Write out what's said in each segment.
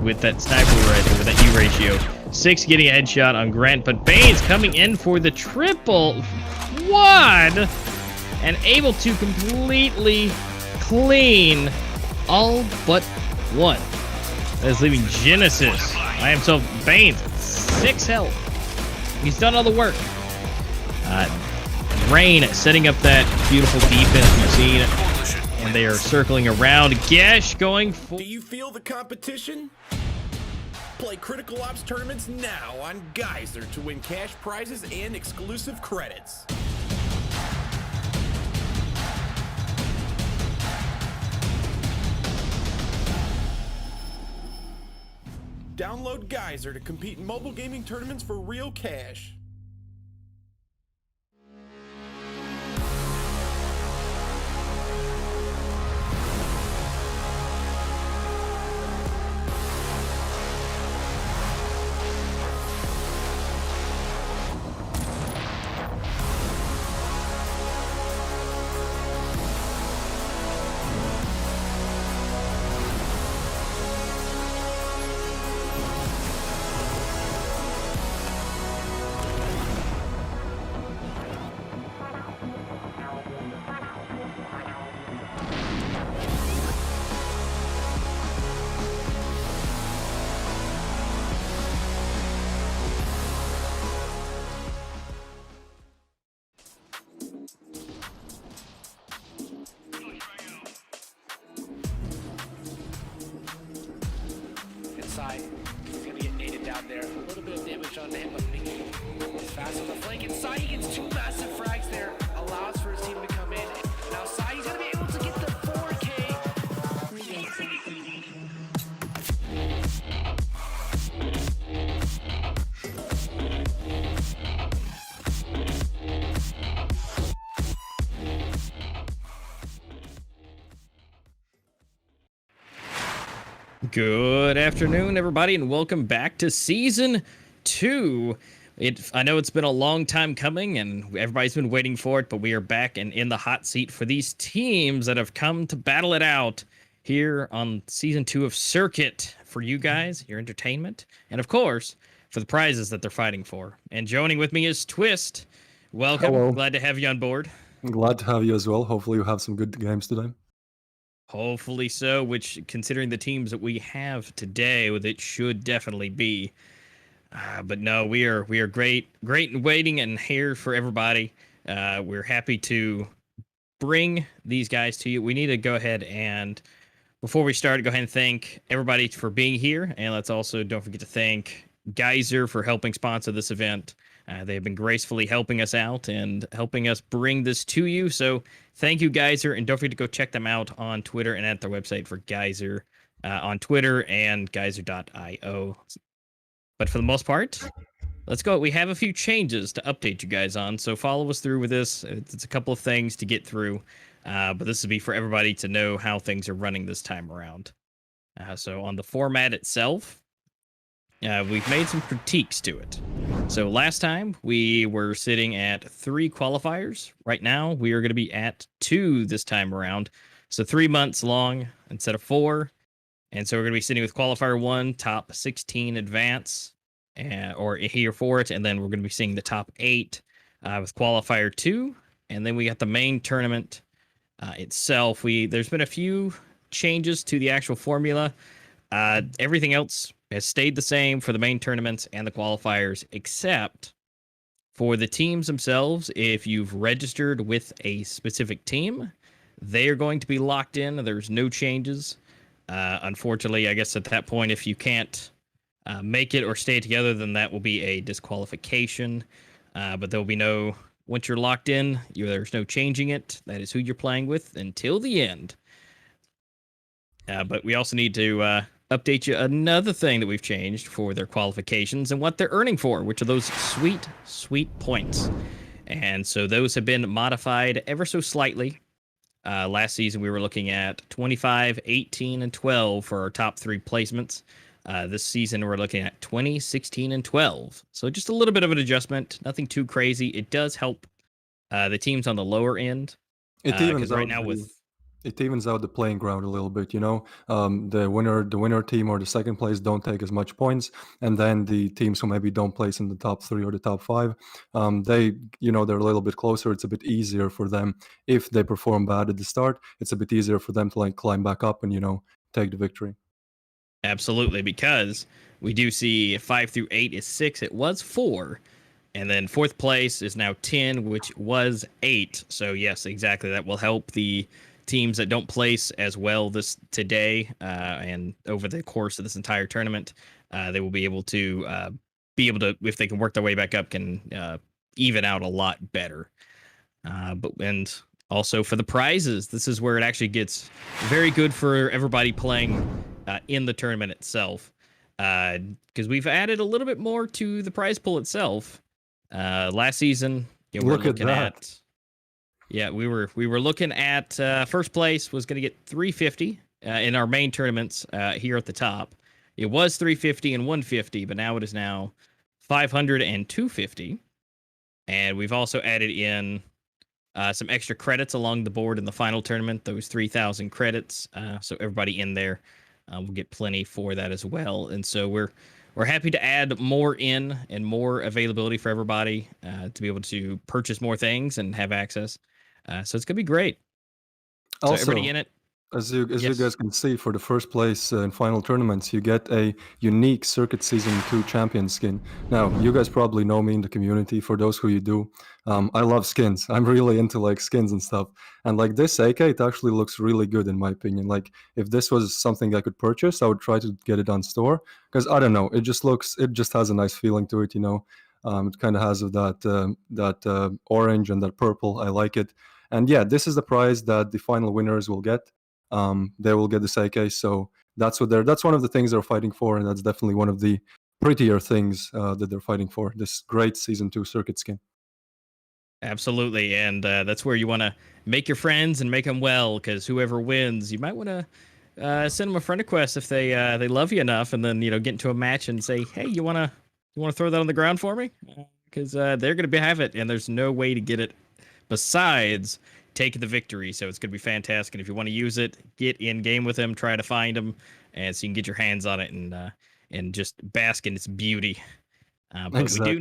With that sniper rifle, with that U ratio. 6 getting a headshot on Grant, but Baines coming in for the triple quad and able to completely clean all but one. That is leaving Genesis by himself. Baines, 6 health. He's done all the work. Rain setting up that beautiful defense you've seen, and they are circling around. Gesh going for... Do you feel the competition? Play Critical Ops tournaments now on Gizer to win cash prizes and exclusive credits. Download Gizer to compete in mobile gaming tournaments for real cash. He's going to get naded down there. A little bit of damage on him, but he's fast on the flank. Inside, he gets 2 massive frags there. Allows for his team to come in. Now, Sai, he's going to be able to get the 4K. Good afternoon, everybody, and welcome back to Season 2. I know it's been a long time coming, and everybody's been waiting for it, but we are back and in the hot seat for these teams that have come to battle it out here on Season 2 of Circuit for you guys, your entertainment, and of course, for the prizes that they're fighting for. And joining with me is Twist. Welcome. Hello. Glad to have you on board. Glad to have you as well. Hopefully you have some good games today. Hopefully so, which, considering the teams that we have today, it should definitely be. But no, we are great and waiting and here for everybody. We're happy to bring these guys to you. We need to go ahead and, before we start, go ahead and thank everybody for being here. And let's also don't forget to thank Gizer for helping sponsor this event. They have been gracefully helping us out and helping us bring this to you. So thank you, Gizer. And don't forget to go check them out on Twitter and at their website for Gizer on Twitter and Gizer.io. But for the most part, let's go. We have a few changes to update you guys on. So follow us through with this. It's a couple of things to get through. But this will be for everybody to know how things are running this time around. So on the format itself, we've made some critiques to it. So last time we were sitting at 3 qualifiers. Right now we are going to be at 2 this time around. So 3 months long instead of 4. And so we're going to be sitting with qualifier 1, top 16 advance, or here for it. And then we're going to be seeing the top 8 with qualifier 2. And then we got the main tournament itself. There's been a few changes to the actual formula. Everything else has stayed the same for the main tournaments and the qualifiers, except for the teams themselves. If you've registered with a specific team, they are going to be locked in. There's no changes. Unfortunately, I guess at that point, if you can't make it or stay together, then that will be a disqualification. But there'll be no, once you're locked in, there's no changing it. That is who you're playing with until the end. But we also need to update you another thing that we've changed for their qualifications and what they're earning for, which are those sweet, sweet points. And so those have been modified ever so slightly. Last season, we were looking at 25, 18, and 12 for our top 3 placements. This season, we're looking at 20, 16, and 12. So just a little bit of an adjustment. Nothing too crazy. It does help the teams on the lower end. It evens Because right out now it evens out the playing ground a little bit, you know. The winner team or the second place don't take as much points, and then the teams who maybe don't place in the top 3 or the top 5, they, you know, they're a little bit closer. It's a bit easier for them if they perform bad at the start. It's a bit easier for them to like climb back up and, you know, take the victory. Absolutely, because we do see 5 through 8 is 6. It was 4. And then 4th place is now 10, which was 8. So yes, exactly. That will help the teams that don't place as well today and over the course of this entire tournament. They will be able to if they can work their way back up, can even out a lot better. And also for the prizes, this is where it actually gets very good for everybody playing in the tournament itself. Because we've added a little bit more to the prize pool itself. Last season, we're Look at looking that. we were looking at first place was going to get 350 in our main tournaments here at the top. It was 350 and 150, but now it is now 500 and 250. And we've also added in some extra credits along the board in the final tournament, those 3,000 credits. So everybody in there will get plenty for that as well. And so we're happy to add more in and more availability for everybody to be able to purchase more things and have access. So it's gonna be great. So Also, everybody in it. as you Yes. guys can see, for the first place in final tournaments, you get a unique Circuit Season 2 champion skin. Now, you guys probably know me in the community. For those who you do, I love skins. I'm really into like skins and stuff. And like this AK, it actually looks really good in my opinion. Like if this was something I could purchase, I would try to get it on store because I don't know, it just has a nice feeling to it. You know, it kind of has that orange and that purple. I like it. And yeah, this is the prize that the final winners will get. They will get this AK. So that's one of the things they're fighting for, and that's definitely one of the prettier things that they're fighting for. This great Season 2 Circuit skin. Absolutely, and that's where you want to make your friends and make them well, because whoever wins, you might want to send them a friend request if they love you enough, and then get into a match and say, hey, you wanna throw that on the ground for me? Because they're gonna have it, and there's no way to get it besides taking the victory. So it's gonna be fantastic. And if you want to use it, get in game with them, try to find them, and so you can get your hands on it and just bask in its beauty. But Exactly. we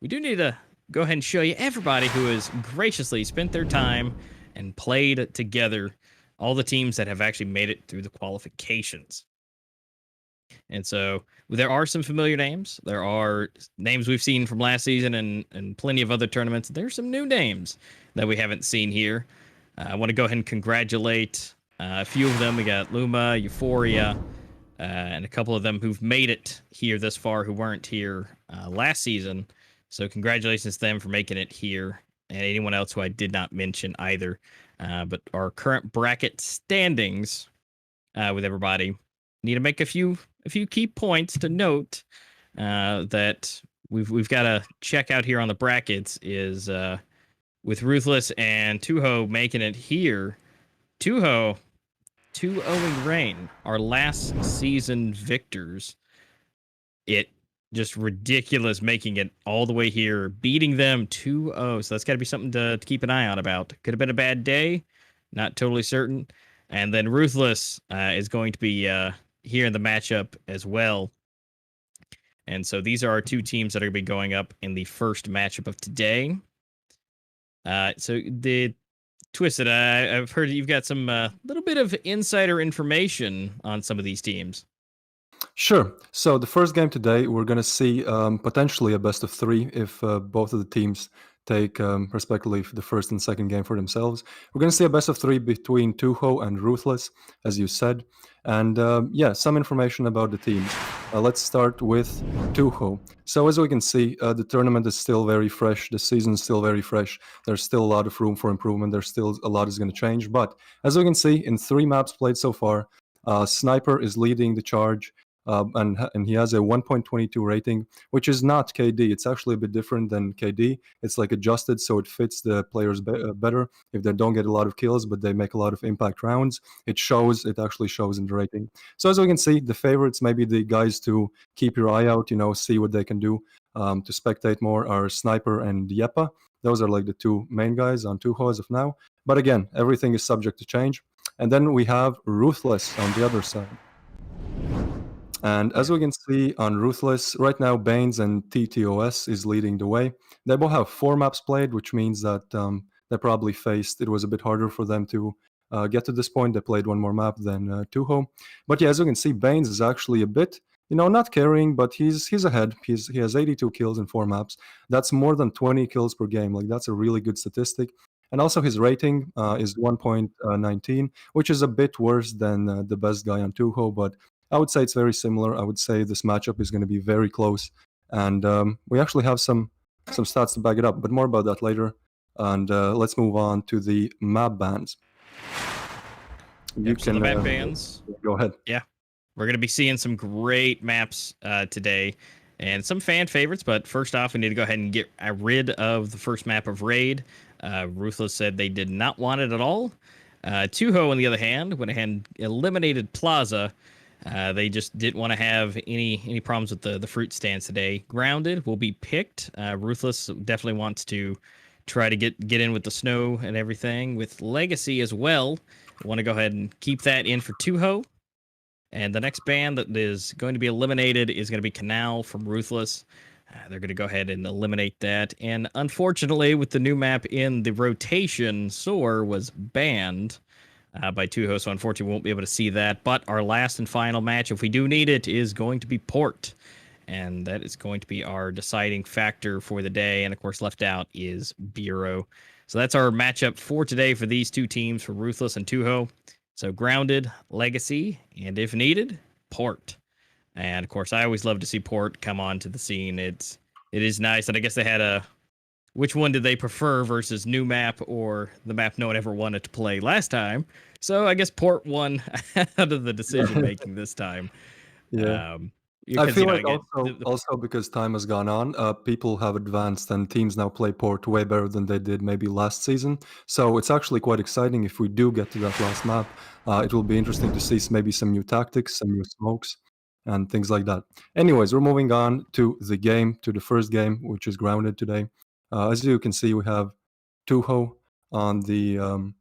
do need to go ahead and show you everybody who has graciously spent their time and played together, all the teams that have actually made it through the qualifications. And so there are some familiar names. There are names we've seen from last season and plenty of other tournaments. There's some new names that we haven't seen here. I want to go ahead and congratulate a few of them. We got Luma, Euphoria, and a couple of them who've made it here this far who weren't here last season. So congratulations to them for making it here, and anyone else who I did not mention either. But our current bracket standings with everybody, need to make a few key points to note that we've got to check out here on the brackets is with Ruthless and Tuho making it here. Tuho 2-0 reign, our last season victors. It just ridiculous making it all the way here, beating them 2-0. So that's got to be something to keep an eye on about. Could have been a bad day, not totally certain. And then Ruthless is going to be here in the matchup as well. And so these are our two teams that are going to be going up in the first matchup of today. So the Twisted, I've heard you've got some little bit of insider information on some of these teams. Sure. So the first game today, we're going to see potentially a best of 3 if both of the teams take respectively the first and second game for themselves. We're going to see a best of 3 between Tuho and Ruthless, as you said. And yeah, some information about the teams. Let's start with Tuho. So as we can see, the tournament is still very fresh. The season is still very fresh. There's still a lot of room for improvement. There's still a lot is going to change. But as we can see, in 3 maps played so far, Sniper is leading the charge, and he has a 1.22 rating, which is not KD. It's actually a bit different than KD. It's like adjusted so it fits the players better. If they don't get a lot of kills, but they make a lot of impact rounds, it actually shows in the rating. So as we can see, the favorites, maybe the guys to keep your eye out, see what they can do to spectate more, are Sniper and Yepa. Those are like the two main guys on Tuho as of now. But again, everything is subject to change. And then we have Ruthless on the other side. And as we can see on Ruthless, right now Banes and TTOS is leading the way. They both have 4 maps played, which means that they probably faced, it was a bit harder for them to get to this point. They played 1 more map than Tuho. But yeah, as you can see, Banes is actually a bit, not carrying, but he's ahead. He has 82 kills in 4 maps. That's more than 20 kills per game. Like, that's a really good statistic. And also his rating is 1.19, which is a bit worse than the best guy on Tuho, but I would say it's very similar. I would say this matchup is going to be very close, and we actually have some stats to back it up, but more about that later. And let's move on to the map bans. So the map bans. Go ahead. Yeah, we're going to be seeing some great maps today, and some fan favorites. But first off, we need to go ahead and get rid of the first map of Raid. Ruthless said they did not want it at all. Tuho, on the other hand, went ahead and eliminated Plaza. They just didn't want to have any problems with the fruit stands today. Grounded will be picked. Ruthless definitely wants to try to get in with the snow and everything. With Legacy as well, want to go ahead and keep that in for Tuho. And the next band that is going to be eliminated is going to be Canal from Ruthless. They're going to go ahead and eliminate that. And unfortunately, with the new map in the rotation, Soar was banned by Tuho, so unfortunately we won't be able to see that. But our last and final match, if we do need it, is going to be Port. And that is going to be our deciding factor for the day. And of course, left out is Bureau. So that's our matchup for today for these two teams, for Ruthless and Tuho. So Grounded, Legacy, and if needed, Port. And of course, I always love to see Port come onto the scene. It is nice. And I guess they had a, which one did they prefer versus new map or the map no one ever wanted to play last time? So I guess Port won out of the decision making this time. Yeah. Because, I feel like also because time has gone on, people have advanced and teams now play Port way better than they did maybe last season. So it's actually quite exciting if we do get to that last map. It will be interesting to see maybe some new tactics, some new smokes, and things like that. Anyways, we're moving on to the first game, which is Grounded today. As you can see, we have Tuho on the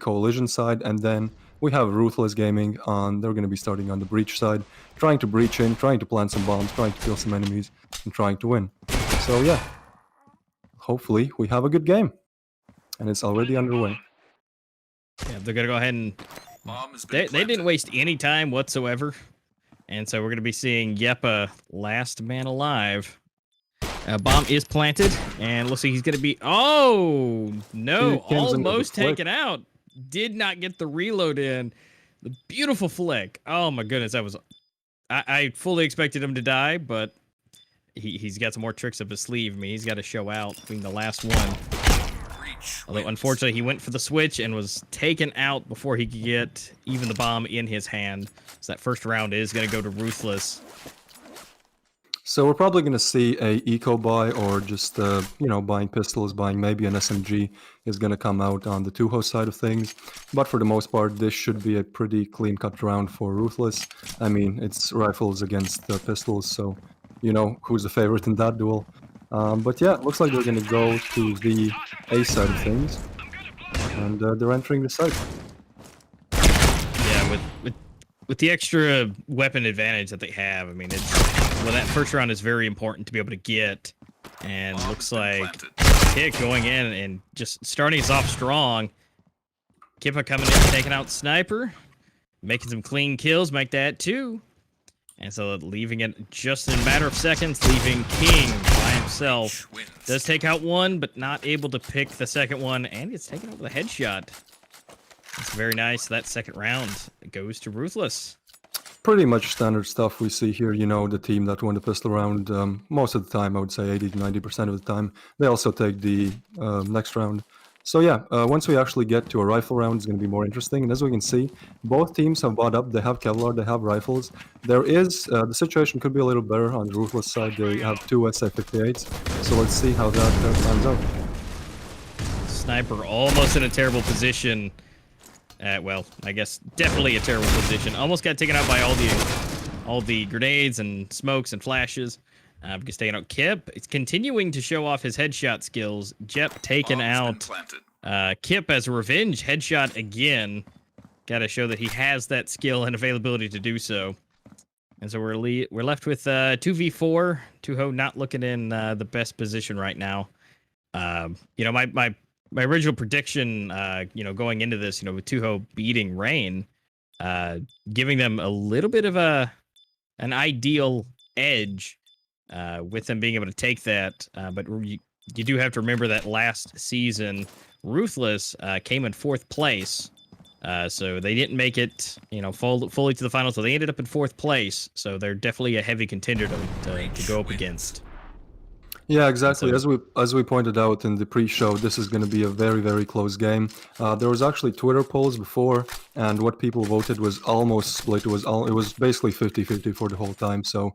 Coalition side, and then we have Ruthless Gaming on. They're going to be starting on the Breach side, trying to breach in, trying to plant some bombs, trying to kill some enemies, and trying to win. So yeah, hopefully we have a good game, and it's already underway. Yeah, they're going to go ahead and they didn't waste any time whatsoever, and so we're going to be seeing Yepa last man alive. Bomb is planted, and looks like he's going to be... Oh, no, almost taken out. Did not get the reload in. The beautiful flick. Oh, my goodness, that was... I fully expected him to die, but he's got some more tricks up his sleeve. I mean, he's got to show out being the last one. Although, unfortunately, he went for the switch and was taken out before he could get even the bomb in his hand. So that first round is going to go to Ruthless. So we're probably going to see a eco buy, or just buying pistols, buying maybe an SMG is going to come out on the Tuho side of things. But for the most part, this should be a pretty clean-cut round for Ruthless. I mean, it's rifles against pistols, so who's the favorite in that duel. But yeah, it looks like they're going to go to the A side of things, and they're entering the site. Yeah, with the extra weapon advantage that they have, I mean, that first round is very important to be able to get, and looks like Kick going in and just starting us off strong. Kippa coming in, taking out Sniper, making some clean kills, make that 2. And so leaving it just in a matter of seconds, leaving King by himself. Does take out 1, but not able to pick the second one, and it's taken out with a headshot. It's very nice. That second round goes to Ruthless. Pretty much standard stuff we see here. The team that won the pistol round, most of the time, I would say 80 to 90% of the time, they also take the next round. So yeah, once we actually get to a rifle round, it's going to be more interesting. And as we can see, both teams have bought up. They have Kevlar, they have rifles. There is the situation could be a little better on the Ruthless side. They have two SA-58s. So let's see how that pans out. Sniper almost in a terrible position. Well, I guess definitely a terrible position. Almost got taken out by all the grenades and smokes and flashes. Because taking out Kip, it's continuing to show off his headshot skills. Jep taken out. Kip as a revenge headshot again. Got to show that he has that skill and availability to do so. And so we're left with 2v4. Tuho not looking in the best position right now. You know, my original prediction, you know, going into this, you know, with Tuho beating Rain, giving them a little bit of an ideal edge. With them being able to take that. But you do have to remember that last season, Ruthless came in 4th place. So they didn't make it, you know, fully to the finals. So they ended up in 4th place. So they're definitely a heavy contender to go up against. Yeah, exactly. As we pointed out in the pre-show, this is going to be a very, very close game. There was actually Twitter polls before, and what people voted was almost split. It was basically 50-50 for the whole time. So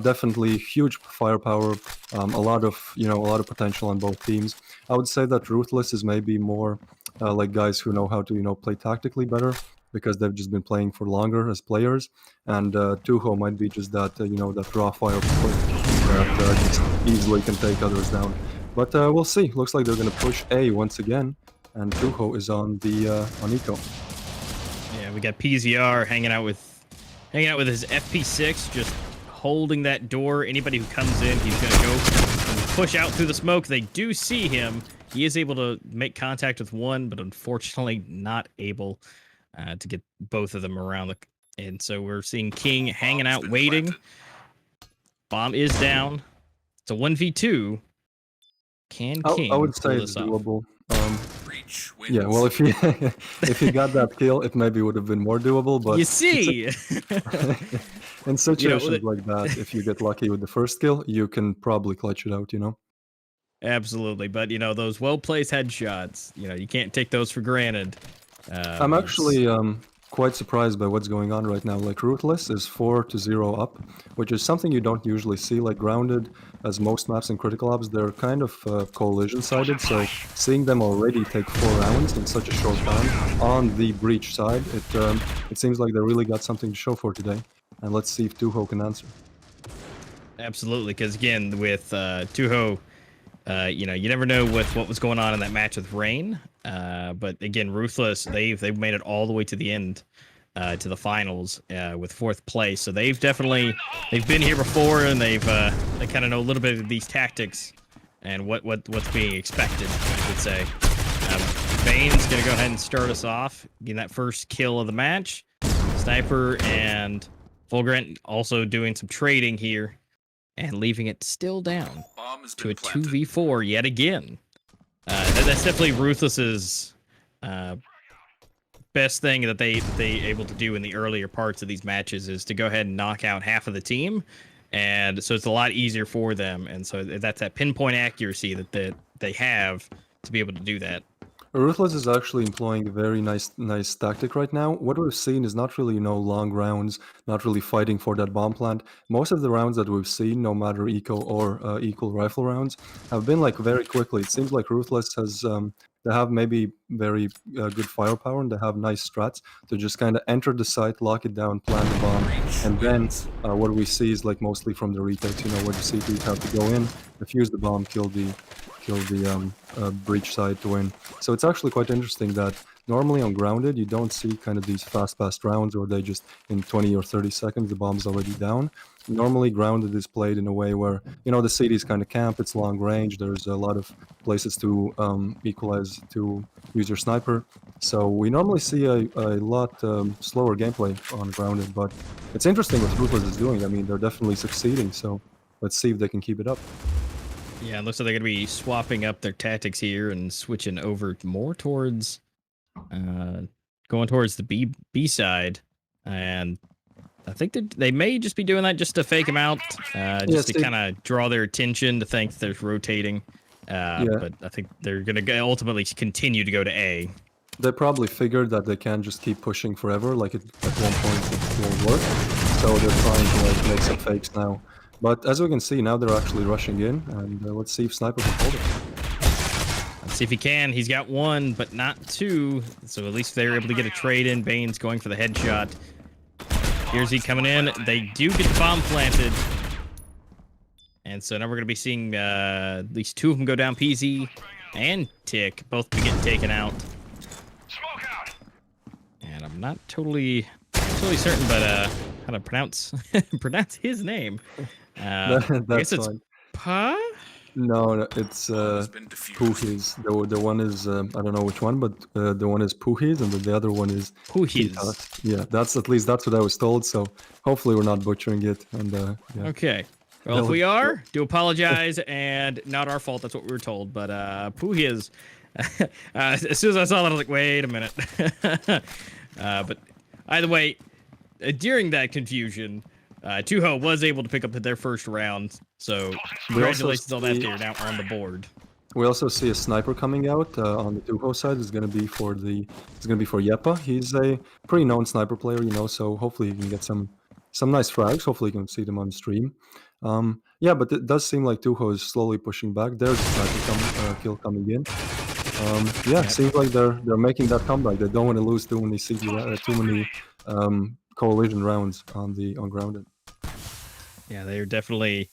definitely huge firepower, a lot of potential on both teams. I would say that Ruthless is maybe more like guys who know how to play tactically better, because they've just been playing for longer as players, and Tuho might be just that that raw fire player that just easily can take others down. But we'll see. Looks like they're going to push A once again, and Tuho is on Eco. Yeah, we got PZR hanging out with his FP6, just holding that door. Anybody who comes in, he's going to go and push out through the smoke. They do see him. He is able to make contact with one, but unfortunately not able to get both of them around. And so we're seeing King hanging out, waiting. Bomb is down. It's a 1v2. Can King I would say it's doable. Yeah, well, if he got that kill, it maybe would have been more doable. But you see, in situations like that, if you get lucky with the first kill, you can probably clutch it out. Absolutely, but those well-placed headshots, you can't take those for granted. I'm actually quite surprised by what's going on right now. Like, Ruthless is 4-0 up, which is something you don't usually see. Like, Grounded, as most maps in Critical Ops, they're kind of coalition-sided, so seeing them already take 4 rounds in such a short time on the Breach side, it seems like they really got something to show for today. And let's see if Tuho can answer. Absolutely, because again, with Tuho, you never know what was going on in that match with Rain. But again, Ruthless, they've made it all the way to the end, to the finals, with 4th place. So they've been here before, and they kind of know a little bit of these tactics and what's being expected, I should say. Bane's gonna go ahead and start us off, getting that first kill of the match. Sniper and Fulgurant also doing some trading here, and leaving it still down to a 2v4 yet again. That's definitely Ruthless's best thing that they able to do in the earlier parts of these matches, is to go ahead and knock out half of the team, and so it's a lot easier for them. And so that's that pinpoint accuracy that they have to be able to do that. Ruthless is actually employing a very nice tactic right now. What we've seen is not really, long rounds, not really fighting for that bomb plant. Most of the rounds that we've seen, no matter eco or equal rifle rounds, have been like very quickly. It seems like Ruthless has, they have maybe very good firepower, and they have nice strats to just kind of enter the site, lock it down, plant the bomb, and then what we see is like mostly from the retakes, where the CTs have to go in, defuse the bomb, kill the breach side to win. So it's actually quite interesting that normally on Grounded you don't see kind of these fast rounds where they just in 20 or 30 seconds the bomb's already down. Normally Grounded is played in a way where the city is kind of camp, it's long range, there's a lot of places to equalize, to use your sniper. So we normally see a lot slower gameplay on Grounded, but it's interesting what Ruthless is doing. I mean, they're definitely succeeding, so let's see if they can keep it up. Yeah, it looks like they're going to be swapping up their tactics here and switching over more towards, going towards the B side. And I think that they may just be doing that just to fake them out, just to kind of draw their attention, to think there's rotating. Yeah. But I think they're going to ultimately continue to go to A. They probably figured that they can't just keep pushing forever, like at one point it won't work. So they're trying to like make some fakes now. But as we can see, now they're actually rushing in, and let's see if Sniper can hold it. Let's see if he can. He's got one, but not two. So at least they're able to get a trade in. Bane's going for the headshot. Here's he coming in. They do get the bomb planted. And so now we're going to be seeing at least two of them go down. PZ and Tick both be getting taken out. And I'm not totally certain, but how to pronounce his name. I guess it's fine. Pa? No, it's Puhis. The one is I don't know which one, but the one is Puhis, and the other one is Puhis. Titas. Yeah, at least that's what I was told. So hopefully we're not butchering it. And yeah. Okay. Well, if we are, do apologize, and not our fault. That's what we were told. But Puhis. As soon as I saw that, I was like, wait a minute. But either way, during that confusion, Tuho was able to pick up their first round. So congratulations on that. They're now on the board. We also see a sniper coming out on the Tuho side. It's gonna be for Yepa. He's a pretty known sniper player, you know. So hopefully he can get some nice frags. Hopefully you can see them on stream. Yeah, but it does seem like Tuho is slowly pushing back. There's a sniper kill coming in. Yeah, it seems like they're making that comeback. They don't want to lose too many coalition rounds on grounded. Yeah, they're definitely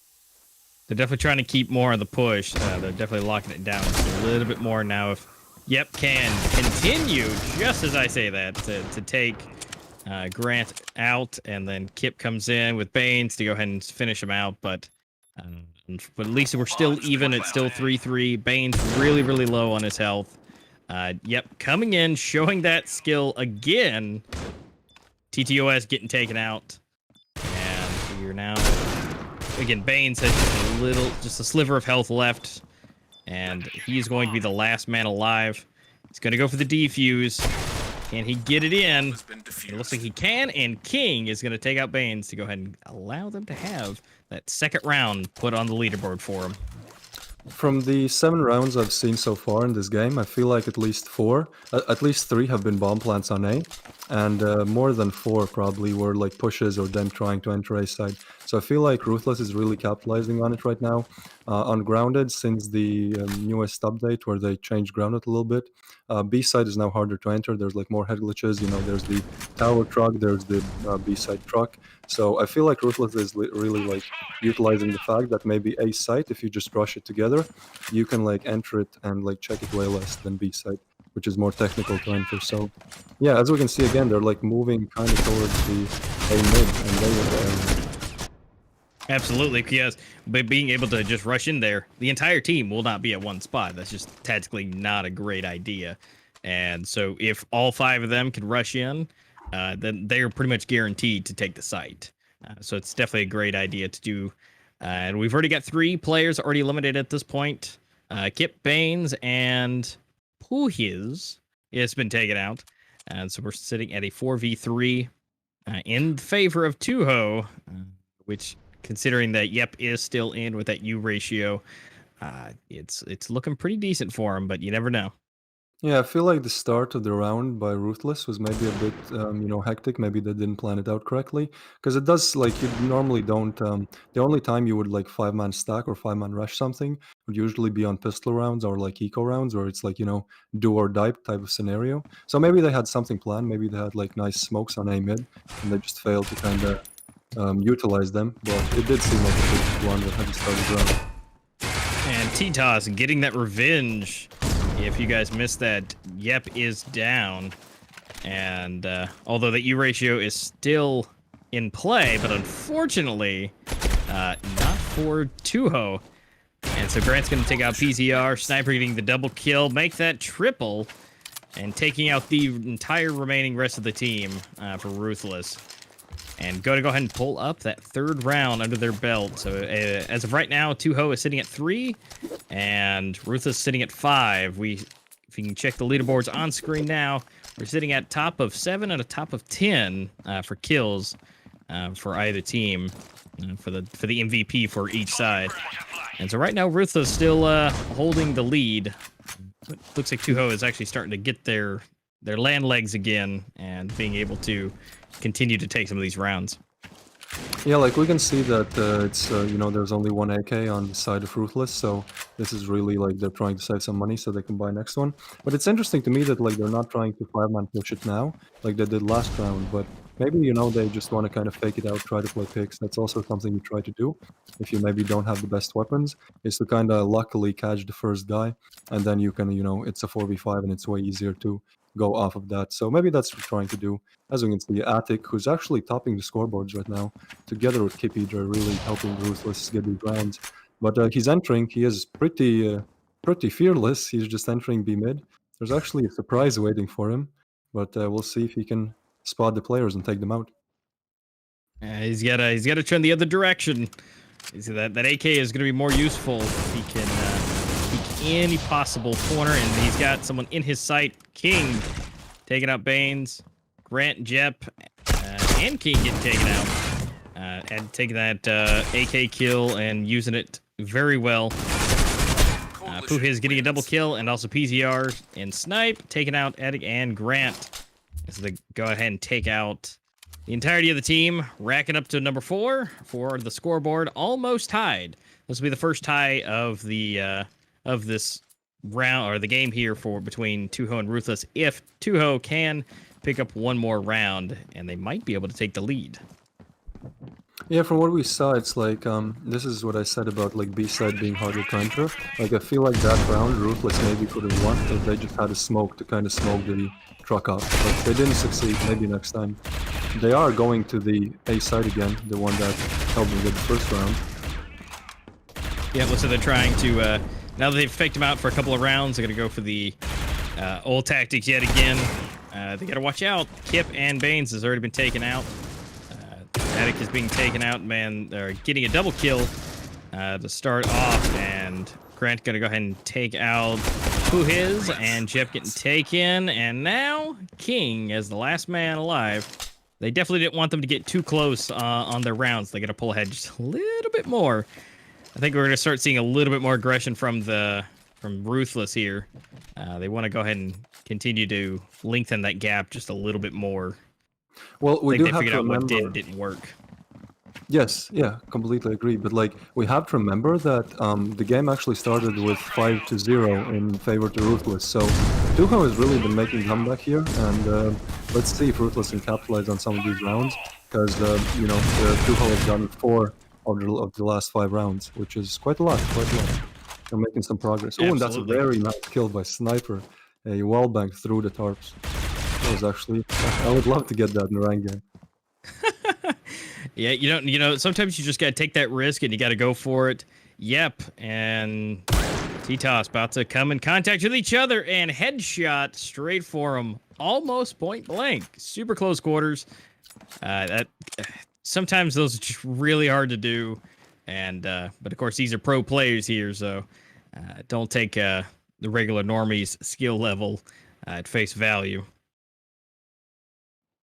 trying to keep more on the push. They're definitely locking it down a little bit more now. If Yep can continue, just as I say that, to take Grant out, and then Kip comes in with Baines to go ahead and finish him out. But at least we're still even. It's still 3-3. Baines really, really low on his health. Yep, coming in, showing that skill again. TTOS getting taken out. And you're now... Again, Baines has just a sliver of health left. And he's going to be the last man alive. He's going to go for the defuse. Can he get it in? It looks like he can, and King is going to take out Baines to go ahead and allow them to have that second round put on the leaderboard for him. From the 7 rounds I've seen so far in this game, I feel like at least 3 have been bomb plants on A, and more than 4 probably were like pushes or them trying to enter A side. So I feel like Ruthless is really capitalizing on it right now. On Grounded, since the newest update where they changed Grounded a little bit, B side is now harder to enter. There's like more head glitches, you know, there's the tower truck, there's the B side truck. So I feel like Ruthless is really like utilizing the fact that maybe A site, if you just rush it together, you can like enter it and like check it way less than B site, which is more technical to enter. So yeah, as we can see again, they're like moving kind of towards the A mid, and they were Absolutely, because by being able to just rush in there, the entire team will not be at one spot. That's just tactically not a great idea. And so if all 5 of them can rush in, then they're pretty much guaranteed to take the site. So it's definitely a great idea to do. And we've already got 3 players already eliminated at this point. Kip, Baines, and Puhis has been taken out. And so we're sitting at a 4v3 in favor of Tuho, which, considering that Yep is still in with that U ratio, it's looking pretty decent for him, but you never know. Yeah, I feel like the start of the round by Ruthless was maybe a bit, hectic. Maybe they didn't plan it out correctly. Because it does, like, you normally don't, the only time you would, like, 5-man stack or 5-man rush something would usually be on pistol rounds or, like, eco rounds, where it's, like, you know, do or die type of scenario. So maybe they had something planned. Maybe they had, like, nice smokes on A mid, and they just failed to kind of utilize them. But it did seem like a good one that had to start the round. And T-Toss getting that revenge. If you guys missed that, Yep is down. And although the U ratio is still in play, but unfortunately, not for Tuho. And so Grant's going to take out PZR. Sniper getting the double kill, make that triple, and taking out the entire remaining rest of the team for Ruthless. And go ahead and pull up that 3rd round under their belt. So as of right now, Tuho is sitting at 3, and Ruthless sitting at 5. If you can check the leaderboards on screen now, we're sitting at top of 7 and a top of 10 for kills for either team, for the MVP for each side. And so right now, Ruthless still holding the lead. But looks like Tuho is actually starting to get their land legs again and being able to continue to take some of these rounds. Yeah, like we can see that it's you know, there's only one AK on the side of Ruthless, so this is really like they're trying to save some money so they can buy next one. But it's interesting to me that like they're not trying to 5-man push it now like they did last round, but maybe, you know, they just want to kind of fake it out, try to play picks. That's also something you try to do if you maybe don't have the best weapons, is to kind of luckily catch the first guy, and then you can, you know, it's a 4v5 and it's way easier to go off of that. So maybe that's what we're trying to do. As we can see, Attic, who's actually topping the scoreboards right now, together with Kippy, they're really helping Ruthless get these rounds. But he's entering. He is pretty fearless. He's just entering B mid. There's actually a surprise waiting for him, but we'll see if he can spot the players and take them out. He's gotta turn the other direction. That AK is gonna be more useful if he can peek any possible corner, and he's got someone in his sight. King taking out Baines, Grant, Jep, and King getting taken out. And taking that AK kill and using it very well. Puhiz getting a double kill, and also PZR and Snipe taking out Attic and Grant. So they go ahead and take out the entirety of the team, racking up to number 4 for the scoreboard, almost tied. This will be the first tie of the of this round, or the game here, for between Tuho and Ruthless. If Tuho can pick up one more round, and they might be able to take the lead. Yeah, from what we saw, it's like, this is what I said about, like, B-side being harder to enter. Like, I feel like that round, Ruthless maybe could have won if they just had a smoke to kind of smoke the truck up. But they didn't succeed, maybe next time. They are going to the A side again, the one that helped them get the first round. Yeah, looks like they're trying to, now that they've faked him out for a couple of rounds, they're going to go for the old tactics yet again. They got to watch out. Kip and Baines has already been taken out. Attic is being taken out, man. They're getting a double kill to start off, and Grant gonna go ahead and take out Puhiz, and Jep getting taken, and now King as the last man alive. They definitely didn't want them to get too close on their rounds. They gotta pull ahead just a little bit more. I think we're gonna start seeing a little bit more aggression from Ruthless here. They want to go ahead and continue to lengthen that gap just a little bit more. Well, we do they have figured to out what remember. didn't work. Yes, yeah, completely agree. But like, we have to remember that the game actually started with 5-0 in favor to Ruthless. So Tuho has really been making a comeback here, and let's see if Ruthless can capitalize on some of these rounds, because you know, Tuho has done 4 of the last 5 rounds, which is quite a lot. They're making some progress. Oh, and that's a Absolutely. very nice kill by Sniper. A wall bank through the tarps. That was actually, I would love to get that in a ranked game. Yeah, you know, sometimes you just gotta take that risk and you gotta go for it. Yep, and T-Toss about to come in contact with each other, and headshot straight for him, almost point blank. Super close quarters. That sometimes those are just really hard to do, and but of course these are pro players here, so don't take the regular normie's skill level at face value.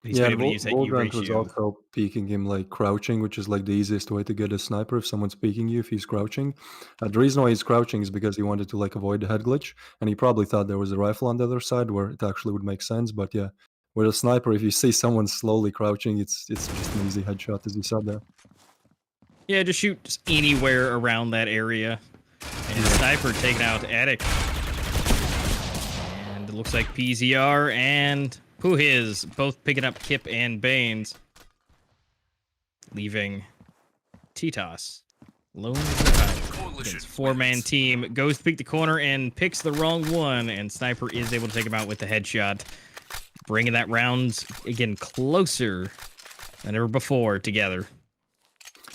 He's Yeah, been able to use that U Volgrant was ratio. also peeking him like crouching, which is like the easiest way to get a sniper if someone's peeking you if he's crouching. The reason why he's crouching is because he wanted to like avoid the head glitch, and he probably thought there was a rifle on the other side where it actually would make sense. But yeah, with a sniper, if you see someone slowly crouching, it's just an easy headshot, as you said there. Yeah, just shoot just anywhere around that area. And Sniper taking out Attic. And it looks like PZR and Puhiz both picking up Kip and Baines. Leaving T-Toss lone against 4-man team. Goes to pick the corner and picks the wrong one. And Sniper is able to take him out with the headshot. Bringing that round again closer than ever before together.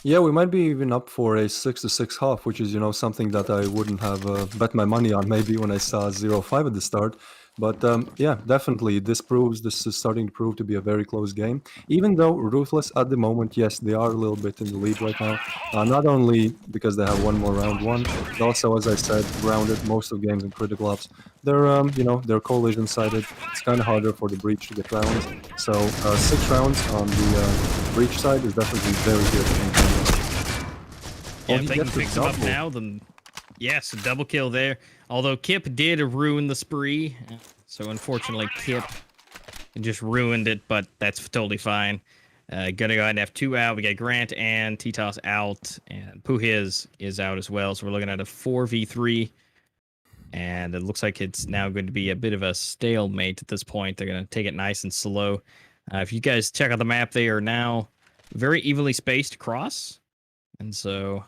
Yeah, we might be even up for a 6-6 half, which is, you know, something that I wouldn't have bet my money on maybe when I saw 0-5 at the start. But yeah, definitely, this is starting to prove to be a very close game. Even though Ruthless at the moment, yes, they are a little bit in the lead right now. Not only because they have one more round won, but also, as I said, grounded most of games in critical ops. They're, you know, they're coalition-sided. It's kind of harder for the Breach to get rounds. So 6 rounds on the Breach side is definitely very good. Yeah, Oh, if he they can gets a fix him up double. now, then yes, a double kill there. Although Kip did ruin the spree, so unfortunately Kip just ruined it, but that's totally fine. Gonna go ahead and have 2 out. We got Grant and Titos out, and Puhiz is out as well. So we're looking at a 4v3, and it looks like it's now going to be a bit of a stalemate at this point. They're gonna take it nice and slow. If you guys check out the map, they are now very evenly spaced across, and so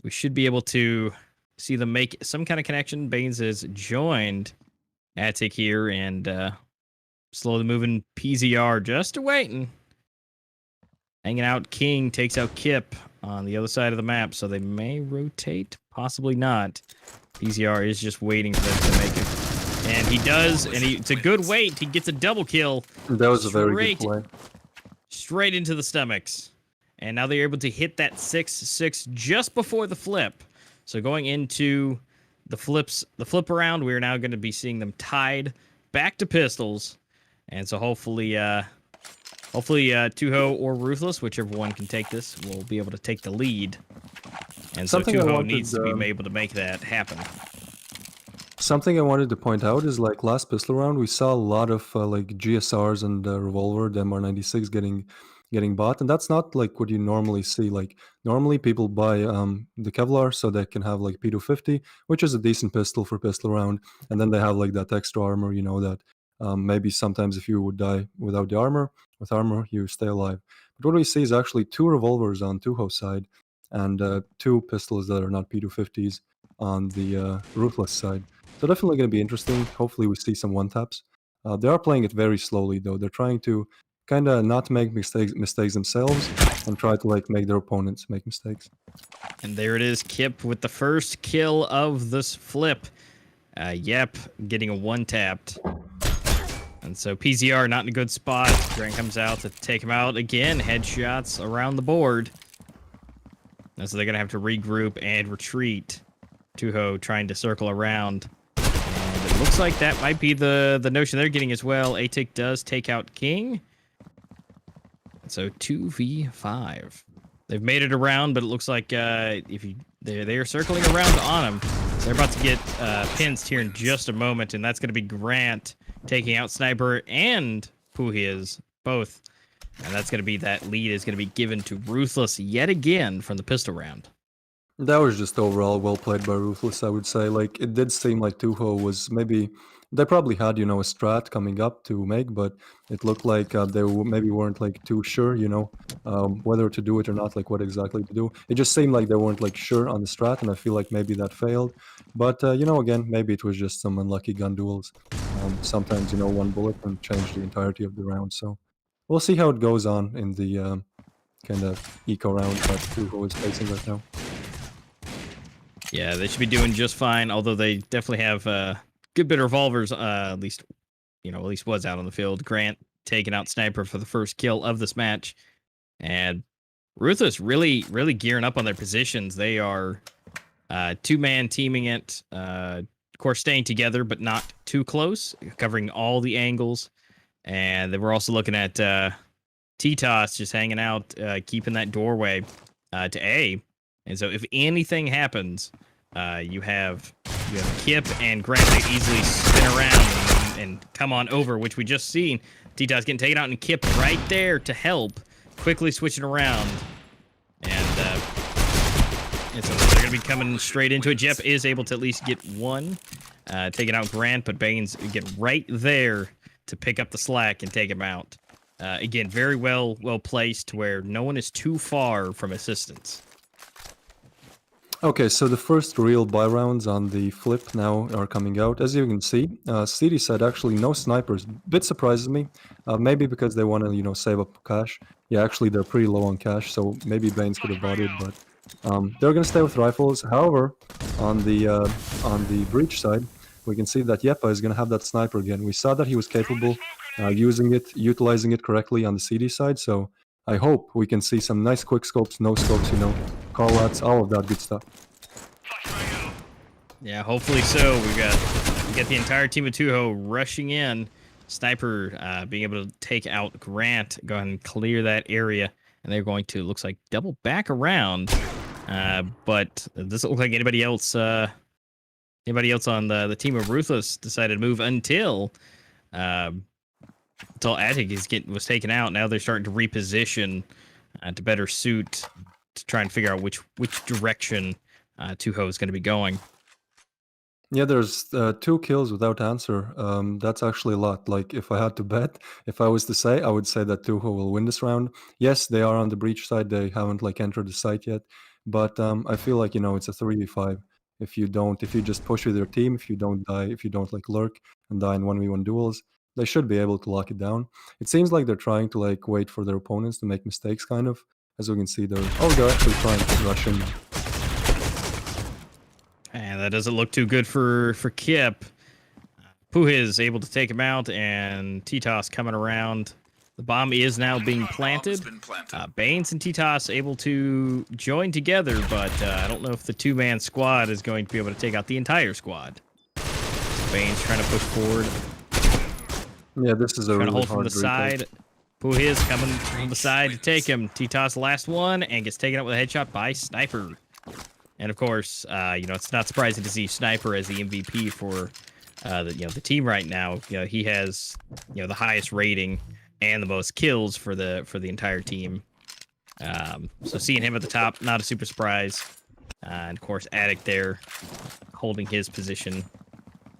we should be able to see them make some kind of connection. Baines has joined Attic here, and slowly moving PZR just waiting. Hanging out, King takes out Kip on the other side of the map, so they may rotate, possibly not. PZR is just waiting for them to make it. And he does, and it's a good wait. He gets a double kill. That was a very good play. Straight into the stomachs. And now they're able to hit that 6-6 just before the flip. So going into the flip around, we're now going to be seeing them tied back to pistols. And so hopefully Tuho or Ruthless, whichever one can take this, will be able to take the lead. And so Tuho needs to be able to make that happen. Something I wanted to point out is like last pistol round, we saw a lot of like GSRs and revolver, the MR96 getting bought, and that's not like what you normally see. Like normally people buy the Kevlar so they can have like P250, which is a decent pistol for pistol round, and then they have like that extra armor, you know, that maybe sometimes if you would die without the armor, with armor you stay alive. But what we see is actually 2 revolvers on Tuho's side and 2 pistols that are not P250s on the Ruthless side. So definitely going to be interesting. Hopefully we see some one-taps. They are playing it very slowly though. They're trying to kind of not make mistakes themselves and try to like make their opponents make mistakes. And there it is, Kip with the first kill of this flip. Yep, getting a one-tapped. And so PZR not in a good spot. Grant comes out to take him out again. Headshots around the board. And so they're going to have to regroup and retreat. Tuho trying to circle around. And it looks like that might be the notion they're getting as well. Atik does take out King. So 2v5. They've made it around, but it looks like they're circling around on him. So they're about to get pinched here in just a moment, and that's going to be Grant taking out Sniper and Puhiz both. And that's going to be that lead is going to be given to Ruthless yet again from the pistol round. That was just overall well played by Ruthless, I would say. Like, it did seem like Tuho was maybe... They probably had, you know, a strat coming up to make, but it looked like they maybe weren't, like, too sure, you know, whether to do it or not, like, what exactly to do. It just seemed like they weren't, like, sure on the strat, and I feel like maybe that failed. But, you know, again, maybe it was just some unlucky gun duels. Sometimes, you know, one bullet can change the entirety of the round, so... We'll see how it goes on in the kind of eco round that Tuho is facing right now. Yeah, they should be doing just fine, although they definitely have good bit of revolvers, at least was out on the field. Grant taking out Sniper for the first kill of this match. And Ruthless really gearing up on their positions. They are 2-man teaming it, of course staying together, but not too close, covering all the angles. And then we're also looking at T-Toss just hanging out, keeping that doorway to A. And so if anything happens, you have Kip and Grant to easily spin around and come on over, which we just seen. T-Toss getting taken out and Kip right there to help, quickly switching around. And so they're going to be coming straight into it. Jep is able to at least get one, taking out Grant, but Baines get right there to pick up the slack and take him out. Again, very well placed to where no one is too far from assistance. Okay, so the first real buy rounds on the flip now are coming out. As you can see, CD said actually no snipers. Bit surprises me. Maybe because they want to, you know, save up cash. Yeah, actually they're pretty low on cash, so maybe Baines could have bought it, but they're gonna stay with rifles. However, on the breach side, we can see that Yepa is gonna have that sniper again. We saw that he was capable utilizing it correctly on the CD side, so I hope we can see some nice quick scopes, no scopes, you know, call outs, all of that good stuff. Yeah, hopefully so. We got the entire team of Tuho rushing in. Sniper being able to take out Grant, go ahead and clear that area, and they're going to, looks like, double back around. But it doesn't look like anybody else on the team of Ruthless decided to move um, until Attic was taken out. Now they're starting to reposition to better suit to try and figure out which direction Tuho is going to be going. Yeah, there's 2 kills without answer. That's actually a lot. Like, if I had to bet, if I was to say, I would say that Tuho will win this round. Yes, they are on the breach side. They haven't like entered the site yet, but I feel like it's a 3v5. If you just push with your team, if you don't die, if you don't like lurk and die in 1v1 duels, they should be able to lock it down. It seems like they're trying to like wait for their opponents to make mistakes, kind of. As we can see, they're actually trying to rush in. And that doesn't look too good for Kip. Puhiz able to take him out, and Titas coming around. The bomb is now being planted. Baines and Titas able to join together, but I don't know if the 2-man squad is going to be able to take out the entire squad. So Baines trying to push forward. Yeah, this is a trying really to hold from hard the side. Puhiz coming from the side to take him. Titas last one and gets taken out with a headshot by Sniper. And of course, it's not surprising to see Sniper as the MVP for the team right now. He has the highest rating and the most kills for the entire team. So seeing him at the top, not a super surprise. And of course, Attic there holding his position.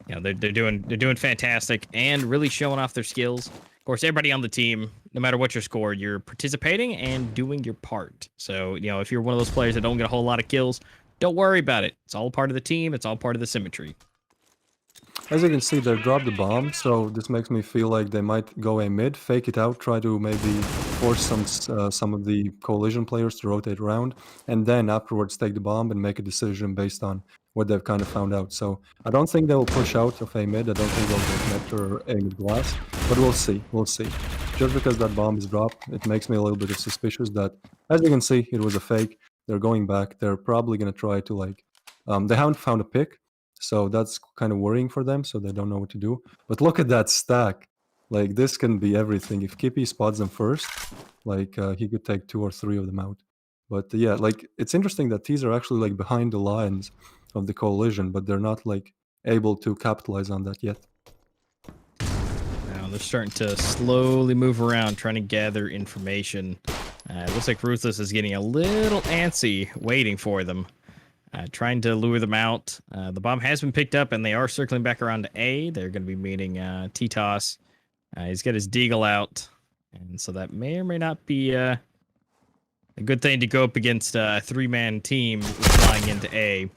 They're doing fantastic and really showing off their skills. Of course, everybody on the team, no matter what your score, you're participating and doing your part. So if you're one of those players that don't get a whole lot of kills, don't worry about it. It's all part of the team. It's all part of the symmetry. As you can see, they dropped the bomb, so this makes me feel like they might go a mid, fake it out, try to maybe force some of the coalition players to rotate around, and then afterwards take the bomb and make a decision based on what they've kind of found out. So I don't think they will push out of a mid. I don't think they'll get mid or a mid glass, but we'll see. We'll see. Just because that bomb is dropped, it makes me a little bit suspicious that, as you can see, it was a fake. They're going back. They're probably going to try to they haven't found a pick. So that's kind of worrying for them, so they don't know what to do. But look at that stack. Like, this can be everything. If Kippy spots them first, he could take 2 or 3 of them out. But yeah, it's interesting that these are actually behind the lines of the coalition, but they're not able to capitalize on that yet. Now they're starting to slowly move around, trying to gather information. It looks like Ruthless is getting a little antsy, waiting for them. Trying to lure them out. The bomb has been picked up, and they are circling back around to A. They're going to be meeting Titas. He's got his Deagle out, and so that may or may not be a good thing to go up against a 3-man team flying into A.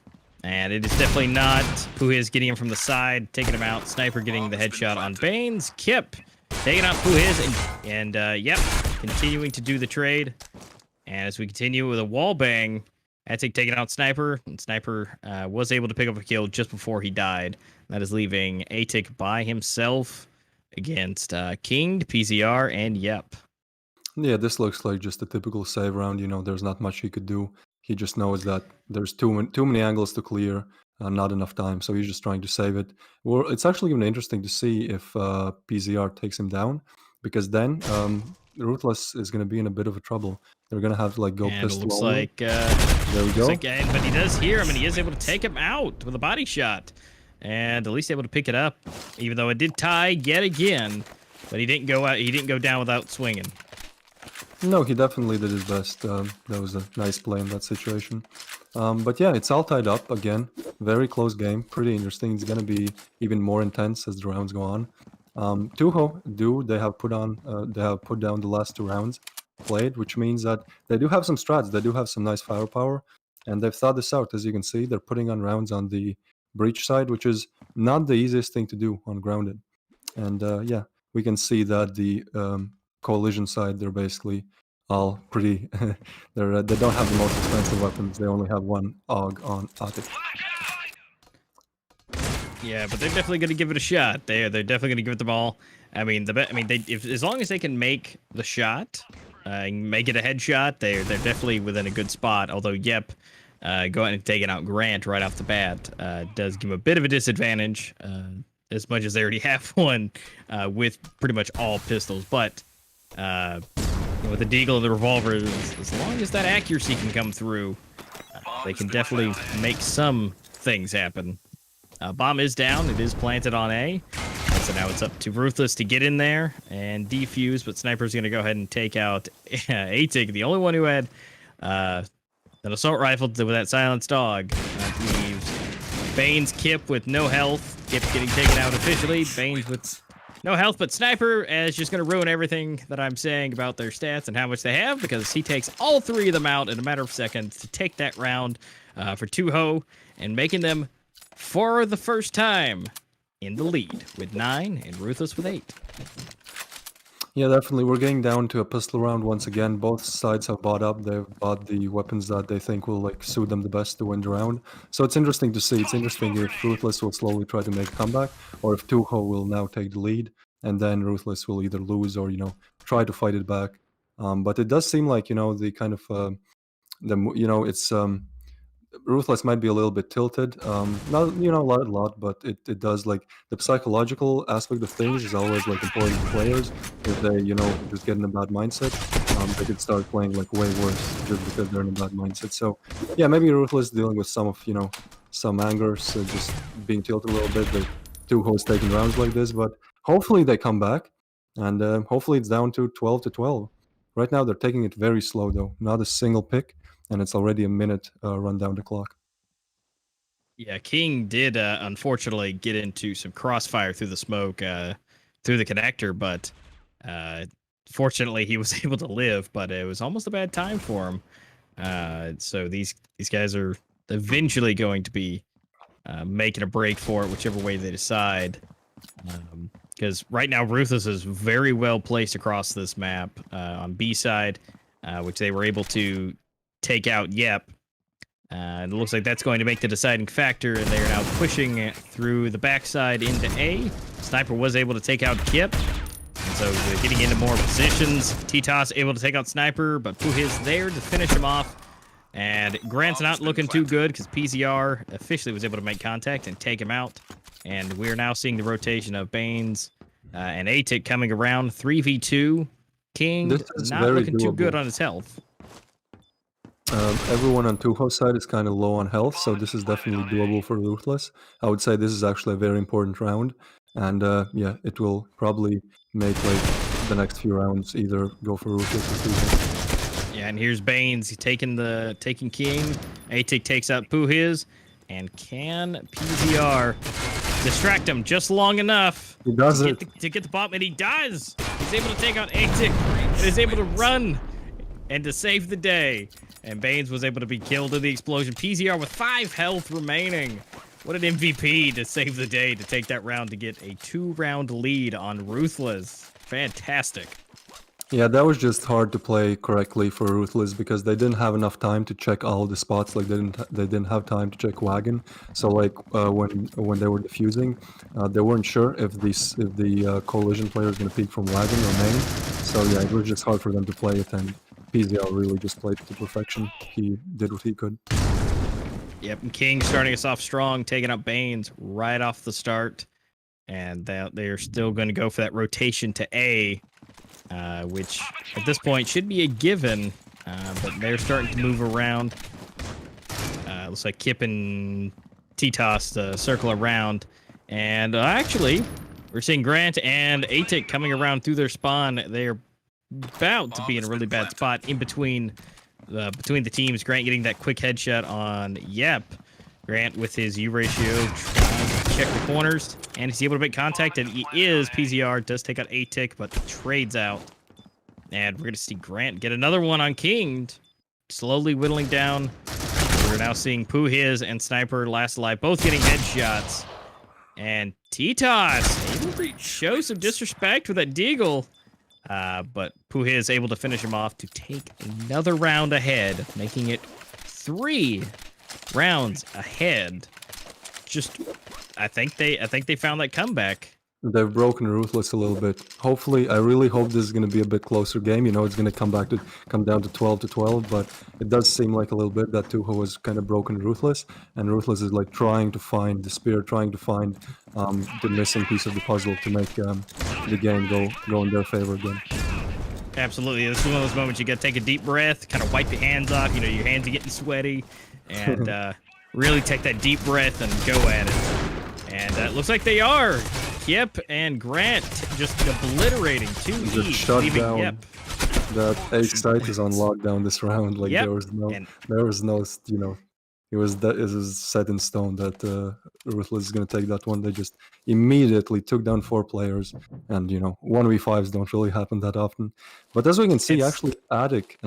And it is definitely not. Puhiz getting him from the side, taking him out. Sniper getting the headshot on Baines. Kip taking out Puhiz, and yep, continuing to do the trade. And as we continue with a wall bang, Attic taking out Sniper, and Sniper was able to pick up a kill just before he died. That is leaving Attic by himself against King, PZR, and Yep. Yeah, this looks like just a typical save round. There's not much he could do. He just knows that there's too many angles to clear, not enough time, so he's just trying to save it. Well, it's actually even interesting to see if PZR takes him down, because then Ruthless is going to be in a bit of a trouble. They're going to have to go and pistol. It looks only. like there we go. But he does hear him, and he is able to take him out with a body shot, and at least able to pick it up, even though it did tie yet again. But he didn't go out. He didn't go down without swinging. No, he definitely did his best. That was a nice play in that situation. But yeah, it's all tied up again. Very close game. Pretty interesting. It's going to be even more intense as the rounds go on. Tuho they have put down the last 2 rounds played, which means that they do have some strats. They do have some nice firepower, and they've thought this out. As you can see, they're putting on rounds on the breach side, which is not the easiest thing to do on grounded. And yeah, we can see that the coalition side, they're basically all pretty they don't have the most expensive weapons. They only have 1 AUG on Attic. Yeah, but they're definitely going to give it a shot. They're definitely going to give it the ball. I mean, as long as they can make the shot, make it a headshot, they're definitely within a good spot. Although Yep, going and taking out Grant right off the bat does give him a bit of a disadvantage, as much as they already have one with pretty much all pistols. But with the Deagle and the revolver, as long as that accuracy can come through, they can definitely make some things happen. Bomb is down. It is planted on A. And so now it's up to Ruthless to get in there and defuse, but Sniper's going to go ahead and take out A-Tick, the only one who had an assault rifle with that silenced dog. That leaves Bane's Kip with no health. Kip getting taken out officially. Bane's with no health, but Sniper is just going to ruin everything that I'm saying about their stats and how much they have, because he takes all three of them out in a matter of seconds to take that round for Tuho and making them, for the first time, in the lead with 9 and Ruthless with 8. Yeah, definitely. We're getting down to a pistol round once again. Both sides have bought up. They've bought the weapons that they think will like suit them the best to win the round. So it's interesting to see. It's interesting if Ruthless will slowly try to make a comeback, or if Tuho will now take the lead, and then Ruthless will either lose or try to fight it back. But it does seem like the kind of it's Ruthless might be a little bit tilted. Not a lot, but it does, like, the psychological aspect of things is always like important to players. If they just get in a bad mindset, they could start playing like way worse just because they're in a bad mindset. So yeah, maybe Ruthless dealing with some of some anger, so just being tilted a little bit. The two hosts taking rounds like this, but hopefully they come back, and hopefully it's down to 12-12. Right now they're taking it very slow though, not a single pick. And it's already a minute run down the clock. Yeah, King did unfortunately get into some crossfire through the smoke, through the connector, but fortunately he was able to live. But it was almost a bad time for him. So these guys are eventually going to be making a break for it, whichever way they decide. Because right now Ruthless is very well placed across this map on B side, which they were able to take out Yep. It looks like that's going to make the deciding factor, and they are now pushing it through the backside into A. Sniper was able to take out Kip, and so they're getting into more positions. T-Toss able to take out Sniper, but Puhiz there to finish him off. And Grant's not looking too good because PZR officially was able to make contact and take him out. And we're now seeing the rotation of Banes and A-Tick coming around. 3v2. King not looking too good on his health. Everyone on Tuho's side is kind of low on health, so this is definitely doable for Ruthless. I would say this is actually a very important round, and yeah, it will probably make like the next few rounds either go for Ruthless or Tuho. Yeah, and here's Banes taking King. A-Tick takes out Puhiz, and can PZR distract him just long enough He does to get the bomb, and he does. He's able to take out A-Tick, and is able to run and to save the day. And Banes was able to be killed in the explosion. PZR with 5 health remaining. What an MVP to save the day, to take that round to get a 2-round lead on Ruthless. Fantastic. Yeah, that was just hard to play correctly for Ruthless because they didn't have enough time to check all the spots. Like they didn't have time to check Wagon. So like when they were defusing, they weren't sure if the coalition player is going to peek from Wagon or main. So yeah, it was just hard for them to play it, and PZL really just played to perfection. He did what he could. Yep, and King starting us off strong, taking out Banes right off the start. And they are still going to go for that rotation to A, which at this point should be a given. But they're starting to move around. Looks like Kip and T-Toss circle around. And actually, we're seeing Grant and A-Tick coming around through their spawn. They're about to be in a really bad spot in between the teams. Grant getting that quick headshot on Yep. Grant with his U ratio trying to check the corners, and he's able to make contact, and he is. PZR does take out A-Tick, but trades out. And we're going to see Grant get another one on King, slowly whittling down. We're now seeing Puhiz and Sniper last alive, both getting headshots. And T-Toss able to show some disrespect with that deagle. But Puhiz able to finish him off to take another round ahead, making it 3 rounds ahead. Just, I think they found that comeback. They've broken Ruthless a little bit. Hopefully, I really hope this is going to be a bit closer game. It's going to come down to 12-12, but it does seem like a little bit that Tuho has kind of broken Ruthless, and Ruthless is like trying to find the spear, trying to find the missing piece of the puzzle to make the game go in their favor again. Absolutely, this is one of those moments you got to take a deep breath, kind of wipe your hands off. Your hands are getting sweaty, and really take that deep breath and go at it. And it looks like they are. Kip and Grant just obliterating 2 Just each, shut leaving down. Yep. That A site is on lockdown this round. Like Yep. there was no, And it was set in stone that Ruthless is gonna take that one. They just immediately took down 4 players, and 1v5s don't really happen that often. But as we can see, It's- actually, Attic,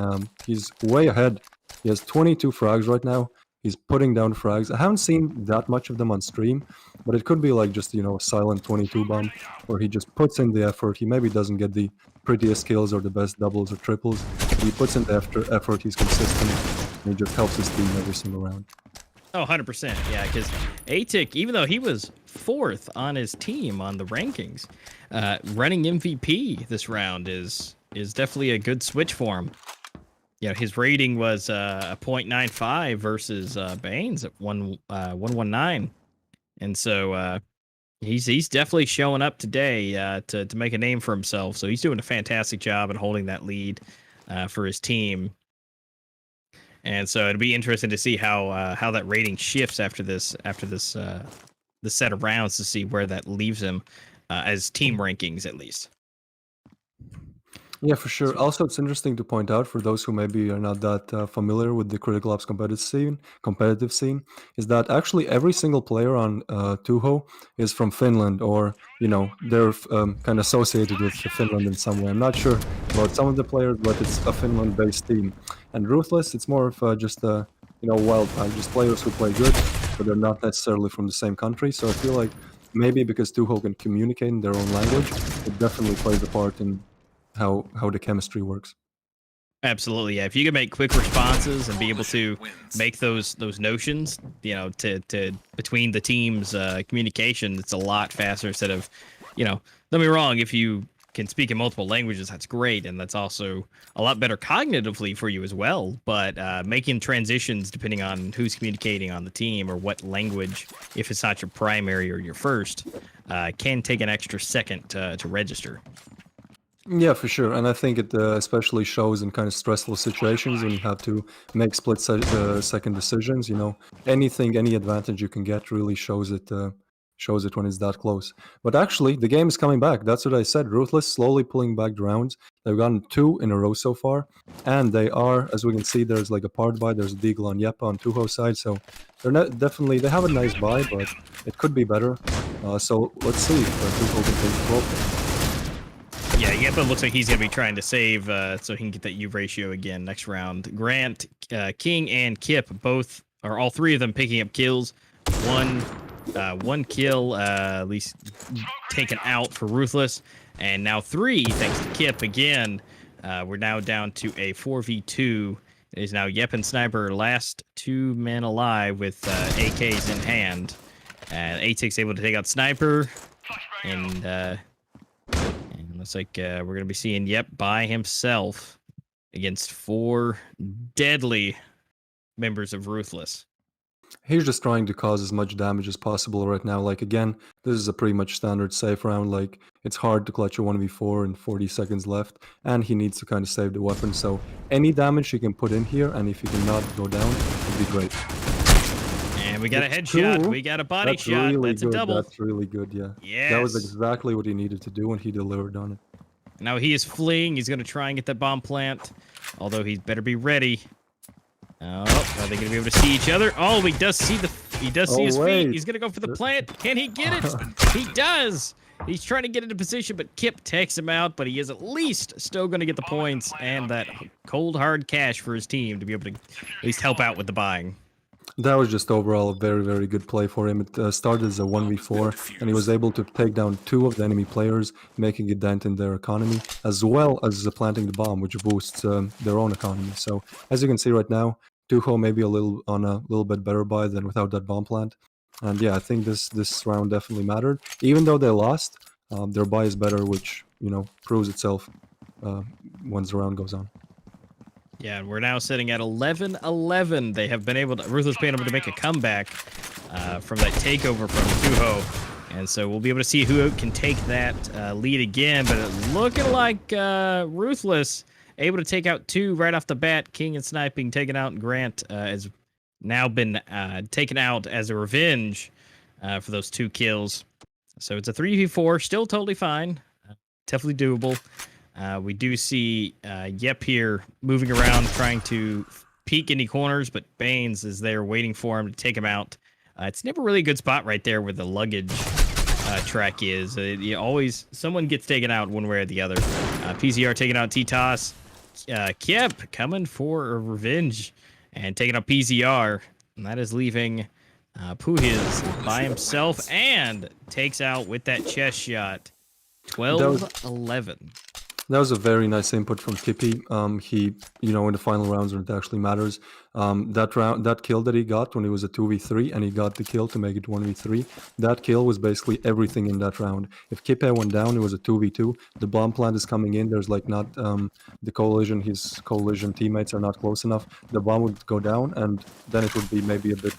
he's way ahead. He has 22 frags right now. He's putting down frags. I haven't seen that much of them on stream, but it could be like just a silent 22 bomb, where he just puts in the effort. He maybe doesn't get the prettiest kills or the best doubles or triples, but he puts in the effort. He's consistent, and he just helps his team every single round. Oh, 100%. Yeah, because Atik, even though he was 4th on his team on the rankings, running MVP this round is definitely a good switch for him. His rating was a 0.95 versus Bane's at 119. And so he's definitely showing up today to make a name for himself. So he's doing a fantastic job at holding that lead for his team. And so it'll be interesting to see how that rating shifts after this set of rounds to see where that leaves him as team rankings at least. Yeah, for sure. Also, it's interesting to point out for those who maybe are not that familiar with the Critical Ops competitive scene, is that actually every single player on Tuho is from Finland, or they're kind of associated with Finland in some way. I'm not sure about some of the players, but it's a Finland-based team. And Ruthless, it's more of just wild type, just players who play good, but they're not necessarily from the same country. So I feel like maybe because Tuho can communicate in their own language, it definitely plays a part in how the chemistry works. Absolutely, yeah. If you can make quick responses and be able to make those notions, to between the teams' communication, it's a lot faster instead of, don't get me wrong, if you can speak in multiple languages, that's great, and that's also a lot better cognitively for you as well. But making transitions depending on who's communicating on the team or what language, if it's not your primary or your first, can take an extra second to register. Yeah, for sure. And I think it especially shows in kind of stressful situations when you have to make split-second decisions. Any advantage you can get really shows it when it's that close. But actually, the game is coming back. That's what I said. Ruthless slowly pulling back the rounds. They've gotten 2 in a row so far, and they are, as we can see, there's like a part buy. There's a Deagle on Yepa on Tuho's side, so they're not definitely they have a nice buy, but it could be better. So let's see if Tuho can take the 12. Yeah, Yepa looks like he's going to be trying to save so he can get that U ratio again next round. Grant, King, and Kip all 3 of them picking up kills. One kill at least taken out for Ruthless. And now 3 thanks to Kip again. We're now down to a 4v2. It is now Yep and Sniper, last 2 men alive with AKs in hand. And Atik's able to take out Sniper. And looks like we're going to be seeing Yep by himself against 4 deadly members of Ruthless. He's just trying to cause as much damage as possible right now. Like, again, this is a pretty much standard safe round. Like, it's hard to clutch a 1v4 and 40 seconds left, and he needs to kind of save the weapon. So any damage he can put in here, and if he cannot go down, would be great. And we got a headshot. We got a body shot. Really That's good. a double. That's really good, yeah. Yes. That was exactly what he needed to do, and he delivered on it. Now he is fleeing. He's going to try and get that bomb plant, although he better be ready. Oh, are they going to be able to see each other? Oh, he does see his feet. He's going to go for the plant. Can he get it? He does. He's trying to get into position, but Kip takes him out, but he is at least still going to get the points and that cold, hard cash for his team to be able to at least help out with the buying. That was just overall a very, very good play for him. It started as a 1v4, and he was able to take down 2 of the enemy players, making a dent in their economy, as well as planting the bomb, which boosts their own economy. So, as you can see right now, Tuho maybe a little bit better buy than without that bomb plant. And yeah, I think this round definitely mattered. Even though they lost, their buy is better, which, proves itself once the round goes on. Yeah, and we're now sitting at 11-11. They have been able to, Ruthless been able to make a comeback from that takeover from Tuho. And so we'll be able to see who can take that lead again. But it's looking like Ruthless able to take out 2 right off the bat. King and Sniping taken out, and Grant is now been taken out as a revenge for those 2 kills. So it's a 3v4, still totally fine, definitely doable. We do see Yep here moving around, trying to peek any corners, but Baines is there waiting for him to take him out. It's never really a good spot right there where the luggage track is. You always someone gets taken out one way or the other. PZR taking out T-Toss. Kip coming for a revenge and taking out PZR. And that is leaving Puhiz by himself and takes out with that chest shot 12-11. That was a very nice input from Kippy. He, in the final rounds when it actually matters, that kill that he got when it was a 2v3 and he got the kill to make it 1v3, that kill was basically everything in that round. If Kippy went down, it was a 2v2. The bomb plant is coming in. There's like not his coalition teammates are not close enough. The bomb would go down and then it would be maybe a bit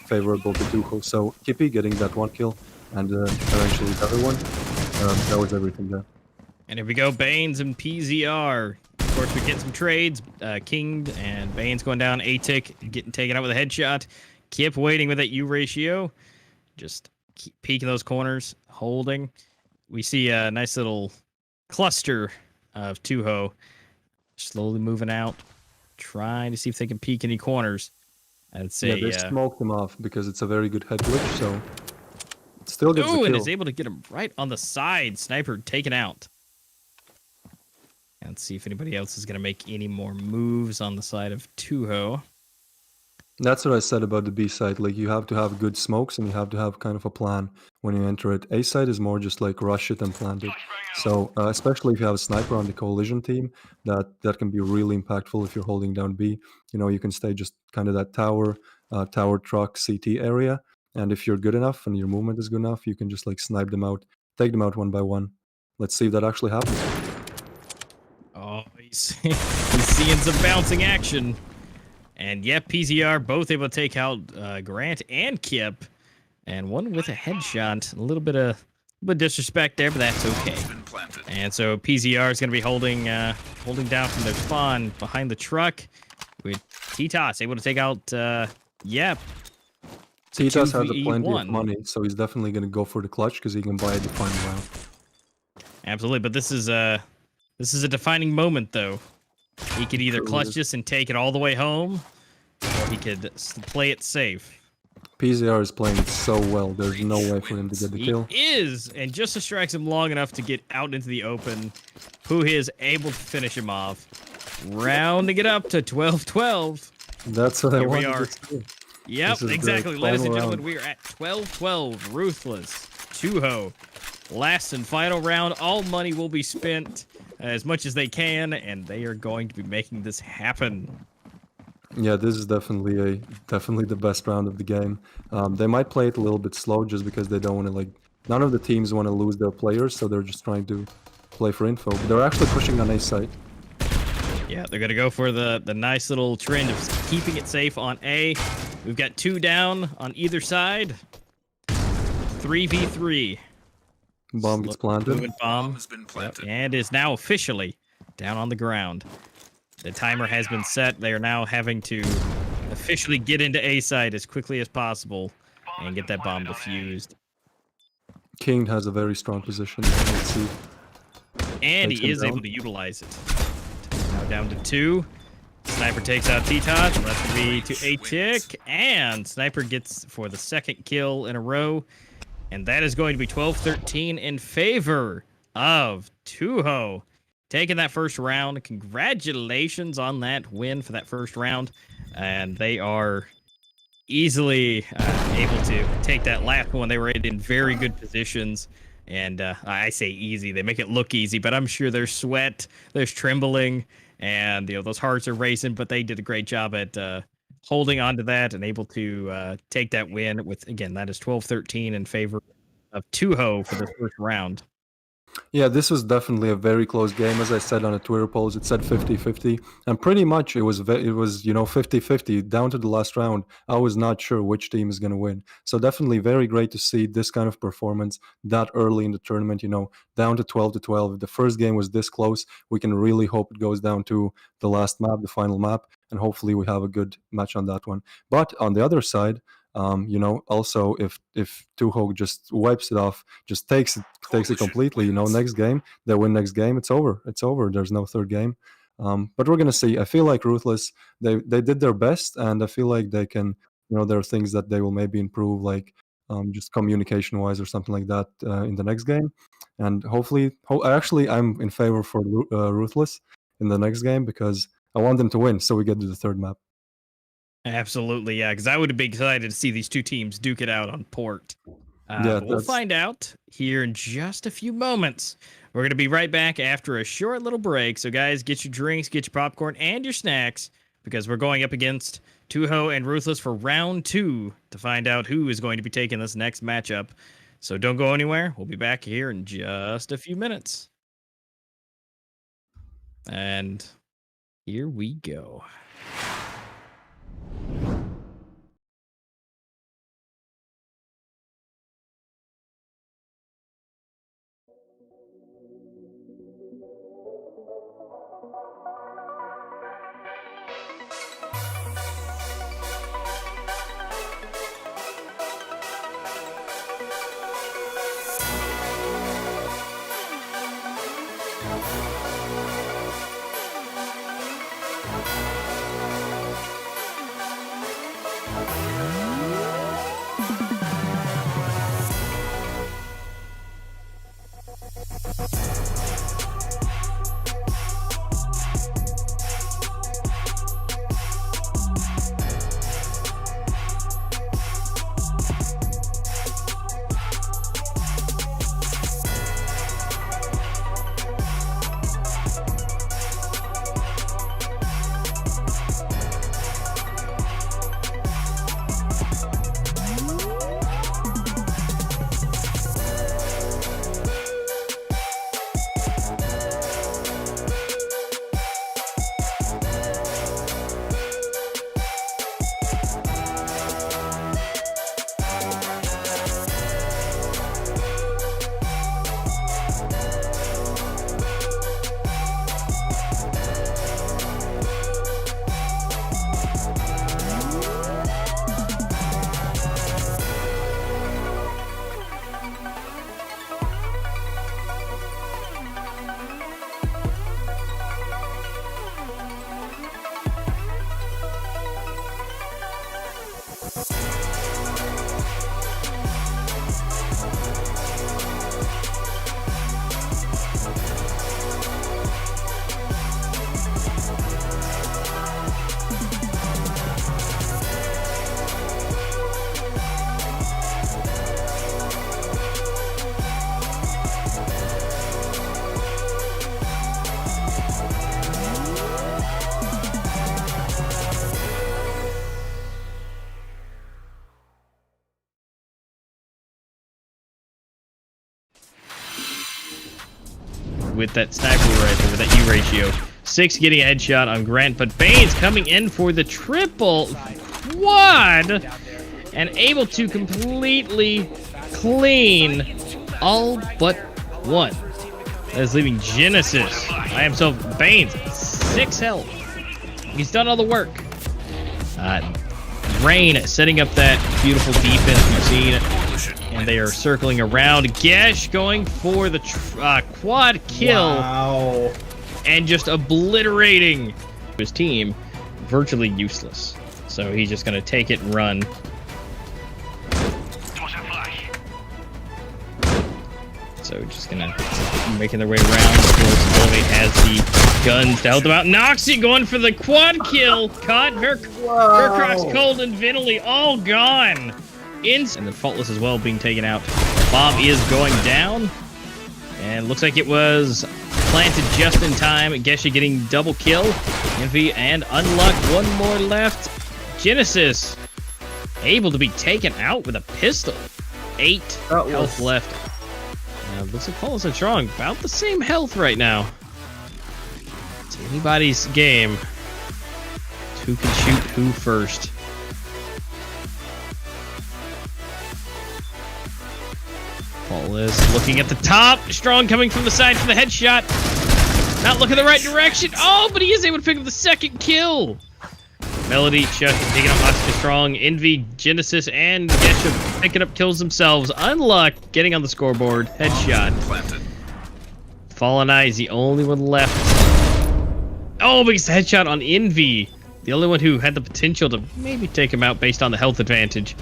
favorable to Duho. So Kippy getting that 1 kill and eventually the other one, that was everything there. And here we go, Baines and PZR. Of course, we get some trades. King and Baines going down. A-Tick getting taken out with a headshot. Kip waiting with that U ratio. Just keep peeking those corners, holding. We see a nice little cluster of Tuho slowly moving out, trying to see if they can peek any corners. I'd say they smoked him off because it's a very good head glitch, so it still gets the kill. And is able to get him right on the side. Sniper taken out. Let's see if anybody else is going to make any more moves on the side of Tuho. That's what I said about the B side. Like, you have to have good smokes and you have to have kind of a plan when you enter it. A side is more just like rush it and plant it. So, especially if you have a sniper on the coalition team, that can be really impactful if you're holding down B. You can stay just kind of that tower truck CT area. And if you're good enough and your movement is good enough, you can just like snipe them out, take them out one by one. Let's see if that actually happens. Oh, he's seeing some bouncing action. And yep, PZR both able to take out Grant and Kip. And one with a headshot. A little bit of disrespect there, but that's okay. And so PZR is going to be holding down from their spawn behind the truck. With T-Toss able to take out Yep. T-Toss has plenty of money, so he's definitely going to go for the clutch because he can buy the final round. Absolutely, but this is a defining moment, though. He could either clutch this and take it all the way home, or he could play it safe. PZR is playing it so well. There's no way for him to get the kill. He is, and just distracts him long enough to get out into the open. Puhi is able to finish him off, rounding it up to 12-12. That's what I wanted to see. Yep, exactly. Ladies and gentlemen, we are at 12-12. Ruthless. Tuho. Last and final round. All money will be spent as much as they can, and they are going to be making this happen. Yeah, this is definitely the best round of the game. They might play it a little bit slow just because they don't want to, none of the teams want to lose their players, so they're just trying to play for info. But they're actually pushing on A site. Yeah, they're going to go for the nice little trend of keeping it safe on A. We've got 2 down on either side. 3v3. Bomb gets planted. Bomb has been planted. And is now officially down on the ground. The timer has been set. They are now having to officially get into A side as quickly as possible and get that bomb defused. King has a very strong position. Let's see. And he is able to utilize it. Now down to 2. Sniper takes out T-Toss. Left to be to A-Tick. And Sniper gets for the 2nd kill in a row. And that is going to be 12-13 in favor of Tuho. Taking that first round. Congratulations on that win for that first round. And they are easily able to take that last one. They were in very good positions. And I say easy. They make it look easy, but I'm sure there's sweat, there's trembling, and those hearts are racing. But they did a great job at holding on to that and able to take that win with, again, that is 12-13 in favor of Tuho for the first round. Yeah, this was definitely a very close game. As I said on a Twitter post, it said 50-50, and pretty much it was 50-50 down to the last round. I was not sure which team is going to win. So definitely very great to see this kind of performance that early in the tournament, down to 12-12. If the first game was this close, we can really hope it goes down to the last map, the final map. and hopefully we have a good match on that one. But on the other side, also if Tuho just wipes it off, just takes it completely, next game they win, next game it's over. There's no third game. But we're gonna see. I feel like Ruthless, they did their best, and I feel like they can, there are things that they will maybe improve, like just communication wise or something like that in the next game. And hopefully, actually, I'm in favor for Ruthless in the next game because I want them to win, so we get to the third map. Absolutely, yeah, because I would have been excited to see these two teams duke it out on port. Yeah, But we'll find out here in just a few moments. We're going to be right back after a short little break. So, guys, get your drinks, get your popcorn, and your snacks, because we're going up against Tuho and Ruthless for round 2 to find out who is going to be taking this next matchup. So don't go anywhere. We'll be back here in just a few minutes. And here we go. With that sniper rifle, with that U ratio. 6 getting a headshot on Grant, but Baines coming in for the triple quad and able to completely clean all but one. That is leaving Genesis by himself. Baines, 6 health. He's done all the work. Rain setting up that beautiful defense we've seen. And they are circling around. Gesh going for the quad kill. Wow. And just obliterating his team. Virtually useless. So he's just going to take it and run. So just going to making their way around. Elevate has the guns to help them out. Noxie going for the quad kill. Caught Hercrox, Cold, and Vinily all gone. And the Faultless as well being taken out. Bomb is going down. And looks like it was planted just in time. Geshe getting double kill. Envy and Unluck. One more left. Genesis able to be taken out with a pistol. 8 health left. Looks like Faultless and Strong about the same health right now. It's anybody's game. Who can shoot who first? Faultless looking at the top. Strong coming from the side for the headshot. Not looking the right direction. Oh, but he is able to pick up the second kill. Melody, Chuck taking out Oscar Strong, Envy, Genesis, and Gesha picking up kills themselves. Unluck getting on the scoreboard. Headshot. Fallen Eye is the only one left. Oh, because the headshot on Envy. The only one who had the potential to maybe take him out based on the health advantage.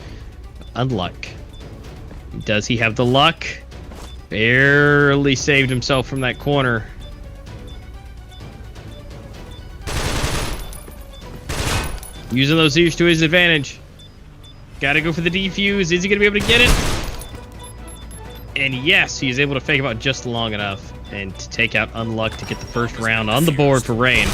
Unluck. Does he have the luck? Barely saved himself from that corner. Using those ears to his advantage. Gotta go for the defuse. Is he gonna be able to get it? And yes, he is able to fake him out just long enough and to take out Unluck to get the first round on the board for Rain.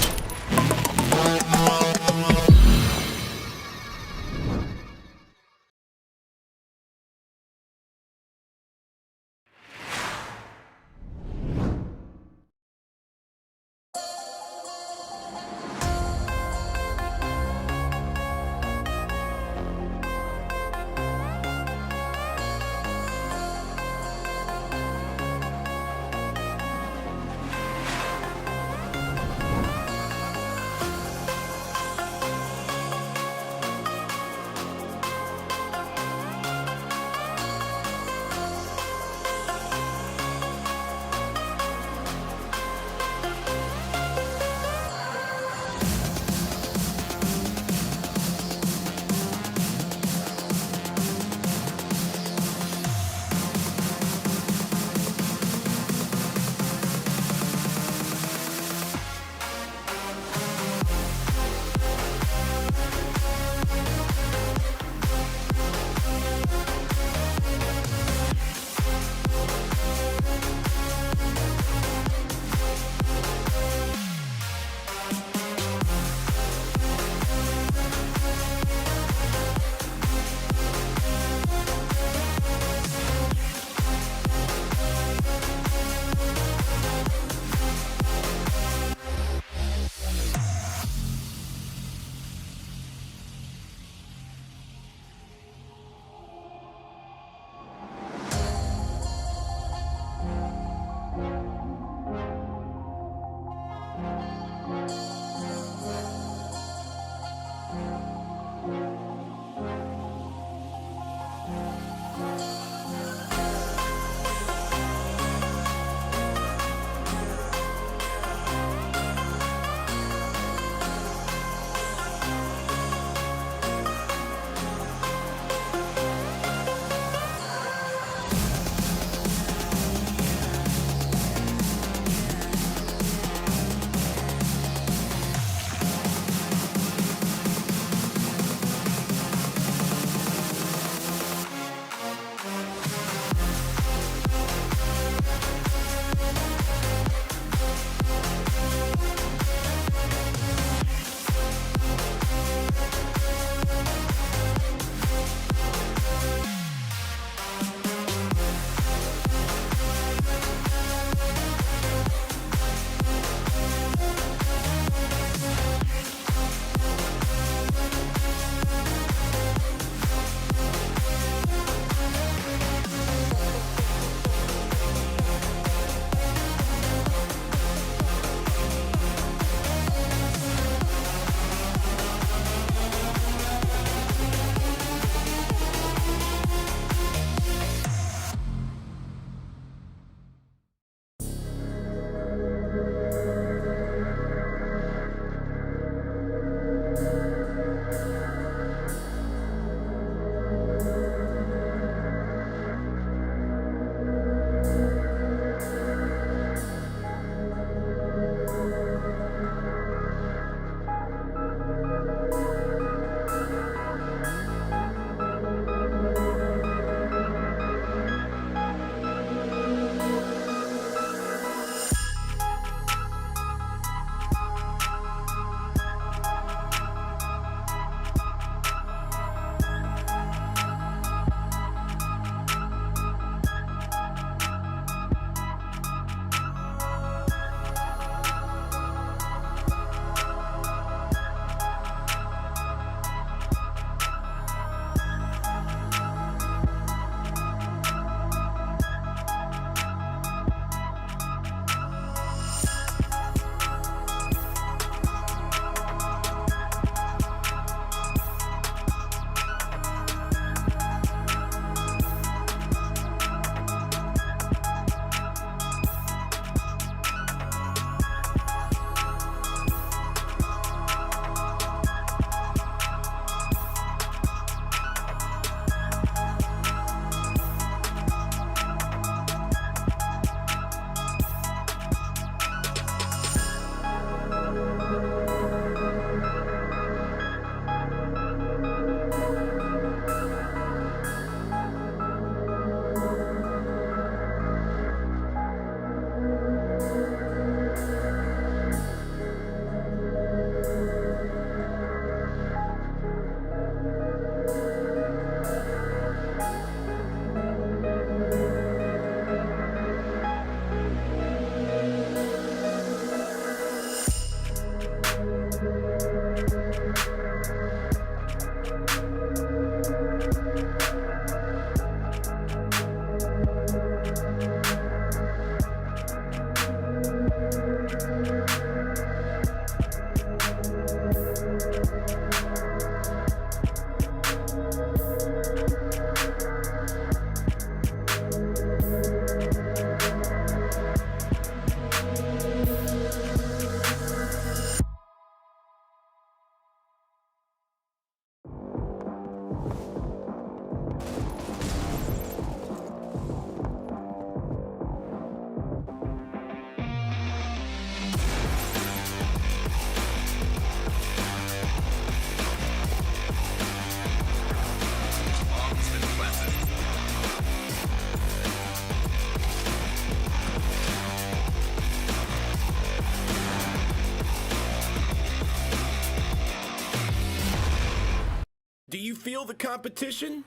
feel the competition?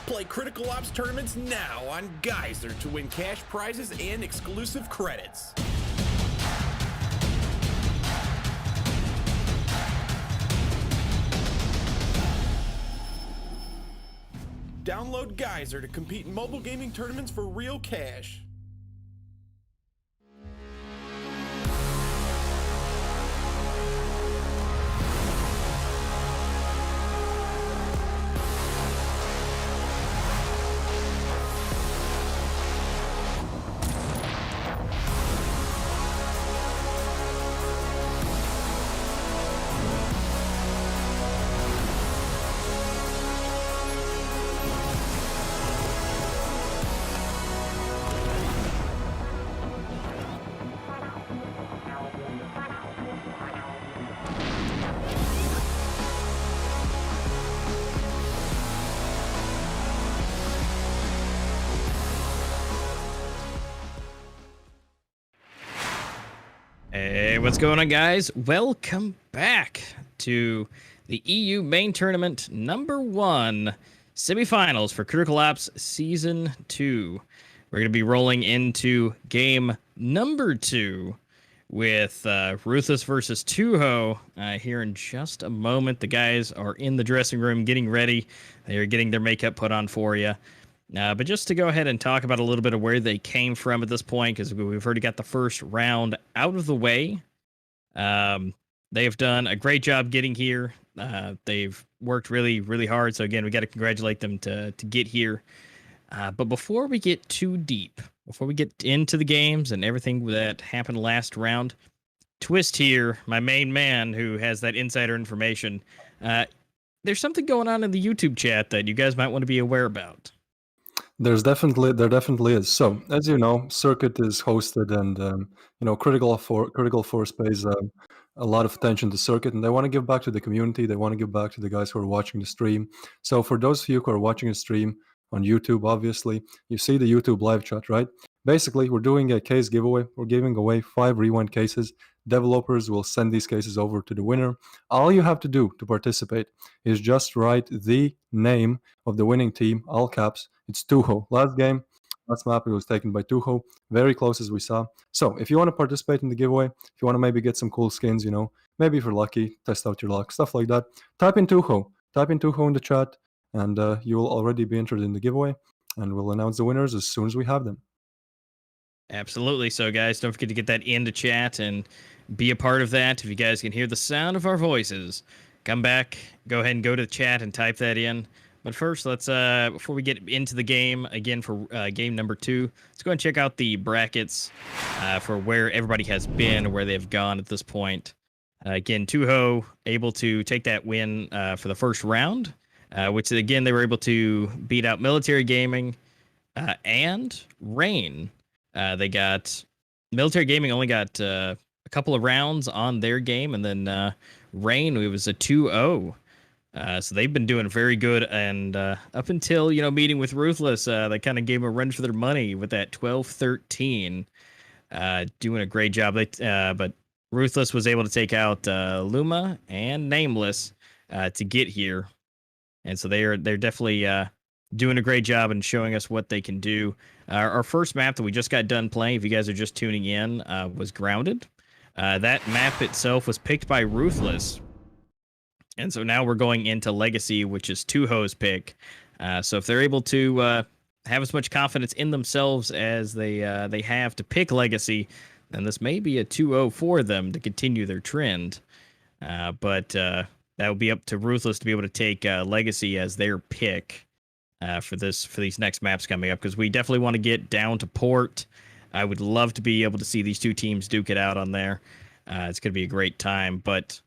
Play Critical Ops tournaments now on Gizer to win cash prizes and exclusive credits. Download Gizer to compete in mobile gaming tournaments for real cash. Hey, what's going on, guys? Welcome back to the EU main tournament #1 semifinals for Critical Ops Season 2. We're going to be rolling into game #2 with Ruthless versus Tuho here in just a moment. The guys are in the dressing room getting ready. They are getting their makeup put on for you. But just to go ahead and talk about a little bit of where they came from at this point, because we've already got the first round out of the way. They have done a great job getting here. They've worked really, really hard. So again, we got to congratulate them to get here. But before we get too deep, before we get into the games and everything that happened last round, Twist here, my main man who has that insider information. There's something going on in the YouTube chat that you guys might want to be aware about. There definitely is. So, as you know, Circuit is hosted, and Critical Force pays a lot of attention to Circuit, and they want to give back to the community. They want to give back to the guys who are watching the stream. So, for those of you who are watching the stream on YouTube, obviously, you see the YouTube live chat, right? Basically, we're doing a case giveaway. We're giving away 5 rewind cases. Developers will send these cases over to the winner. All you have to do to participate is just write the name of the winning team, all caps. It's Tuho. Last map, it was taken by Tuho. Very close, as we saw. So if you want to participate in the giveaway, if you want to maybe get some cool skins, maybe if you're lucky, test out your luck, stuff like that, type in Tuho. Type in Tuho in the chat, and you will already be entered in the giveaway, and we'll announce the winners as soon as we have them. Absolutely. So, guys, don't forget to get that into chat and be a part of that. If you guys can hear the sound of our voices, come back, go ahead and go to the chat and type that in. But first, let's before we get into the game again for game #2, let's go and check out the brackets for where everybody has been, where they've gone at this point. Again, Tuho able to take that win for the first round, which again they were able to beat out Military Gaming and Rain. They got Military Gaming only got a couple of rounds on their game, and then Rain, it was a 2-0. So they've been doing very good, and up until meeting with Ruthless, they kind of gave them a run for their money with that 12-13, doing a great job. But Ruthless was able to take out Luma and Nameless to get here, and so they're definitely doing a great job and showing us what they can do. Our first map that we just got done playing, if you guys are just tuning in, was Grounded. That map itself was picked by Ruthless. And so now we're going into Legacy, which is Tuho's pick. So if they're able to have as much confidence in themselves as they have to pick Legacy, then this may be a 2-0 for them to continue their trend. But that would be up to Ruthless to be able to take Legacy as their pick for these next maps coming up, because we definitely want to get down to Port. I would love to be able to see these two teams duke it out on there. It's going to be a great time, but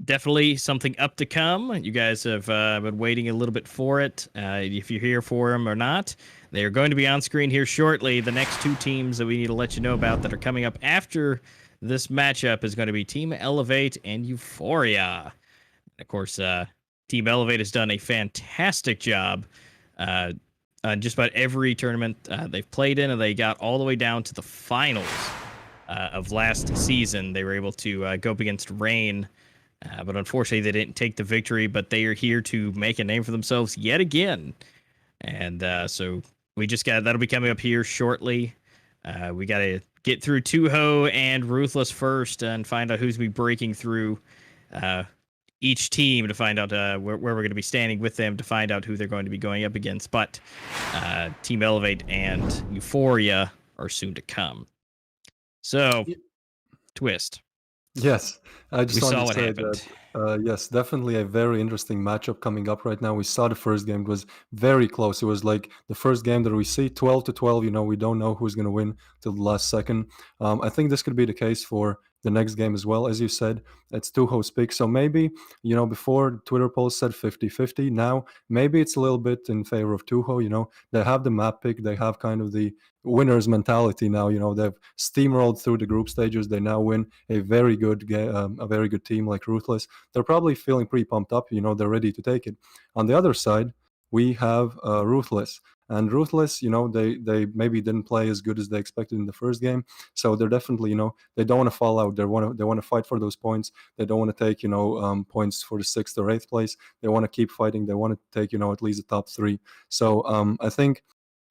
definitely something up to come. You guys have been waiting a little bit for it. If you're here for them or not, they are going to be on screen here shortly. The next two teams that we need to let you know about that are coming up after this matchup is going to be Team Elevate and Euphoria. Of course, Team Elevate has done a fantastic job on just about every tournament they've played in, and they got all the way down to the finals of last season. They were able to go up against Rain But unfortunately, they didn't take the victory. But they are here to make a name for themselves yet again. And so that'll be coming up here shortly. We got to get through Tuho and Ruthless first and find out who's going to be breaking through each team to find out where we're going to be standing with them to find out who they're going to be going up against. But Team Elevate and Euphoria are soon to come. So, Twist. Yes, I just We wanted saw to what say happened. that, yes, definitely a very interesting matchup coming up right now. We saw the first game, it was very close. It was like the first game that we see 12 to 12. We don't know who's going to win till the last second. I think this could be the case for the next game as well. As you said, it's two host picks. So maybe, before Twitter polls said 50-50. Now, maybe it's a little bit in favor of Tuho. They have the map pick, they have kind of the winner's mentality now. They've steamrolled through the group stages. They now win a very good team like Ruthless. They're probably feeling pretty pumped up. They're ready to take it. On the other side, we have Ruthless. And Ruthless, they maybe didn't play as good as they expected in the first game. So they're definitely, they don't want to fall out. They want to fight for those points. They don't want to take, points for the 6th or 8th place. They want to keep fighting. They want to take, at least the top 3. So I think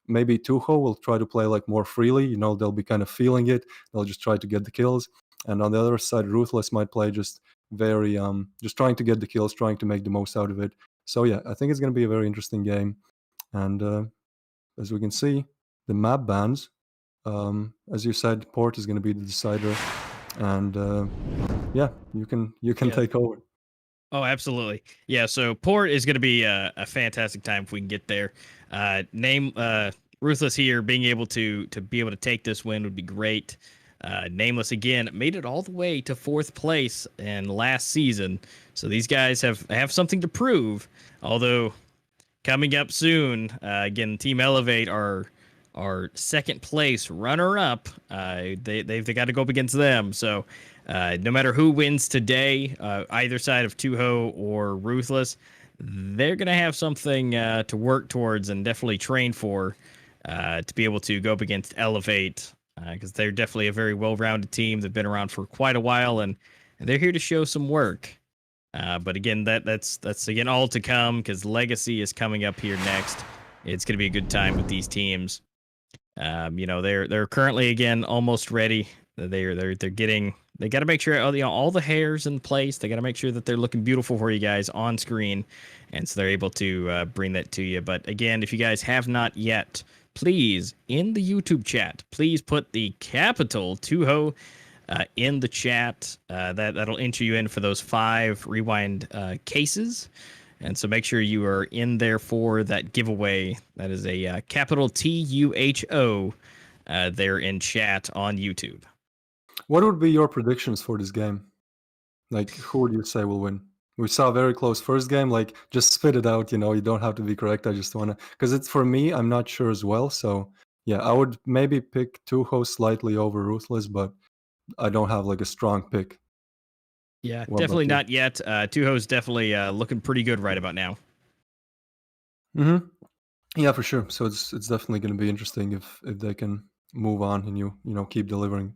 maybe Tuho will try to play like more freely. They'll be kind of feeling it. They'll just try to get the kills. And on the other side, Ruthless might play just very, just trying to get the kills, trying to make the most out of it. So yeah, I think it's going to be a very interesting game. And as we can see, the map bans, as you said, Port is going to be the decider. And yeah, you can take over. Oh, absolutely. Yeah, so Port is going to be a fantastic time if we can get there. Ruthless here, being able to take this win would be great. Nameless again made it all the way to 4th place in last season, so these guys have something to prove. Although coming up soon, again, Team Elevate are 2nd place runner up. They've got to go up against them. So no matter who wins today, either side of Tuho or Ruthless, they're going to have something to work towards and definitely train for to be able to go up against Elevate, because they're definitely a very well-rounded team. They've been around for quite a while, and they're here to show some work. But again, that's again all to come, because Legacy is coming up here next. It's going to be a good time with these teams. They're currently again almost ready. They got to make sure all the hair's in place. They got to make sure that they're looking beautiful for you guys on screen, and so they're able to bring that to you. But again, if you guys have not yet, please, in the YouTube chat, please put the capital Tuho in the chat. That'll enter you in for those 5 rewind cases. And so make sure you are in there for that giveaway. That is a capital TUHO there in chat on YouTube. What would be your predictions for this game? Like, who would you say will win? We saw a very close first game. Like, just spit it out. You don't have to be correct. I just want to, because it's for me, I'm not sure as well. So yeah, I would maybe pick Tuho slightly over Ruthless, but I don't have like a strong pick. Yeah, What definitely about not yet. Tuho's definitely looking pretty good right about now. you? Yeah, for sure. So it's definitely going to be interesting if they can move on and keep delivering.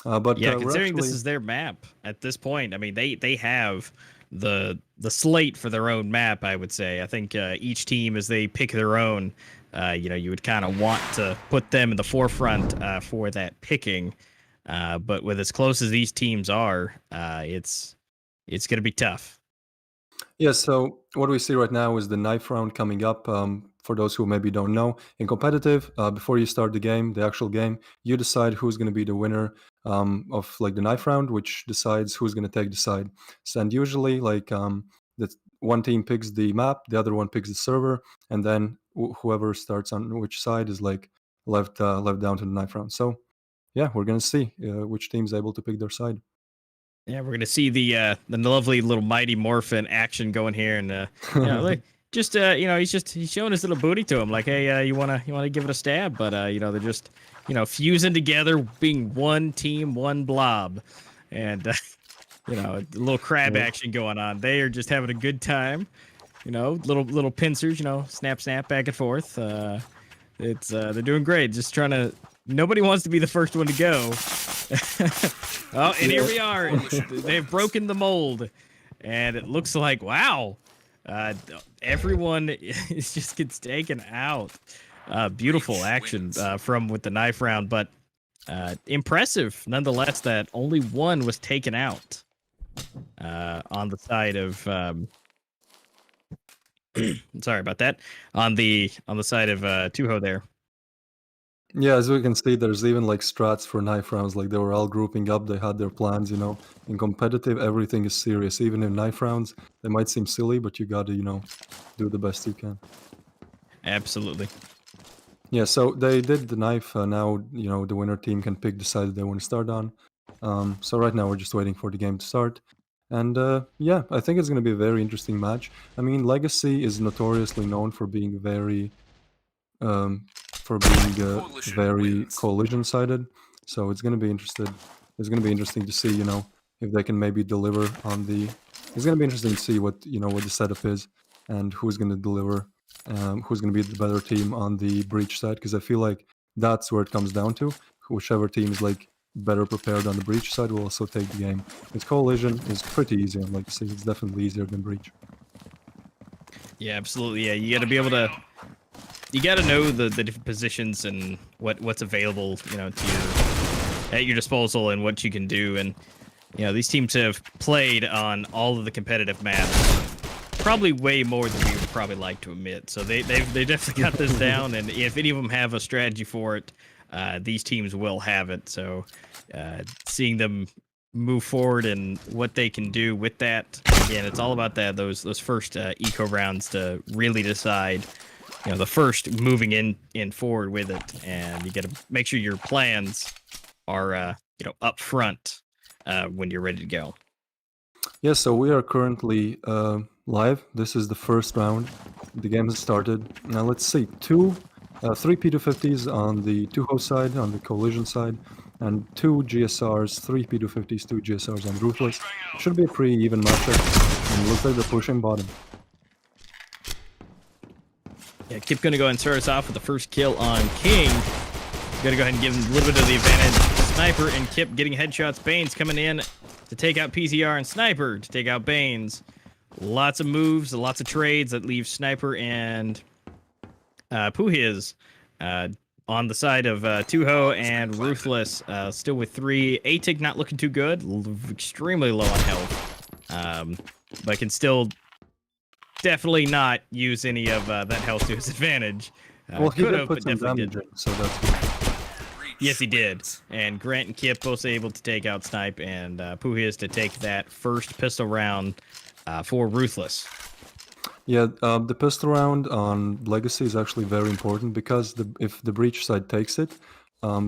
But Yeah, we're considering this actually is their map at this point, I mean they have the slate for their own map. I would say. I think each team, as they pick their own, you would kind of want to put them in the forefront for that picking. But with as close as these teams are, it's going to be tough. Yeah, so what we see right now is the knife round coming up. For those who maybe don't know, in competitive, before you start the actual game, you decide who's going to be the winner of like the knife round, which decides who's going to take the side. So, and usually, like the one team picks the map, the other one picks the server, and then whoever starts on which side is like left down to the knife round. So yeah, we're going to see which team's able to pick their side. Yeah, we're gonna see the lovely little Mighty Morphin action going here, and like just he's showing his little booty to him, like, hey, you wanna give it a stab, but they're just fusing together, being one team, one blob, and a little crab action going on. They are just having a good time, little pincers, snap back and forth. They're doing great, just trying to. Nobody wants to be the first one to go. Oh, and here we are. They've broken the mold. and it looks like wow, everyone just gets taken out. Beautiful action from with the knife round, but impressive nonetheless that only one was taken out on the side of. Sorry about that. On the side of Tuho there. Yeah, as we can see, there's even like strats for knife rounds. Like they were all grouping up. They had their plans. In competitive, everything is serious. Even in knife rounds, they might seem silly, but you gotta, do the best you can. Absolutely. Yeah, so they did the knife. Now, the winner team can pick the side that they want to start on. So right now we're just waiting for the game to start. And yeah, I think it's going to be a very interesting match. I mean, Legacy is notoriously known for being um, very collision-sided. So it's going to be interesting to see, if they can maybe deliver on the. It's going to be interesting to see what the setup is and who's going to deliver, who's going to be the better team on the breach side. Because I feel like that's where it comes down to. Whichever team is like better prepared on the breach side will also take the game. Its collision is pretty easy on Legacy. It's definitely easier than breach. Yeah, absolutely. Yeah, you got to be able to. You got to know the different positions and what's available, to you at your disposal and what you can do. And these teams have played on all of the competitive maps, probably way more than we would probably like to admit. So they definitely got this down. And if any of them have a strategy for it, these teams will have it. So seeing them move forward and what they can do with that, again, it's all about that those first eco rounds to really decide. The first moving in forward with it, and you got to make sure your plans are up front when you're ready to go. Yeah, so we are currently live. This is the first round. The game has started. Now let's see, three P250s on the Tuho side, on the collision side, and two GSRs, three P250s, two GSRs on Ruthless. Should be a pretty even matchup. And looks like they're pushing bottom. Yeah, Kip gonna go ahead and start us off with the first kill on King. Gonna go ahead and give him a little bit of the advantage. Sniper and Kip getting headshots. Banes coming in to take out PZR and Sniper to take out Banes. Lots of moves, lots of trades that leave Sniper and Puhiz on the side of Tuho and Ruthless, still with three. Atik not looking too good, extremely low on health, but can still definitely not use any of that health to his advantage. Well, he did put some damage in, so that's good. Yes, he did. And Grant and Kip both able to take out Snipe, and Puhiz to take that first pistol round for Ruthless. Yeah, the pistol round on Legacy is actually very important because if the breach side takes it,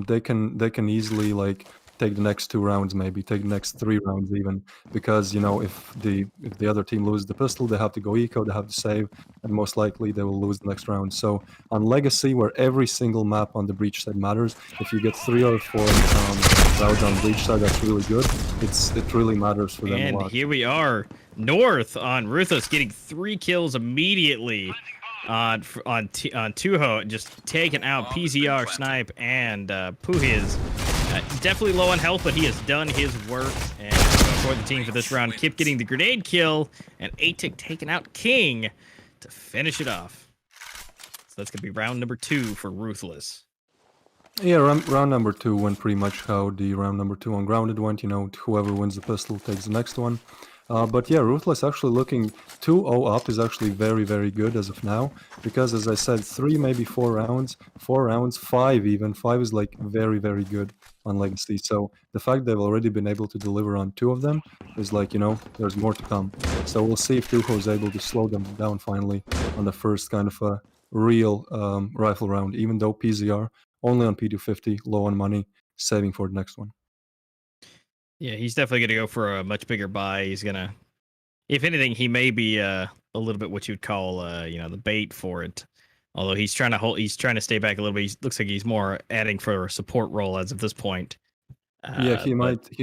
they can easily like take the next 2 rounds, maybe take the next 3 rounds even, because if the other team loses the pistol, they have to go eco, they have to save, and most likely they will lose the next round. So on Legacy, where every single map on the breach side matters, if you get 3 or 4 rounds on breach side, that's really good. It really matters for them a lot. And here we are, North on Ruthless getting 3 kills immediately on Tuho, just taking out PZR, Snipe, and Puhiz. Definitely low on health, but he has done his work. And for the team for this round, Kip getting the grenade kill, and Atik taking out King to finish it off. So that's going to be round number 2 for Ruthless. Yeah, round number 2 went pretty much how the round number 2 on Grounded went. Whoever wins the pistol takes the next one. But yeah, Ruthless actually looking 2-0 up is actually very, very good as of now. Because as I said, 3, maybe 4 rounds, 5 even. 5 is like very, very good on Legacy. So the fact they've already been able to deliver on 2 of them is like, there's more to come. So we'll see if Tuho is able to slow them down finally on the first kind of a real rifle round, even though PZR only on P250, low on money, saving for the next one. Yeah, he's definitely going to go for a much bigger buy. He's going to, if anything, he may be a little bit what you'd call, the bait for it. Although he's trying to stay back a little bit. He looks like he's more adding for a support role as of this point. Yeah, he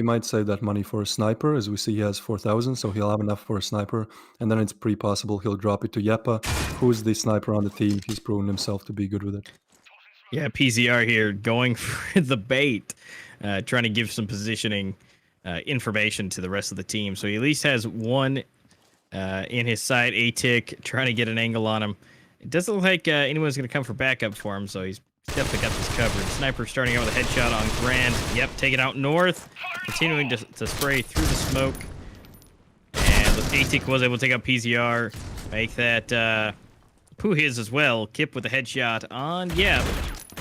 might save that money for a sniper, as we see he has 4,000, so he'll have enough for a sniper, and then it's pretty possible he'll drop it to Yepa, who's the sniper on the team. He's proven himself to be good with it. Yeah, PZR here going for the bait, trying to give some positioning information to the rest of the team. So he at least has one in his sight. A-Tick trying to get an angle on him. It doesn't look like anyone's going to come for backup for him, so he's definitely got this covered. Sniper starting out with a headshot on Grand. Yep, taking out North. Continuing to spray through the smoke. And A-Tick was able to take out PZR. Make that Pooh his as well. Kip with a headshot on Yep.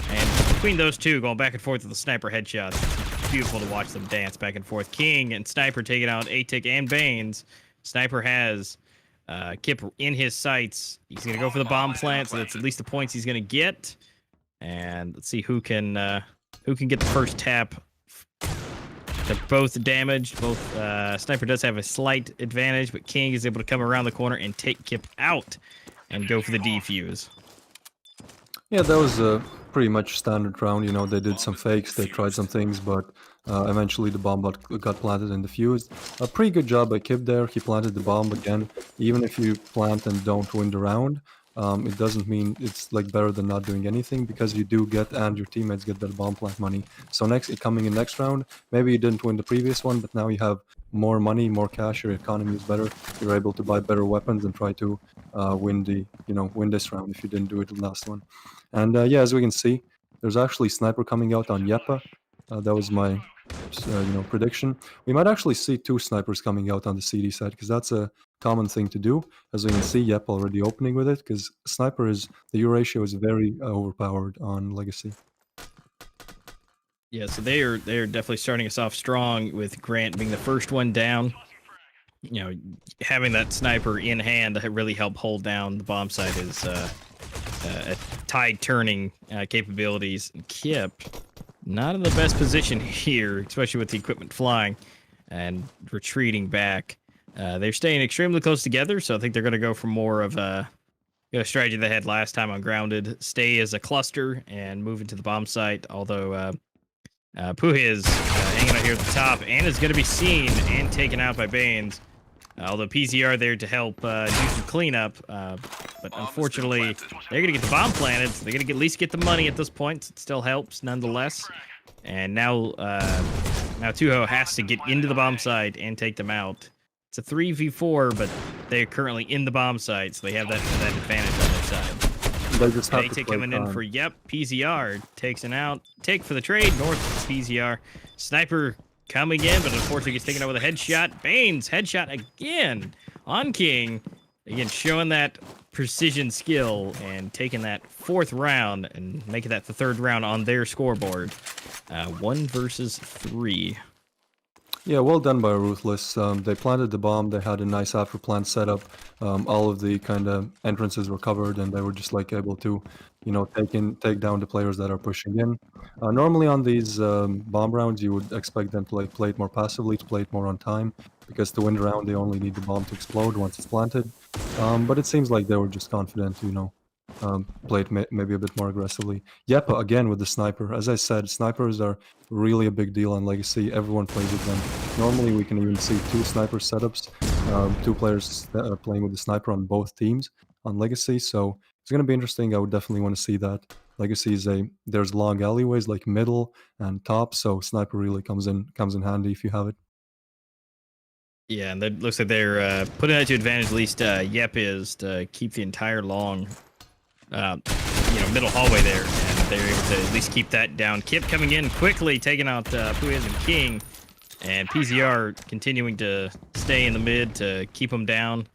And between those two, going back and forth with the sniper headshots, it's beautiful to watch them dance back and forth. King and Sniper taking out A-Tick and Baines. Sniper has Kip in his sights. He's going to go for the bomb plant, so that's at least the points he's going to get. And let's see who can get the first tap. They're both damaged. Both Sniper does have a slight advantage, but King is able to come around the corner and take Kip out and go for the defuse. Yeah, that was a pretty much standard round. You know, they did some fakes, they tried some things, but eventually the bomb got planted and defused. A pretty good job by Kip there. He planted the bomb again. Even if you plant and don't win the round, it doesn't mean it's like better than not doing anything, because you do get, and your teammates get, that bomb plant money. So coming in next round, maybe you didn't win the previous one, but now you have more money, more cash, your economy is better. You're able to buy better weapons and try to win this round if you didn't do it the last one. And yeah, as we can see, there's actually Sniper coming out on Yepa. That was my prediction. We might actually see 2 snipers coming out on the CD side, because that's a common thing to do. As we can see, Yep already opening with it, because Sniper the U ratio is very overpowered on Legacy. Yeah, so they're definitely starting us off strong, with Grant being the first one down. You know, having that sniper in hand to really help hold down the bomb site is a tide turning capabilities. Kip not in the best position here, especially with the equipment flying and retreating back. They're staying extremely close together, so I think they're going to go for more of a strategy they had last time on Grounded. Stay as a cluster and move into the bomb site, although Pooh is hanging out here at the top and is going to be seen and taken out by Baines. Although PZR there to help do some cleanup, but unfortunately they're gonna get the bomb planted. So they're gonna at least get the money at this point. It still helps nonetheless. And now Tuho has to get into the bomb site and take them out. It's a 3v4, but they're currently in the bomb site, so they have that advantage on their side. They just have Take coming in for PZR takes an out. Take for the trade. North PZR. Sniper coming in, but unfortunately gets taken out with a headshot. Baines headshot again on King. Again, showing that precision skill and taking that 4th round and making that the 3rd round on their scoreboard. 1 versus 3. Yeah, well done by Ruthless. They planted the bomb. They had a nice after plant setup. All of the kind of entrances were covered, and they were just like able to, take down the players that are pushing in. Normally on these bomb rounds, you would expect them to play it more passively, to play it more on time, because to win the round, they only need the bomb to explode once it's planted. But it seems like they were just confident to, play it maybe a bit more aggressively. Yepa again with the sniper. As I said, snipers are really a big deal on Legacy. Everyone plays with them. Normally we can even see 2 sniper setups, 2 players playing with the sniper on both teams on Legacy. So it's going to be interesting. I would definitely want to see that. Legacy is there's long alleyways like middle and top, so sniper really comes in handy if you have it. Yeah, and it looks like they're putting that to advantage. At least Yep is to keep the entire long middle hallway there, and they're able to at least keep that down. Kip coming in quickly, taking out Puiz and King, and PZR continuing to stay in the mid to keep him down.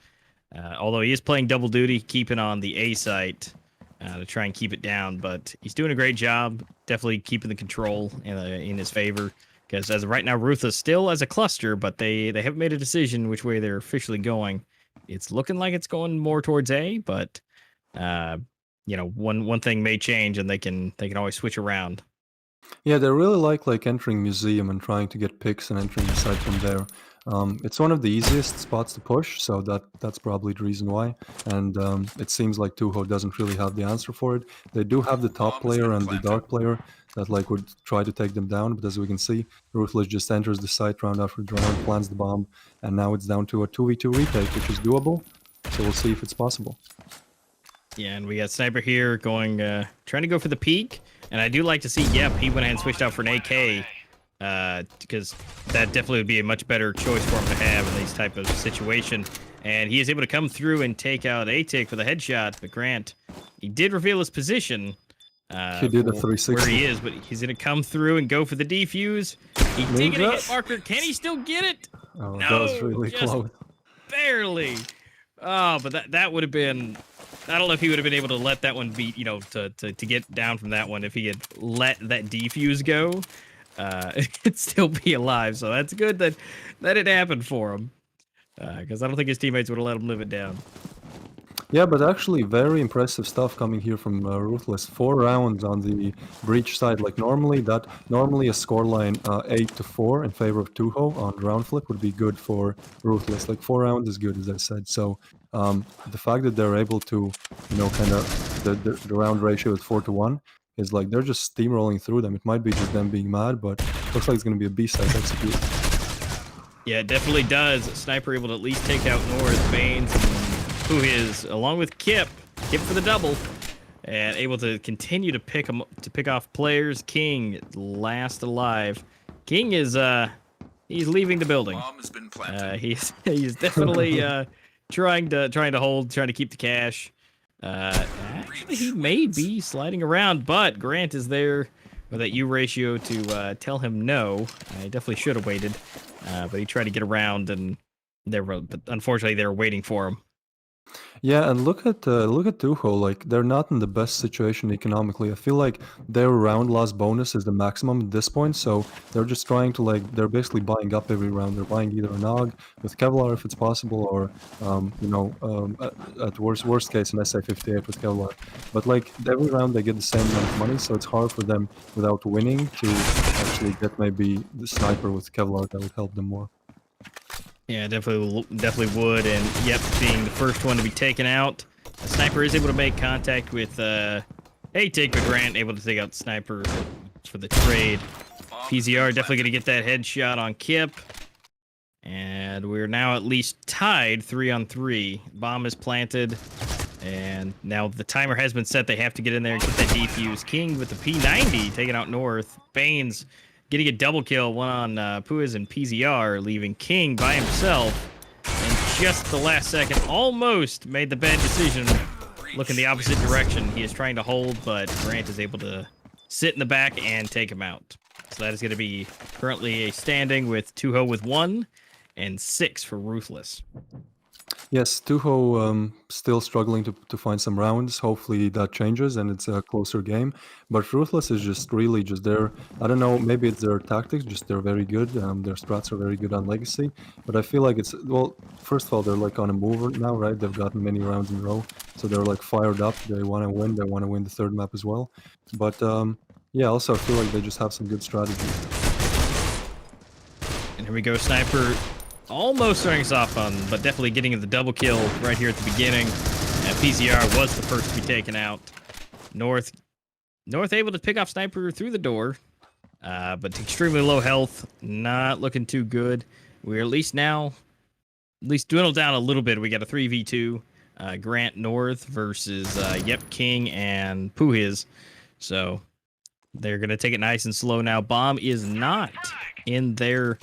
Although he is playing double duty, keeping on the A site to try and keep it down, but he's doing a great job, definitely keeping the control in his favor. Because as of right now, Ruthless still as a cluster, but they haven't made a decision which way they're officially going. It's looking like it's going more towards A, but one thing may change, and they can always switch around. Yeah, they really like entering museum and trying to get picks and entering the site from there. It's one of the easiest spots to push, so that's probably the reason why. And it seems like Tuho doesn't really have the answer for it. They do have the top player and the dark player that would try to take them down, but as we can see, Ruthless just enters the site round after round, plants the bomb, and now it's down to a 2v2 retake, which is doable. So we'll see if it's possible. Yeah, and we got Sniper here going, trying to go for the peak. And I do like to see, yep, he went ahead and switched out for an AK, because that definitely would be a much better choice for him to have in these type of situation. and he is able to come through and take out A-Tick for the headshot. But Grant, he did reveal his position. He did a for 360. where he is, but he's gonna come through and go for the defuse. He did get a hit marker. Can he still get it? Oh, No, that was really just close. barely. Oh, but that would have been. I don't know if he would have been able to let that one beat, to get down from that one. If he had let that defuse go, he'd still be alive. So that's good that it happened for him. Because I don't think his teammates would have let him live it down. Yeah, but actually very impressive stuff coming here from Ruthless. 4 rounds on the breach side. Like normally a scoreline 8-4 in favor of Tuho on round flip would be good for Ruthless. Like 4 rounds is good, as I said. So the fact that they're able to, kind of the round ratio is 4-1 is like they're just steamrolling through them. It might be just them being mad, but looks like it's going to be a B-side execute. Yeah, it definitely does. Sniper able to at least take out North, Baines, who is, along with Kip for the double, and able to continue to pick off players. King last alive. King is he's leaving the building. Bomb has been planted. He's definitely trying to keep the cash. Actually, he may be sliding around, but Grant is there with that U ratio to tell him no. He definitely should have waited, but he tried to get around, and but unfortunately they were waiting for him. Yeah, and look at Tuho. Like they're not in the best situation economically. I feel like their round loss bonus is the maximum at this point, so they're just trying to they're basically buying up every round. They're buying either a Nog with Kevlar if it's possible, or at worst case an SA-58 with Kevlar. But like every round they get the same amount of money, so it's hard for them without winning to actually get maybe the sniper with Kevlar that would help them more. Yeah, definitely would, and yep, being the first one to be taken out, the sniper is able to make contact with A-Tick, but Grant able to take out the sniper for the trade. PZR definitely going to get that headshot on Kip, and we're now at least tied 3-on-3. Bomb is planted, and now the timer has been set. They have to get in there and get that defuse. King with the P90 taking out North. Baines getting a double kill, one on Puiz and PZR, leaving King by himself. And just the last second, almost made the bad decision, looking the opposite direction. He is trying to hold, but Grant is able to sit in the back and take him out. So that is going to be currently a standing with Tuho with 1 and 6 for Ruthless. Yes, Tuho still struggling to find some rounds. Hopefully that changes and it's a closer game. But Ruthless is just really just their, I don't know, maybe it's their tactics, just they're very good. Their strats are very good on Legacy. But I feel like it's, well, first of all, they're like on a move now, right? They've gotten many rounds in a row. So they're like fired up. They want to win. They want to win the third map as well. But yeah, also I feel like they just have some good strategies. And here we go, Sniper. Almost starting us off on, but definitely getting the double kill right here at the beginning. PZR was the first to be taken out. North able to pick off Sniper through the door, but extremely low health, not looking too good. We're at least dwindled down a little bit. We got a 3v2, Grant North versus King and Puhiz. So they're gonna take it nice and slow now. Bomb is not in their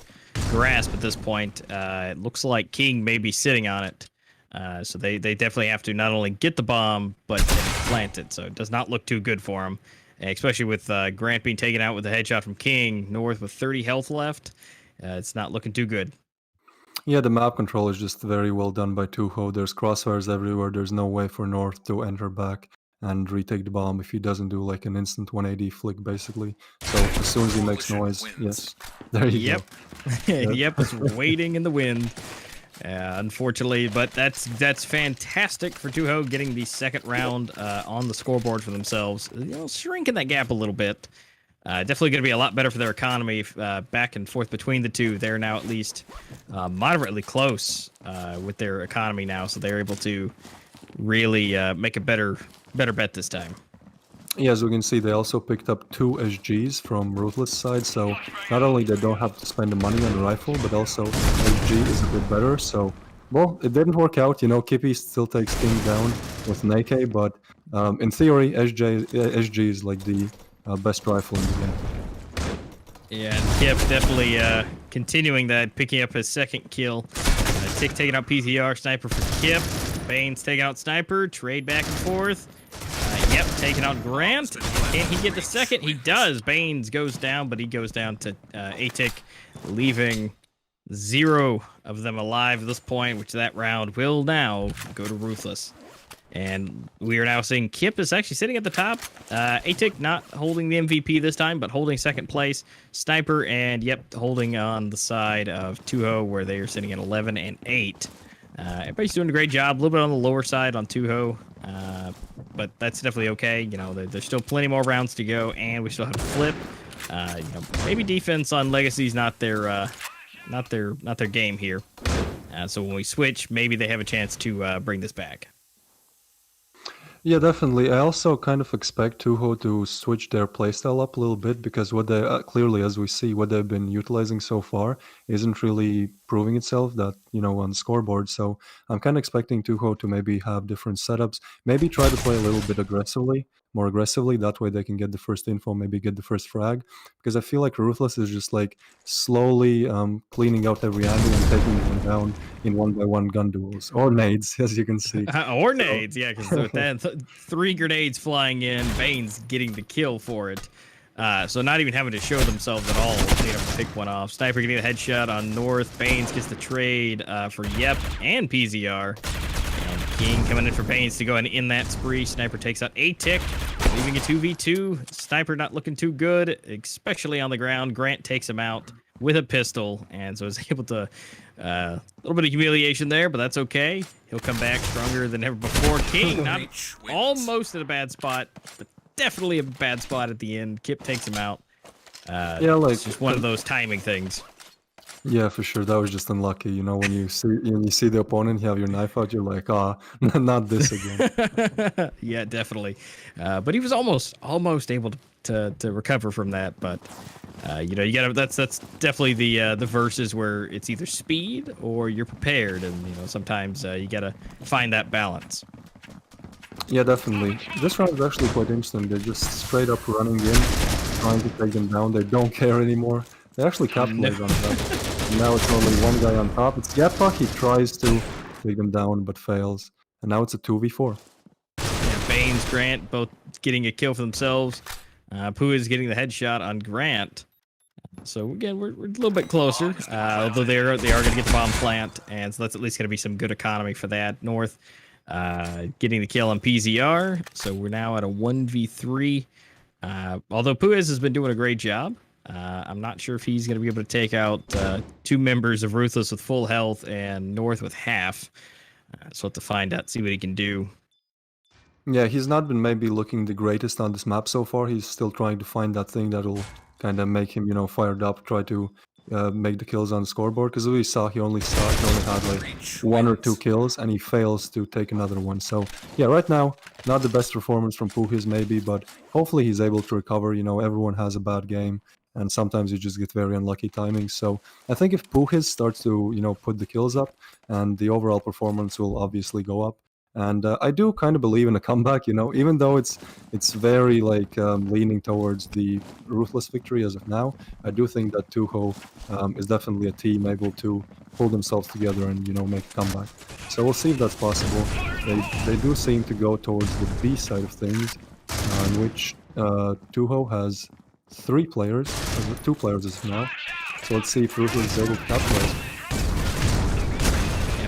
grasp at this point. It looks like King may be sitting on it. So they definitely have to not only get the bomb, but plant it. So it does not look too good for him, especially with Grant being taken out with a headshot from King. North with 30 health left. It's not looking too good. Yeah, the map control is just very well done by Tuho. There's crossfires everywhere. There's no way for North to enter back and retake the bomb if he doesn't do like an instant 180 flick, basically. So as soon as he makes noise, yes, there you go. Yep, it's waiting in the wind. Unfortunately, but that's fantastic for Tuho getting the second round on the scoreboard for themselves. Shrinking that gap a little bit. Definitely going to be a lot better for their economy back and forth between the two. They're now at least moderately close with their economy now, so they're able to really make a better bet this time. Yeah, as we can see, they also picked up 2 SGs from Ruthless side, so not only they don't have to spend the money on the rifle, but also SG is a bit better, so, well, it didn't work out, Kippy still takes King down with an AK, but in theory, SG is like the best rifle in the game. Yeah, and Kip definitely continuing that, picking up his second kill. A-Tick taking out PTR, Sniper for Kip. Bane's taking out Sniper, trade back and forth. Yep, taking out Grant. Can he get the second? He does. Baines goes down, but he goes down to A-Tick, leaving 0 of them alive at this point, which that round will now go to Ruthless. And we are now seeing Kip is actually sitting at the top. A-Tick not holding the MVP this time, but holding second place. Sniper and, yep, holding on the side of Tuho, where they are sitting at 11 and 8. Everybody's doing a great job. A little bit on the lower side on Tuho, but that's definitely okay. You know, there's still plenty more rounds to go, and we still have to flip. You know, maybe defense on Legacy's not their game here. So when we switch, maybe they have a chance to bring this back. Yeah, definitely. I also kind of expect Tuho to switch their playstyle up a little bit because what they clearly, as we see, what they've been utilizing so far isn't really proving itself that, you know, on the scoreboard. So I'm kind of expecting Tuho to maybe have different setups, maybe try to play a little bit more aggressively. That way they can get the first info, maybe get the first frag. Because I feel like Ruthless is just like slowly cleaning out every angle and taking them down in 1-by-1 gun duels or nades, as you can see. Or nades, yeah, because with that 3 grenades flying in, Bane's getting the kill for it. So not even having to show themselves at all. They have to pick one off. Sniper getting the headshot on North. Banes gets the trade for Yep and PZR. And King coming in for Banes to go and in that spree. Sniper takes out A-Tick, leaving a 2v2. Sniper not looking too good, especially on the ground. Grant takes him out with a pistol, and so is able to a little bit of humiliation there, but that's okay. He'll come back stronger than ever before. King not almost in a bad spot, but definitely a bad spot at the end. Kip takes him out. Yeah, like it's just one of those timing things. Yeah, for sure. That was just unlucky. You know, when you see the opponent, you have your knife out, you're like, not this again. Yeah, definitely. But he was almost able to recover from that. But you know, you gotta. That's definitely the verses where it's either speed or you're prepared, and you know sometimes you gotta find that balance. Yeah, definitely. This round is actually quite interesting. They're just straight up running in, trying to take them down. They don't care anymore. They actually capitalize on that. And now it's only one guy on top. It's Yepa. He tries to take them down, but fails. And now it's a 2v4. Yeah, Baines, Grant, both getting a kill for themselves. Pooh is getting the headshot on Grant. So again, we're a little bit closer. Although they are going to get the bomb plant, and so that's at least going to be some good economy for that. North getting the kill on PZR. So we're now at a 1v3. Although Pooh has been doing a great job. I'm not sure if he's going to be able to take out 2 members of Ruthless with full health and North with half. So we'll have to find out, see what he can do. Yeah, he's not been maybe looking the greatest on this map so far. He's still trying to find that thing that'll kind of make him, you know, fired up, try to make the kills on the scoreboard. Because we saw he only had like 1 or 2 kills, and he fails to take another one. So yeah, right now, not the best performance from Puhis maybe, but hopefully he's able to recover. You know, everyone has a bad game, and sometimes you just get very unlucky timing. So I think if Puhis starts to, you know, put the kills up, and the overall performance will obviously go up. And I do kind of believe in a comeback, you know, even though it's very like leaning towards the Ruthless victory as of now. I do think that Tuho is definitely a team able to pull themselves together and, you know, make a comeback. So we'll see if that's possible. They do seem to go towards the B side of things, in which Tuho has 2 players as of now. So let's see if Ruthless is able to capitalize.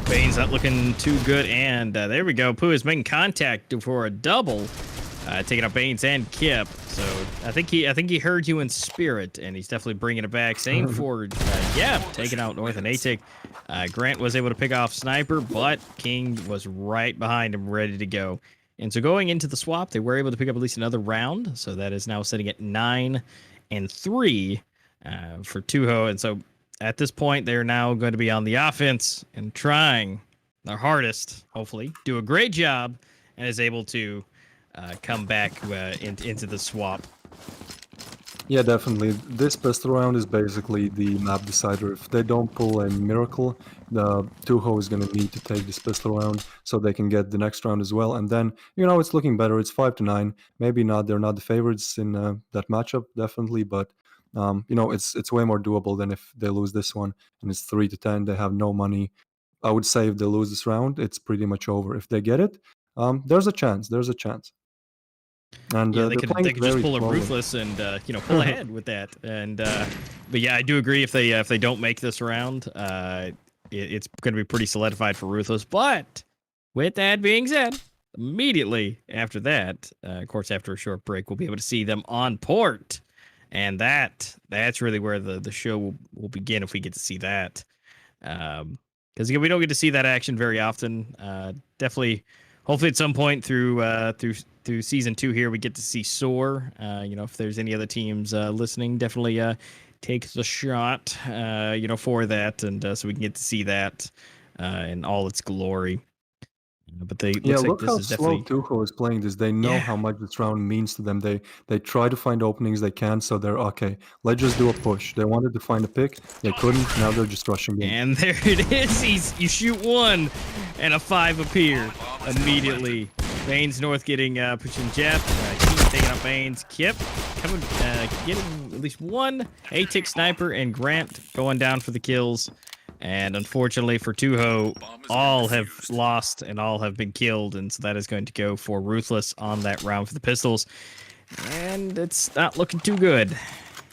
Bane's not looking too good, and there we go. Pooh is making contact for a double, taking out Baines and Kip. So I think he heard you in spirit, and he's definitely bringing it back. Same for taking out North and A-Tick. Grant was able to pick off Sniper, but King was right behind him, ready to go. And so going into the swap, they were able to pick up at least another round. So that is now sitting at 9 and 3 for Tuho, and so. At this point, they're now going to be on the offense and trying their hardest, hopefully, do a great job, and is able to come back into the swap. Yeah, definitely. This pistol round is basically the map decider. If they don't pull a miracle, the Tuho is going to need to take this pistol round so they can get the next round as well. And then, you know, it's looking better. It's 5-9. Maybe not. They're not the favorites in that matchup, definitely, but you know, it's way more doable than if they lose this one and it's 3-10. They have no money. I would say if they lose this round, it's pretty much over. If they get it, there's a chance. There's a chance. And Yeah, they're playing they it could just very pull a slowly. ruthless and pull ahead with that. And but yeah, I do agree if they don't make this round, it's going to be pretty solidified for ruthless. But with that being said, immediately after that, of course, after a short break, we'll be able to see them on port, and that's really where the show will begin if we get to see that. Because again, we don't get to see that action very often. Definitely, hopefully, at some point through season 2 here, we get to see Soar. If there's any other teams listening, definitely take the shot. For that, and so we can get to see that in all its glory. But they Yeah, looks like look this how is slow definitely Tuchel is playing this. They know yeah. how much this round means to them. They try to find openings they can, so they're okay. Let's just do a push. They wanted to find a pick, they couldn't. Now they're just rushing in. And there it is. You shoot one, and a 5 appeared immediately. Baines North getting pushing Jeff. King taking out Baines. Kip coming, getting at least one. A-Tick Sniper and Grant going down for the kills. And unfortunately for Tuho, all have lost and all have been killed. And so that is going to go for Ruthless on that round for the Pistols. And it's not looking too good.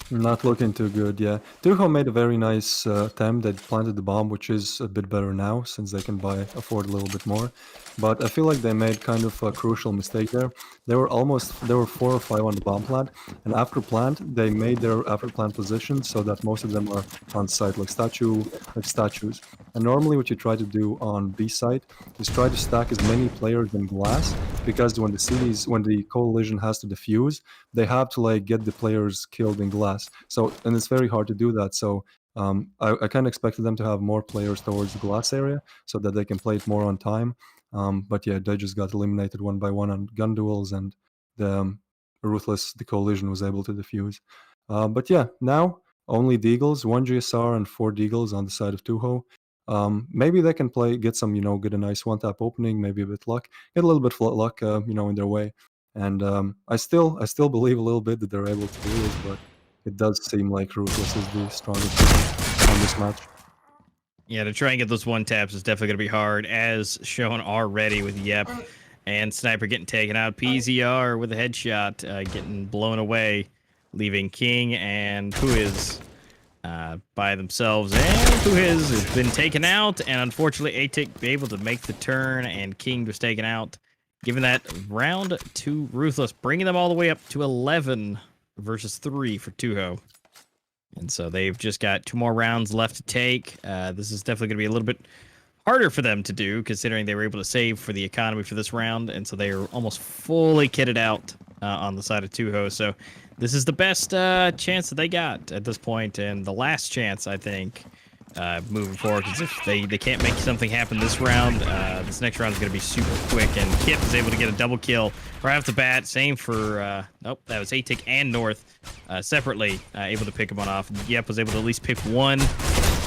Not looking too good, yeah. Tuchel made a very nice attempt. They planted the bomb, which is a bit better now since they can afford a little bit more. But I feel like they made kind of a crucial mistake there. There were 4 or 5 on the bomb plant, and after plant, they made their after plant position so that most of them are on site, like statues. And normally, what you try to do on B site is try to stack as many players in glass, because when the coalition has to defuse, they have to like get the players killed in glass. So, and it's very hard to do that. So I kind of expected them to have more players towards the glass area so that they can play it more on time. But yeah, they just got eliminated one by one on gun duels, and the the coalition was able to defuse. But yeah, now only Deagles, 1 GSR and 4 Deagles on the side of Tuho. Maybe they can get some, get a nice one-tap opening, maybe a bit luck, get a little bit of luck, in their way. And I still believe a little bit that they're able to do this, but it does seem like Ruthless is the strongest team on this match. Yeah, to try and get those one taps is definitely going to be hard, as shown already with Yep and Sniper getting taken out. PZR with a headshot getting blown away, leaving King and Puiz by themselves. And Puiz has been taken out, and unfortunately, A-Tick be able to make the turn, and King was taken out, giving that round to Ruthless, bringing them all the way up to 11 versus 3 for Tuho. And so they've just got 2 more rounds left to take. This is definitely going to be a little bit harder for them to do, considering they were able to save for the economy for this round. And so they are almost fully kitted out on the side of Tuho. So this is the best chance that they got at this point, and the last chance, I think, moving forward. Because if they can't make something happen this round, this next round is going to be super quick. And Kip is able to get a double kill right off the bat. Same for, nope, that was A-Tick and North separately, able to pick one off. Yep was able to at least pick one.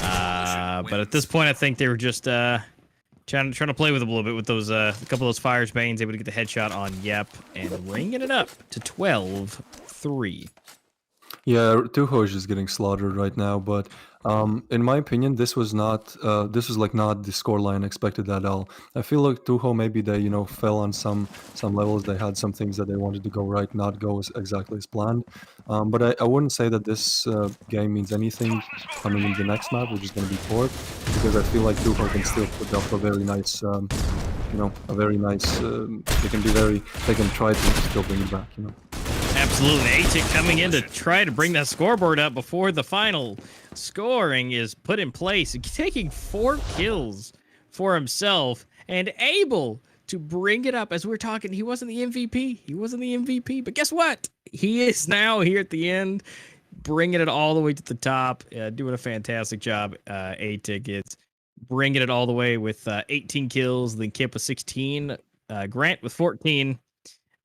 But at this point, I think they were just trying to play with him a little bit with those a couple of those fires. Baines able to get the headshot on Yep and ringing it up to 12-3. Yeah, Tuho is just getting slaughtered right now, but in my opinion, this was not the scoreline expected at all. I feel like Tuho, maybe they fell on some levels. They had some things that they wanted to go right, not go exactly as planned. But I wouldn't say that this game means anything coming in the next map, which is going to be Port, because I feel like Tuho can still put up a very nice, they can try to still bring it back. Absolutely. A-Tick coming in to try to bring that scoreboard up before the final scoring is put in place. Taking 4 kills for himself and able to bring it up. As we're talking, he wasn't the MVP. But guess what? He is now here at the end, bringing it all the way to the top, doing a fantastic job. A-Tick is bringing it all the way with 18 kills. Then Kip with 16. Grant with 14.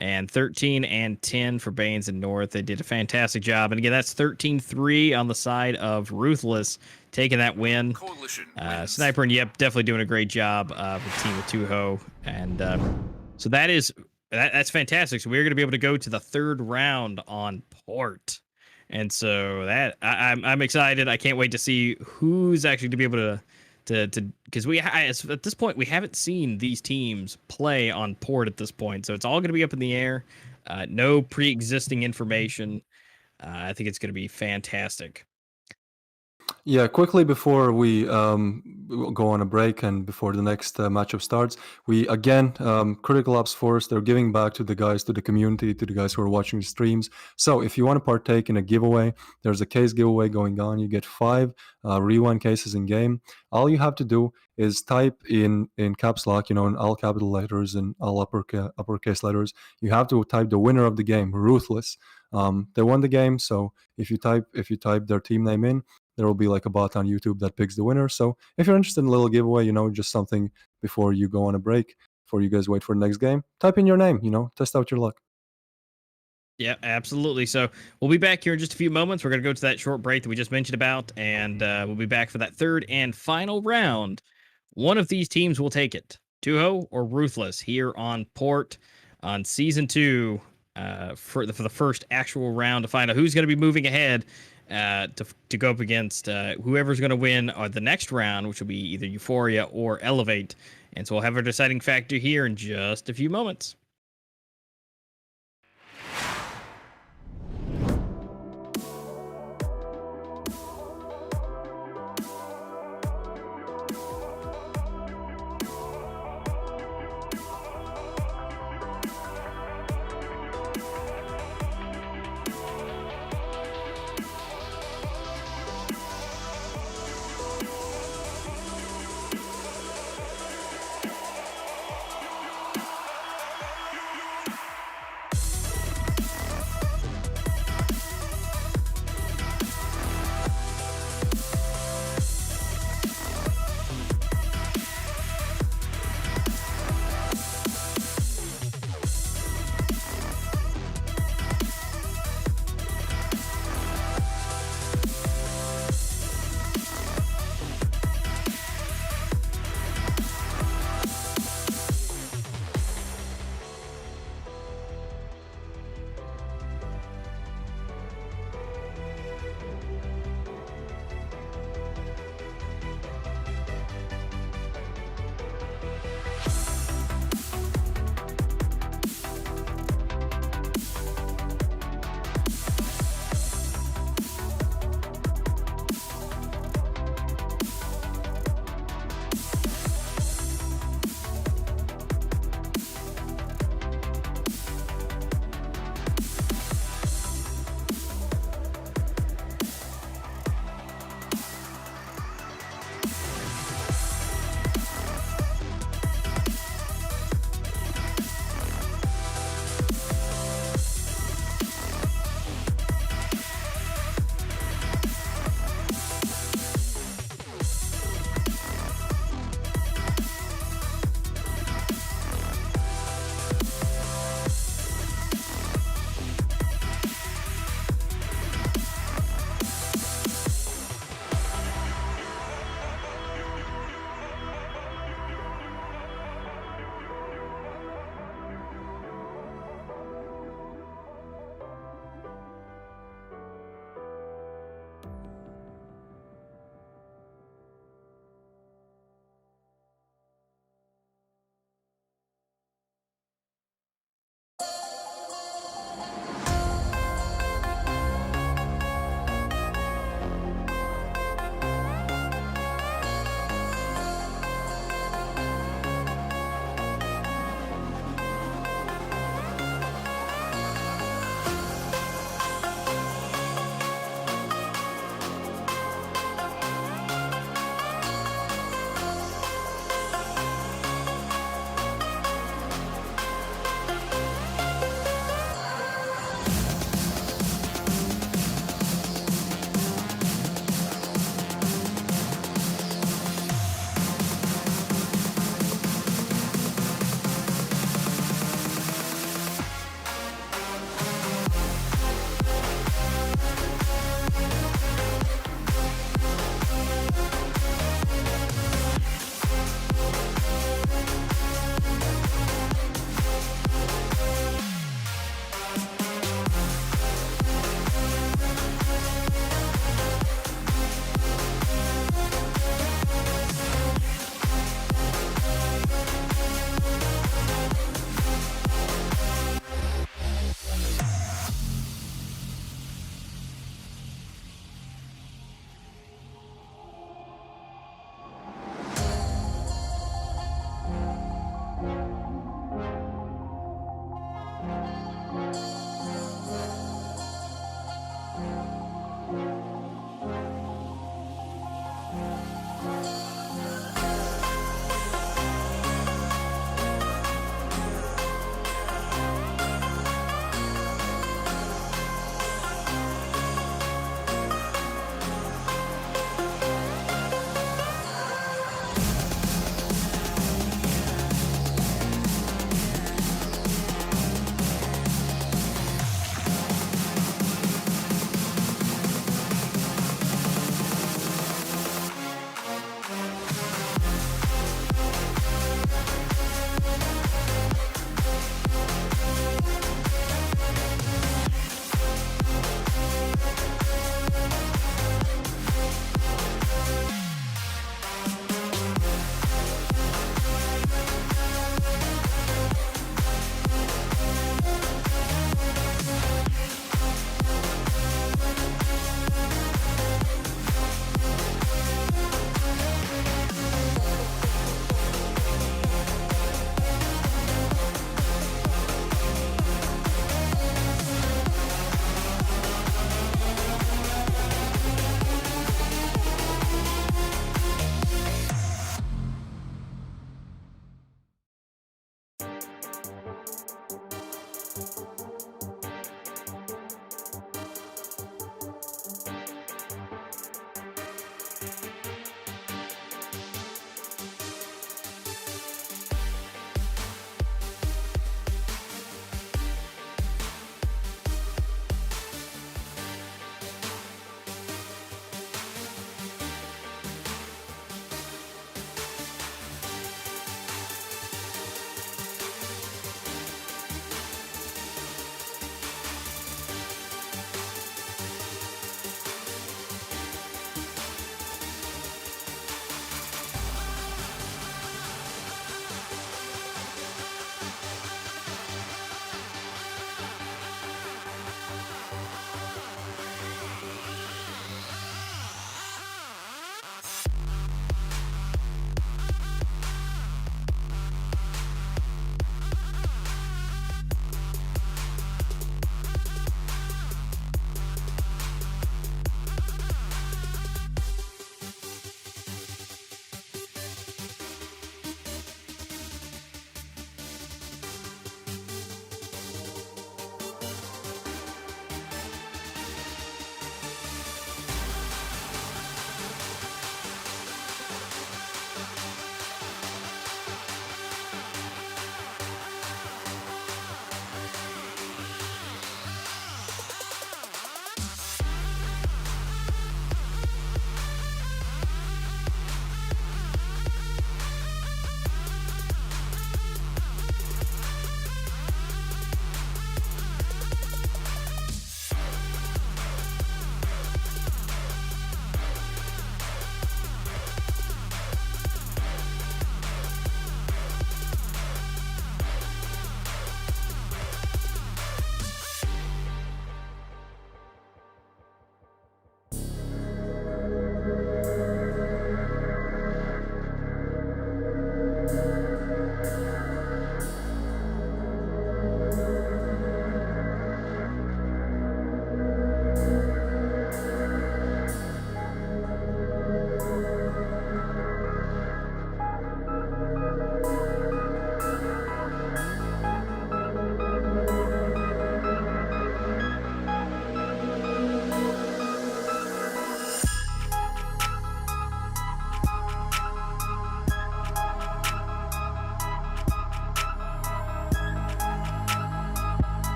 And 13 and 10 for Baines and North. They did a fantastic job. And again, that's 13-3 on the side of Ruthless, taking that win. Sniper and Yep definitely doing a great job with the team of Tuho. And so that's fantastic. So we're going to be able to go to the 3rd round on Port. And so that I'm excited. I can't wait to see who's actually to be able to because at this point we haven't seen these teams play on port at this point, so it's all going to be up in the air. No pre-existing information. I think it's going to be fantastic. Yeah, quickly before we go on a break and before the next matchup starts, we again, Critical Ops Force, they're giving back to the guys, to the community, to the guys who are watching the streams. So if you want to partake in a giveaway, there's a case giveaway going on. You get 5 rewind cases in game. All you have to do is type in caps lock, in all capital letters and all uppercase letters. You have to type the winner of the game, Ruthless. They won the game, so if you type their team name in, there will be like a bot on YouTube that picks the winner. So if you're interested in a little giveaway, just something before you go on a break, before you guys wait for the next game, type in your name, test out your luck. Yeah, absolutely. So we'll be back here in just a few moments. We're going to go to that short break that we just mentioned about, and we'll be back for that third and final round. One of these teams will take it, Tuho or Ruthless, here on Port on Season 2 for the first actual round to find out who's going to be moving ahead to go up against whoever's going to win the next round, which will be either Euphoria or Elevate. And so we'll have our deciding factor here in just a few moments.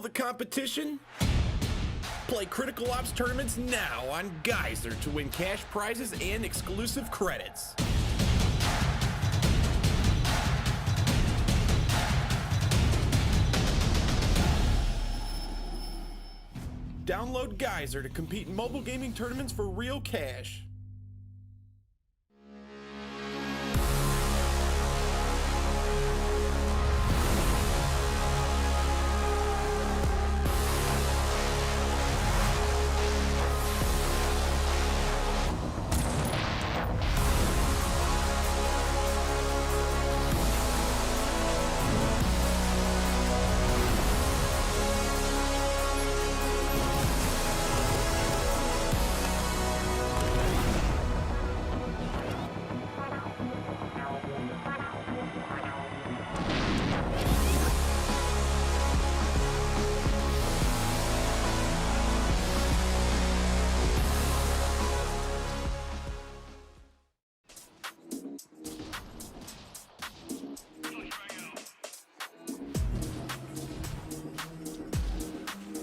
feel the competition? Play Critical Ops tournaments now on Gizer to win cash prizes and exclusive credits. Download Gizer to compete in mobile gaming tournaments for real cash.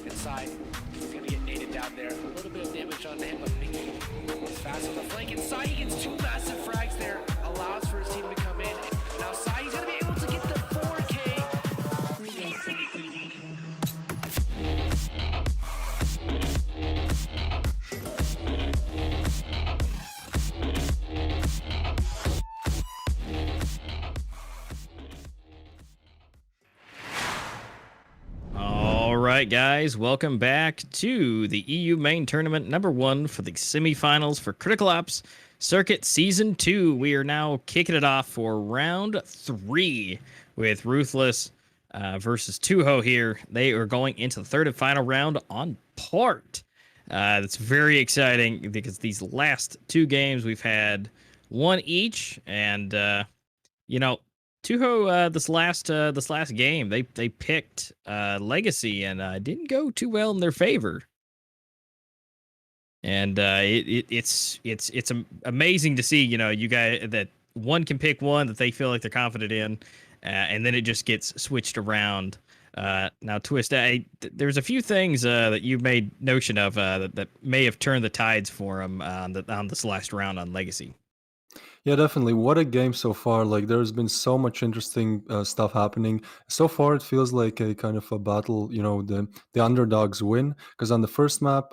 Inside, he's gonna get naded down there. A little bit of damage on him, but Mickey is fast on the flank. Inside, he gets two massive frags there. Allows for his team to come in. Now Sai's gonna be able to get the 4K. All right, guys, welcome back to the EU main tournament number 1 for the semifinals for Critical Ops Circuit Season 2. We are now kicking it off for round 3 with Ruthless versus Tuho here. They are going into the third and final round on part. That's very exciting because these last 2 games we've had 1 each, and Tuho, this last game, they picked Legacy, and didn't go too well in their favor. And it's amazing to see, you guys, that one can pick one that they feel like they're confident in, and then it just gets switched around. Now, Twist, there's a few things that you made notion of that may have turned the tides for them on this last round on Legacy. Yeah, definitely. What a game so far. Like, there's been so much interesting stuff happening. So far, it feels like a kind of a battle, the underdogs win. Because on the first map,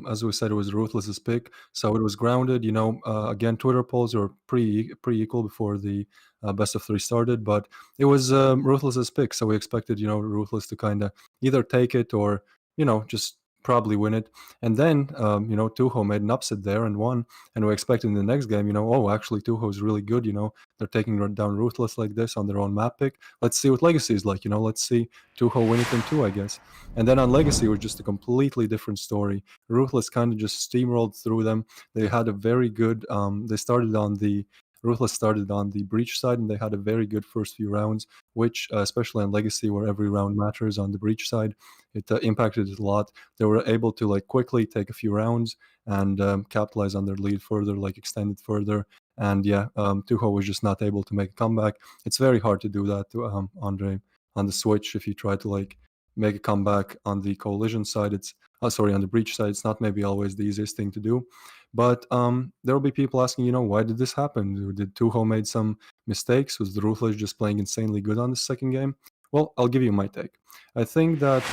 as we said, it was Ruthless's pick. So it was grounded. Again, Twitter polls were pretty equal before the best of 3 started. But it was Ruthless's pick. So we expected, Ruthless to kind of either take it or, just probably win it. And then, Tuho made an upset there and won. And we expected in the next game, actually Tuho is really good. They're taking down Ruthless like this on their own map pick. Let's see what Legacy is like. Let's see Tuho win it in 2, I guess. And then on Legacy, it was just a completely different story. Ruthless kind of just steamrolled through them. They had a very good. Ruthless started on the breach side, and they had a very good first few rounds, which, especially on Legacy, where every round matters on the breach side, it impacted it a lot. They were able to quickly take a few rounds and capitalize on their lead further, extend it further. And Tuho was just not able to make a comeback. It's very hard to do that to Andre on the Switch. If you try to make a comeback on the Coalition side, on the breach side, it's not maybe always the easiest thing to do. But there will be people asking, why did this happen? Did Tuho made some mistakes? Was the Ruthless just playing insanely good on the second game? Well, I'll give you my take. I think that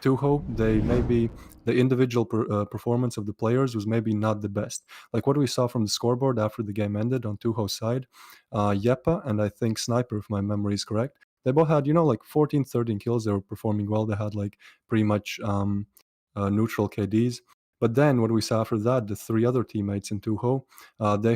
Tuho, the individual performance of the players was maybe not the best. Like what we saw from the scoreboard after the game ended on Tuho's side, Yepa and I think Sniper, if my memory is correct, they both had, 14, 13 kills. They were performing well. They had pretty much neutral KDs. But then what we saw after that, the 3 other teammates in Tuho, they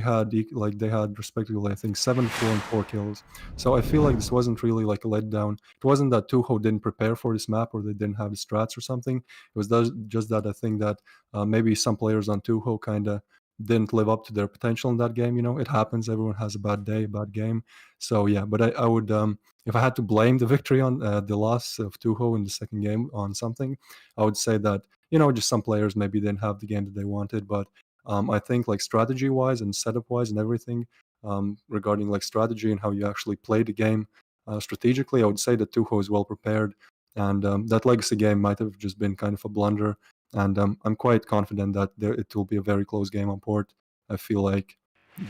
had respectively, I think, 7, 4, and 4 kills. So I feel like this wasn't really like a letdown. It wasn't that Tuho didn't prepare for this map or they didn't have the strats or something. It was just that I think that maybe some players on Tuho kind of didn't live up to their potential in that game. It happens. Everyone has a bad day, a bad game. So yeah, but I would, if I had to blame the victory on the loss of Tuho in the second game on something, I would say that, just some players maybe didn't have the game that they wanted. But I think strategy wise and setup wise and everything regarding strategy and how you actually play the game strategically, I would say that Tuho is well prepared. and that legacy game might have just been kind of a blunder. And I'm quite confident that it will be a very close game on port. I feel like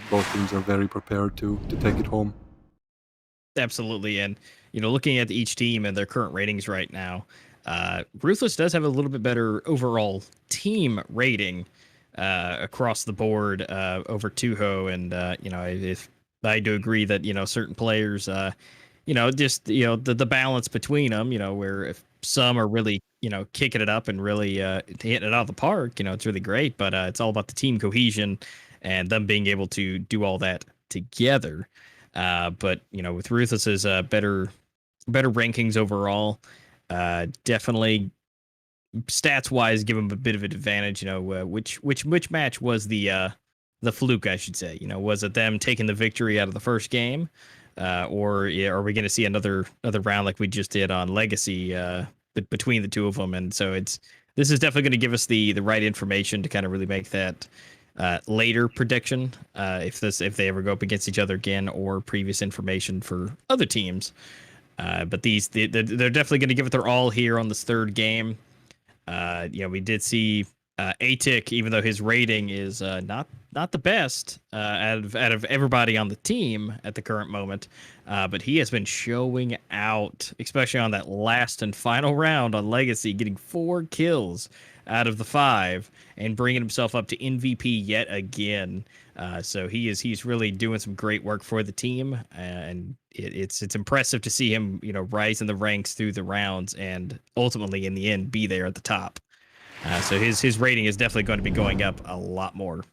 both teams are very prepared to take it home. Absolutely. And, looking at each team and their current ratings right now, Ruthless does have a little bit better overall team rating across the board over Tuho. And, if I do agree that, certain players, just, the balance between them, where if some are really, kicking it up and really hitting it out of the park, it's really great. But it's all about the team cohesion and them being able to do all that together. But with Ruthless's better rankings overall, definitely stats wise, give them a bit of an advantage. Which match was the fluke, I should say? Was it them taking the victory out of the first game, or are we going to see another round like we just did on Legacy between the two of them? And so this is definitely going to give us the right information to kind of really make that later prediction if they ever go up against each other again, or previous information for other teams. But they're definitely going to give it their all here on this third game. We did see Atik, even though his rating is not the best out of everybody on the team at the current moment, but he has been showing out, especially on that last and final round on Legacy, getting 4 kills out of the 5 and bringing himself up to MVP yet again. So he's really doing some great work for the team, and it's impressive to see him rise in the ranks through the rounds and ultimately in the end be there at the top. So his rating is definitely going to be going up a lot more.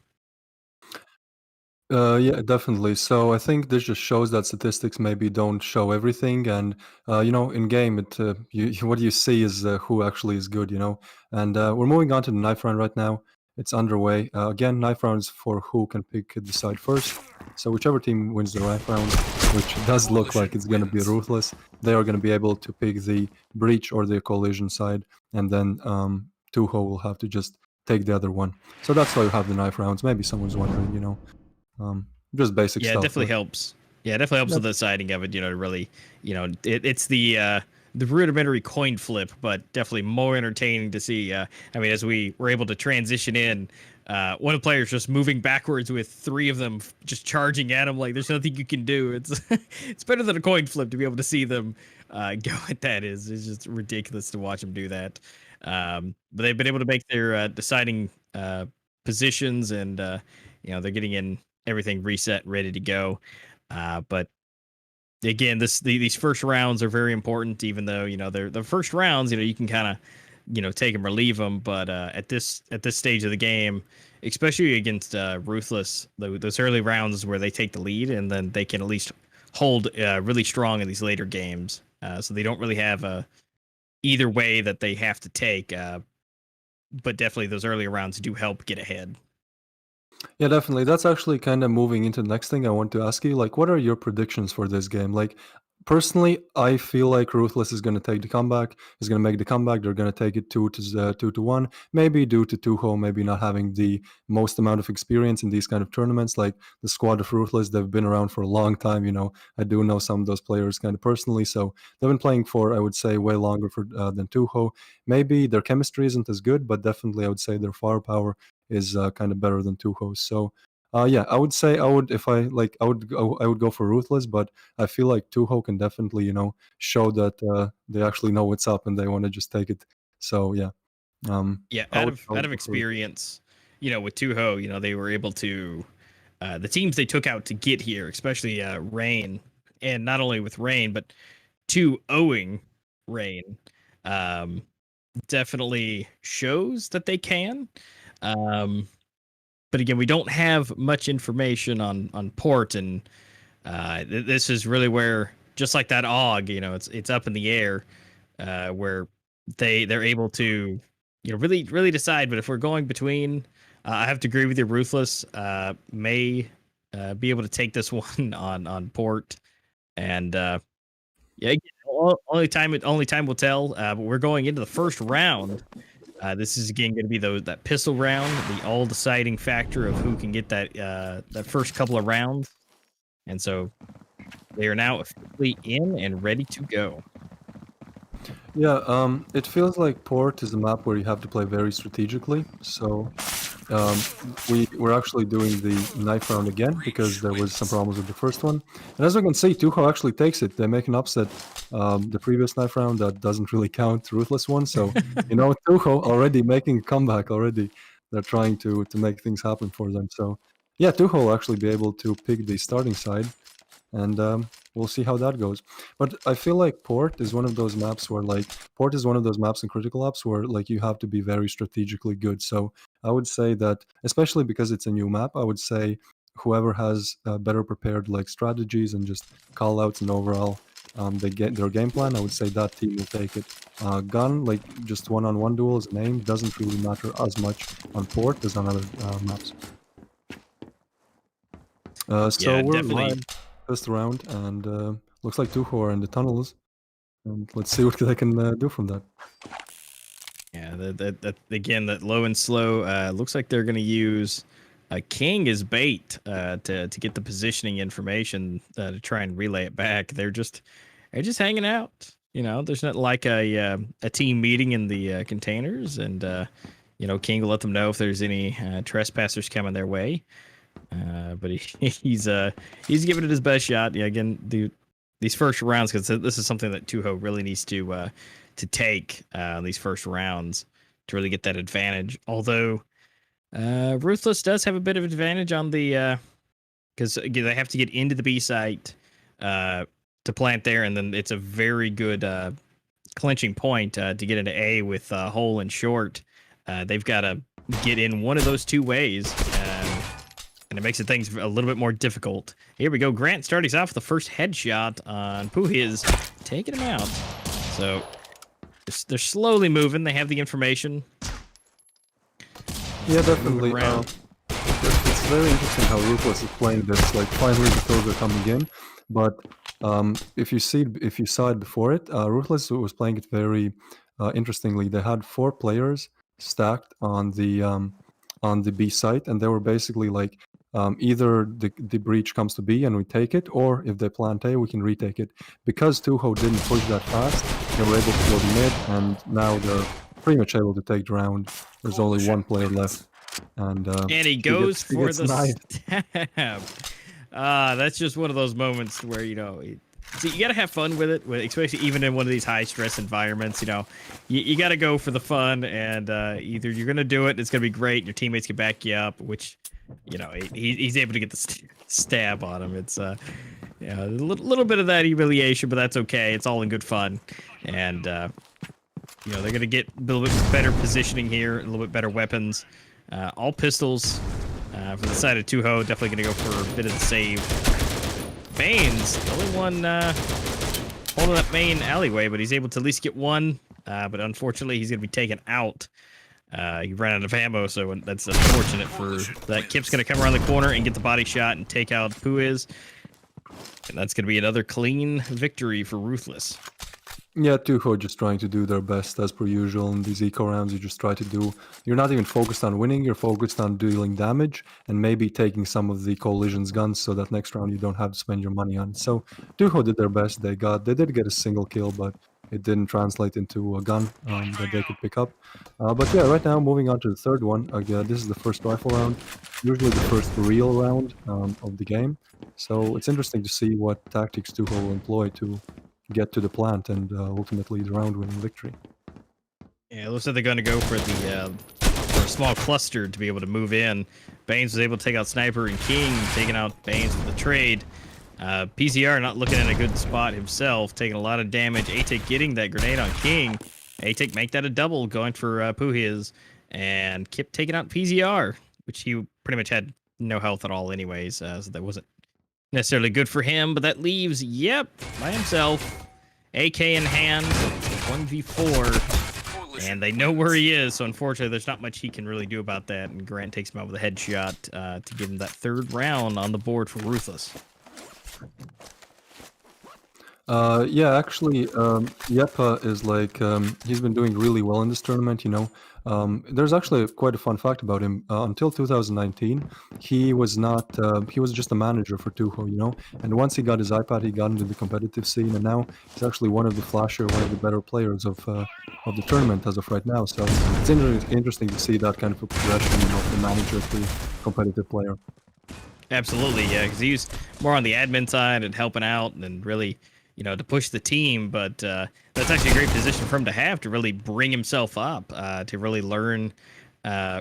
Yeah, definitely. So I think this just shows that statistics maybe don't show everything, and in game, what you see is who actually is good. And we're moving on to the knife round right now. It's underway. Again, knife rounds for who can decide first. So whichever team wins the knife round, which does look like it's going to be Ruthless, they are going to be able to pick the breach or the collision side, and then Tuho will have to just take the other one. So that's why you have the knife rounds. Maybe someone's wondering. Just basic Yeah, stuff. it definitely helps. Yeah, it definitely helps with the siding of it. To really, it's the rudimentary coin flip, but definitely more entertaining to see. I mean, as we were able to transition in, one of the players just moving backwards with 3 of them just charging at him like there's nothing you can do. It's it's better than a coin flip to be able to see them go at that. It's just ridiculous to watch them do that. But they've been able to make their deciding positions, and they're getting in everything reset, ready to go. But again, these first rounds are very important, even though they're the first rounds. You can kind of take them or leave them. But at this stage of the game, especially against Ruthless, those early rounds is where they take the lead, and then they can at least hold really strong in these later games. So they don't really have either way that they have to take. But definitely those earlier rounds do help get ahead. Yeah, definitely. That's actually kind of moving into the next thing I want to ask you. Like, what are your predictions for this game? Like, personally, I feel like Ruthless is going to take the comeback. Is going to make the comeback. They're going to take it 2-1. Maybe due to Tuho maybe not having the most amount of experience in these kind of tournaments. Like the squad of Ruthless, they've been around for a long time. I do know some of those players kind of personally, so they've been playing for, I would say, way longer than Tuho. Maybe their chemistry isn't as good, but definitely I would say their firepower is kind of better than Tuho. So yeah, I would say I would go for Ruthless, but I feel like Tuho can definitely show that they actually know what's up and they want to just take it. So yeah, Yeah, I out would of go for experience, with Tuho, they were able to the teams they took out to get here, especially Rain, and not only with Rain, but 2-0ing Rain, um, definitely shows that they can. Um, but again, we don't have much information on port, and this is really where, just like that AUG, it's up in the air, where they're able to really decide. But if we're going between, I have to agree with you. Ruthless may be able to take this one on port, and yeah, again, only time will tell. But we're going into the first round. This is again going to be that pistol round, the all deciding factor of who can get that first couple of rounds, and so they are now officially in and ready to go. Yeah, it feels like Port is a map where you have to play very strategically. So we're actually doing the knife round again because there was some problems with the first one. And as we can see, Tuho actually takes it. They make an upset the previous knife round that doesn't really count, Ruthless one. So Tuho already making a comeback already. They're trying to make things happen for them. So yeah, Tuho will actually be able to pick the starting side, and we'll see how that goes. But I feel like Port is one of those maps where Port is one of those maps in critical ops where you have to be very strategically good. So I would say that, especially because it's a new map, I would say whoever has better prepared strategies and just call outs and overall they get their game plan, I would say that team will take it. Gun, just one-on-one duels and aim doesn't really matter as much on Port as on other maps. So Yeah, we're definitely. live first round, and looks like Tuho are in the tunnels, and let's see what they can do from that. Yeah, that again, that low and slow. Looks like they're going to use a king as bait to get the positioning information to try and relay it back. They're just hanging out. There's not like a team meeting in the containers, and King will let them know if there's any trespassers coming their way. But he's giving it his best shot. Yeah, again, these first rounds, because this is something that Tuho really needs to take these first rounds to really get that advantage. Although Ruthless does have a bit of advantage on the because they have to get into the B site to plant there, and then it's a very good clinching point to get into A with Hole and Short. They've got to get in one of those two ways. And it makes things a little bit more difficult. Here we go. Grant starting off with the first headshot on Puhiz, taking him out. So they're slowly moving. They have the information. Yeah, definitely. It's very interesting how Ruthless is playing this. Finally the kills are coming in, but if you saw it before it, Ruthless was playing it very interestingly. They had 4 players stacked on the B site, and they were basically either the breach comes to B and we take it, or if they plant A, we can retake it. Because Tuho didn't push that fast, they were able to go to mid, and now they're pretty much able to take the round. There's only 1 player left, and he goes for the sniped. stab. That's just one of those moments where see, you gotta have fun with it, especially even in one of these high stress environments. You gotta go for the fun, and either you're gonna do it, it's gonna be great, and your teammates can back you up, which he's able to get the stab on him. It's a little bit of that humiliation, but that's okay. It's all in good fun, and they're gonna get a little bit better positioning here, a little bit better weapons. All pistols for the side of Tuho. Definitely gonna go for a bit of the save. Baines, the only one holding that main alleyway, but he's able to at least get one. But unfortunately, he's going to be taken out. He ran out of ammo, so that's unfortunate for that. Kip's going to come around the corner and get the body shot and take out Puiz. And that's going to be another clean victory for Ruthless. Yeah, Tuho just trying to do their best as per usual in these eco rounds. You just try to do. You're not even focused on winning. You're focused on dealing damage and maybe taking some of the coalition's guns, so that next round you don't have to spend your money on it. So Tuho did their best. They did get a single kill, but it didn't translate into a gun that they could pick up. But yeah, right now moving on to the third one. Again, this is the first rifle round, usually the first real round of the game. So it's interesting to see what tactics Tuho will employ to get to the plant and ultimately the round-winning victory. Yeah, it looks like they're going to go for for a small cluster to be able to move in. Baines was able to take out Sniper and King, taking out Baines for the trade. PZR not looking in a good spot himself, taking a lot of damage. Atik getting that grenade on King. Atik make that a double, going for Puhiz. And Kip taking out PZR, which he pretty much had no health at all anyways, so that wasn't necessarily good for him, but that leaves Yep by himself, AK in hand, 1v4, and they know where he is, so unfortunately there's not much he can really do about that, and Grant takes him out with a headshot to give him that third round on the board for Ruthless. Yeah, actually, Yepa is he's been doing really well in this tournament, There's actually quite a fun fact about him. Until 2019, he was not. He was just a manager for Tuho, you know. And once he got his iPad, he got into the competitive scene, and now he's actually one of the flasher, one of the better players of the tournament as of right now. So it's interesting to see that kind of a progression, you know, from manager to competitive player. Absolutely, yeah, because he's more on the admin side and helping out and really, to push the team. But that's actually a great position for him to have to really bring himself up, to really learn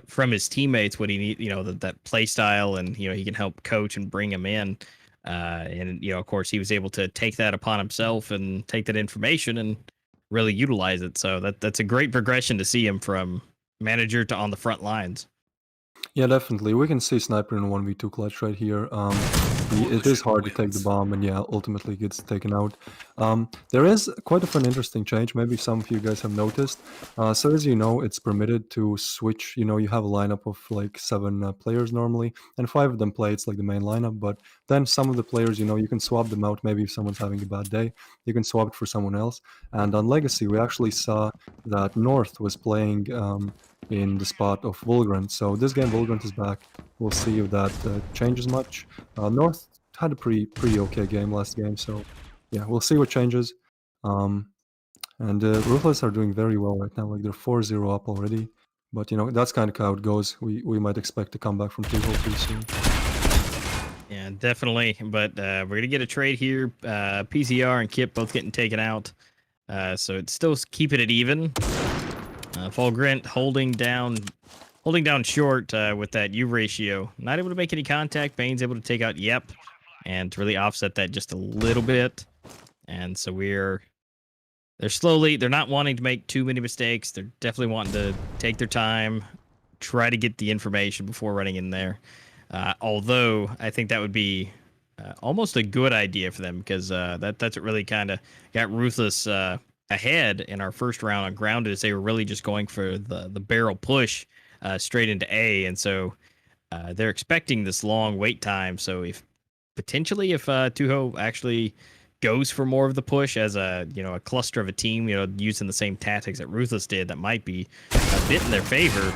from his teammates what he need, that play style, and he can help coach and bring him in. And of course, he was able to take that upon himself and take that information and really utilize it. So that's a great progression to see him from manager to on the front lines. Yeah, definitely. We can see Sniper in a 1v2 clutch right here. It is hard to take the bomb, and yeah, ultimately gets taken out. There is quite of an interesting change. Maybe some of you guys have noticed. So as you know, it's permitted to switch. You know, you have a lineup of like 7 players normally, and 5 of them play. It's like the main lineup. But then some of the players, you can swap them out. Maybe if someone's having a bad day, you can swap it for someone else. And on Legacy, we actually saw that North was playing. In the spot of Vulgrant. So this game, Vulgrant is back. We'll see if that changes much. North had a pretty okay game last game, so yeah, we'll see what changes. And Ruthless are doing very well right now. Like they're 4-0 up already. But that's kind of how it goes. We might expect to come back from 2-0 pretty soon. Yeah, definitely. But we're gonna get a trade here. PCR and Kip both getting taken out. So it's still keeping it even. Fulgrant holding down short with that U ratio. Not able to make any contact. Bane's able to take out Yep and to really offset that just a little bit. And so they're not wanting to make too many mistakes. They're definitely wanting to take their time, try to get the information before running in there. Although I think that would be almost a good idea for them, because that's what really kind of got Ruthless ahead in our first round on grounded, is they were really just going for the barrel push straight into A, and so they're expecting this long wait time. So if Tuho actually goes for more of the push as a cluster of a team, using the same tactics that Ruthless did, that might be a bit in their favor.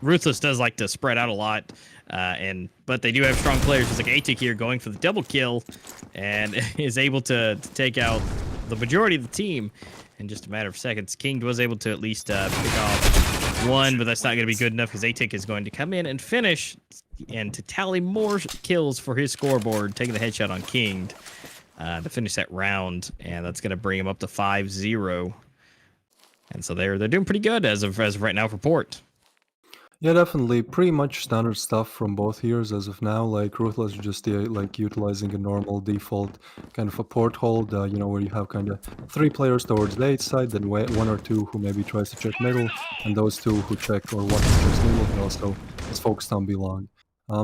Ruthless does like to spread out a lot, but they do have strong players. Just like Atik here going for the double kill, and is able to take out the majority of the team in just a matter of seconds. King was able to at least pick off one, but that's not going to be good enough, because Atik is going to come in and finish and to tally more kills for his scoreboard, taking the headshot on King to finish that round, and that's going to bring him up to 5-0. And so they're doing pretty good as of right now for Port. Yeah, definitely. Pretty much standard stuff from both heroes as of now. Like Ruthless is just like utilizing a normal default kind of a port hold, where you have kind of 3 players towards the 8 side, then 1 or 2 who maybe tries to check middle, and those 2 who check, or 1 who checks middle, and also is focused on belong.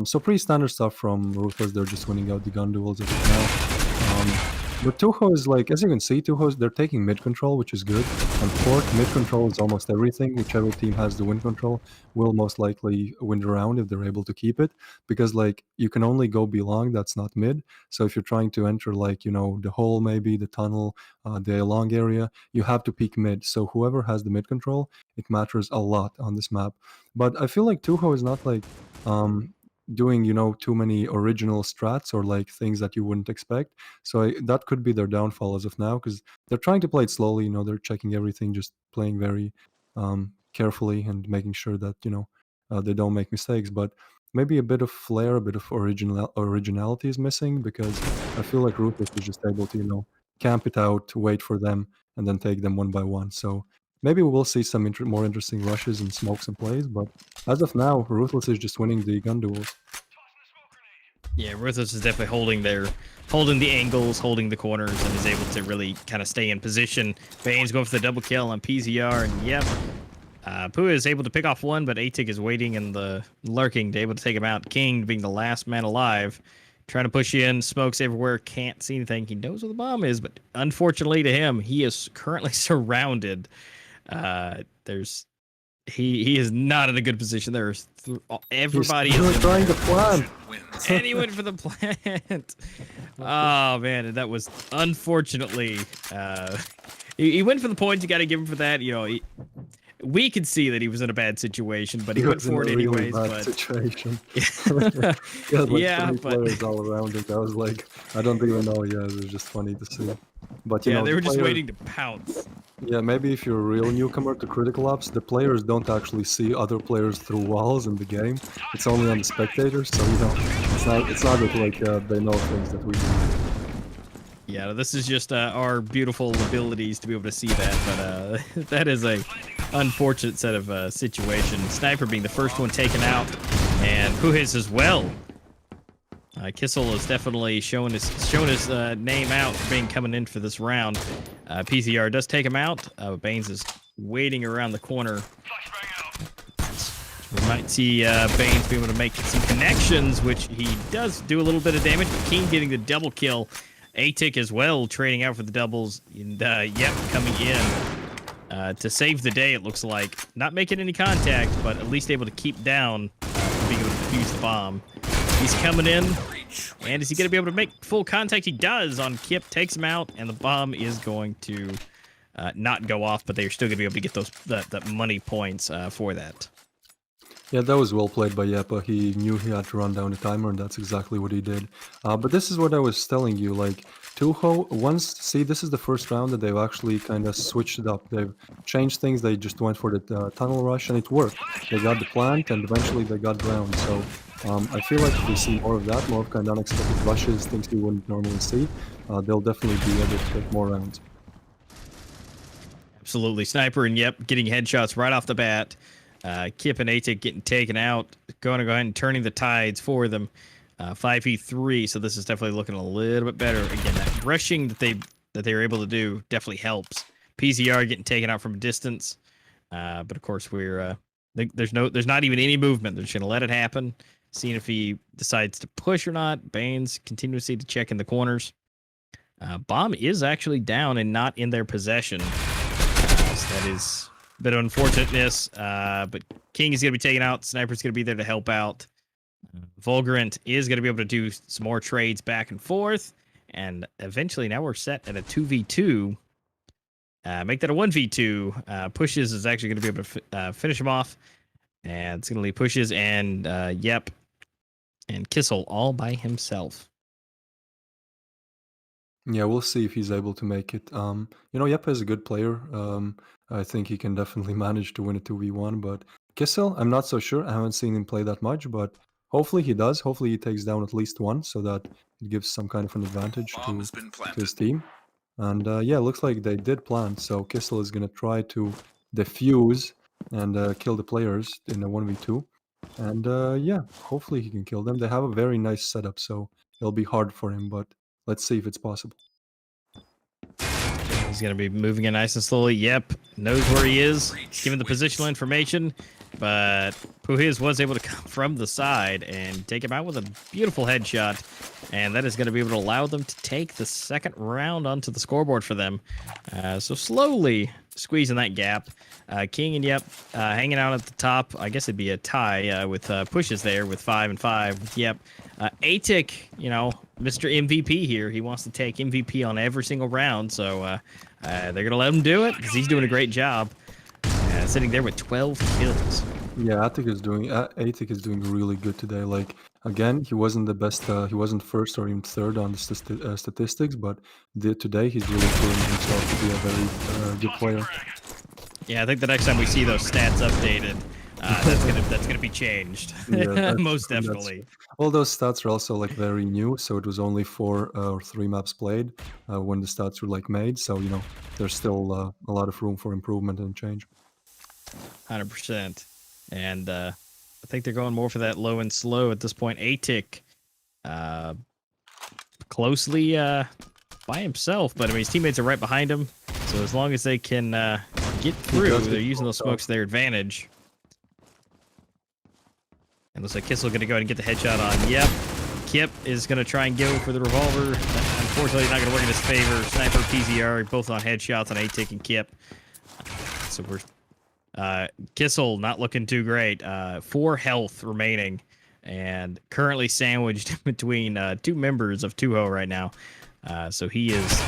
So pretty standard stuff from Ruthless. They're just winning out the gun duels as of now. But Tuho is like, as you can see, they're taking mid control, which is good. And Port, mid control is almost everything. Whichever team has the win control will most likely win the round if they're able to keep it. Because like you can only go belong, that's not mid. So if you're trying to enter like, the hole, maybe the tunnel, the long area, you have to peek mid. So whoever has the mid control, it matters a lot on this map. But I feel like Tuho is not like doing too many original strats or like things that you wouldn't expect. So that could be their downfall as of now, because they're trying to play it slowly. They're checking everything, just playing very carefully and making sure that they don't make mistakes. But maybe a bit of flair, a bit of originality is missing, because I feel like Ruthless is just able to camp it out, wait for them, and then take them one by one. So maybe we'll see some more interesting rushes and smokes and plays, but as of now, Ruthless is just winning the gun duels. Yeah, Ruthless is definitely holding the angles, holding the corners, and is able to really kind of stay in position. Bane's going for the double kill on PZR, and yep. Pua is able to pick off one, but Atik is waiting in the lurking to able to take him out. King being the last man alive, trying to push in, smokes everywhere, can't see anything. He knows where the bomb is, but unfortunately to him, he is currently surrounded. He is not in a good position. There's everybody is trying to plant. And he went for the plant. Oh man, and that was unfortunately he went for the points. You got to give him for that. we could see that he was in a bad situation, but he He went was in for it a really anyways. bad But situation. He had like yeah, three but players all around him. That was like, I don't even know. Yeah, it was just funny to see. But you yeah, know, they the were just players. waiting to pounce. Yeah, maybe if you're a real newcomer to critical ops, the players don't actually see other players through walls in the game. It's only on the spectators, so you know, it's not that like they know things that we do. Yeah, this is just our beautiful abilities to be able to see that, but that is a unfortunate set of situations. Sniper being the first one taken out, and Puhiz as well. Kissel is definitely showing his name out for being coming in for this round. PCR does take him out. Baines is waiting around the corner. We might see Baines be able to make some connections, which he does do a little bit of damage. But King getting the double kill. Atik as well, trading out for the doubles. And yep, coming in to save the day, it looks like. Not making any contact, but at least able to keep down being able to defuse the bomb. He's coming in, and is he going to be able to make full contact? He does on Kip, takes him out, and the bomb is going to not go off, but they're still going to be able to get those the money points for that. Yeah, that was well played by Yepa. He knew he had to run down the timer, and that's exactly what he did. But this is what I was telling you, like, see, this is the first round that they've actually kind of switched it up. They've changed things. They just went for the tunnel rush, and it worked. They got the plant, and eventually they got drowned. So I feel like if we see more of that, more of kind of unexpected rushes, things you wouldn't normally see, they'll definitely be able to take more rounds. Absolutely. Sniper and yep, getting headshots right off the bat. Kip and Atik getting taken out. Going to go ahead and turning the tides for them. 5v3, so this is definitely looking a little bit better. Again, that rushing that they were able to do definitely helps. PZR getting taken out from a distance. But of course there's not even any movement. They're just gonna let it happen. Seeing if he decides to push or not. Baines continuously to check in the corners. Bomb is actually down and not in their possession. So that is a bit of unfortunateness. But King is going to be taken out. Sniper's going to be there to help out. Vulgarant is going to be able to do some more trades back and forth. And eventually now we're set at a 2v2. Make that a 1v2. Pushes is actually going to be able to finish him off. And it's going to leave Pushes and Yep and Kissel all by himself. Yeah, we'll see if he's able to make it. You know, Yepa is a good player. I think he can definitely manage to win a 2v1, but Kissel, I'm not so sure. I haven't seen him play that much, but hopefully he does. Hopefully he takes down at least one so that it gives some kind of an advantage to his team. And yeah, looks like they did plant, so Kissel is going to try to defuse and kill the players in a 1v2. And yeah, hopefully he can kill them. They have a very nice setup, so it'll be hard for him, but let's see if it's possible. He's going to be moving in nice and slowly. Yep, knows where he is. He's given the positional information, but Puhiz was able to come from the side and take him out with a beautiful headshot, and that is going to be able to allow them to take the second round onto the scoreboard for them. So slowly squeezing that gap. King and Yep hanging out at the top. I guess it'd be a tie with Pushes there with 5 and 5. Yep. Atik, you know, Mr. MVP here. He wants to take MVP on every single round, so they're going to let him do it because he's doing a great job. Sitting there with 12 kills. Yeah, Atik is doing really good today. Like, again, he wasn't the best. He wasn't first or even third on the statistics, but today he's really proving himself to be a very good player. Yeah, I think the next time we see those stats updated, that's gonna be changed. Yeah, Most definitely. All those stats are also like very new, so it was only 4 or 3 maps played when the stats were like made. So you know, there's still a lot of room for improvement and change. 100%. And I think they're going more for that low and slow at this point. Atik closely by himself, but I mean his teammates are right behind him. So as long as they can get through, they're using those smokes to their advantage. And looks like Kissel going to go ahead and get the headshot on. Yep. Kip is going to try and go for the revolver. Unfortunately, not going to work in his favor. Sniper, PZR, both on headshots on Atik and Kip. So we're Kissel not looking too great. 4 health remaining, and currently sandwiched between 2 members of Tuho right now. So he is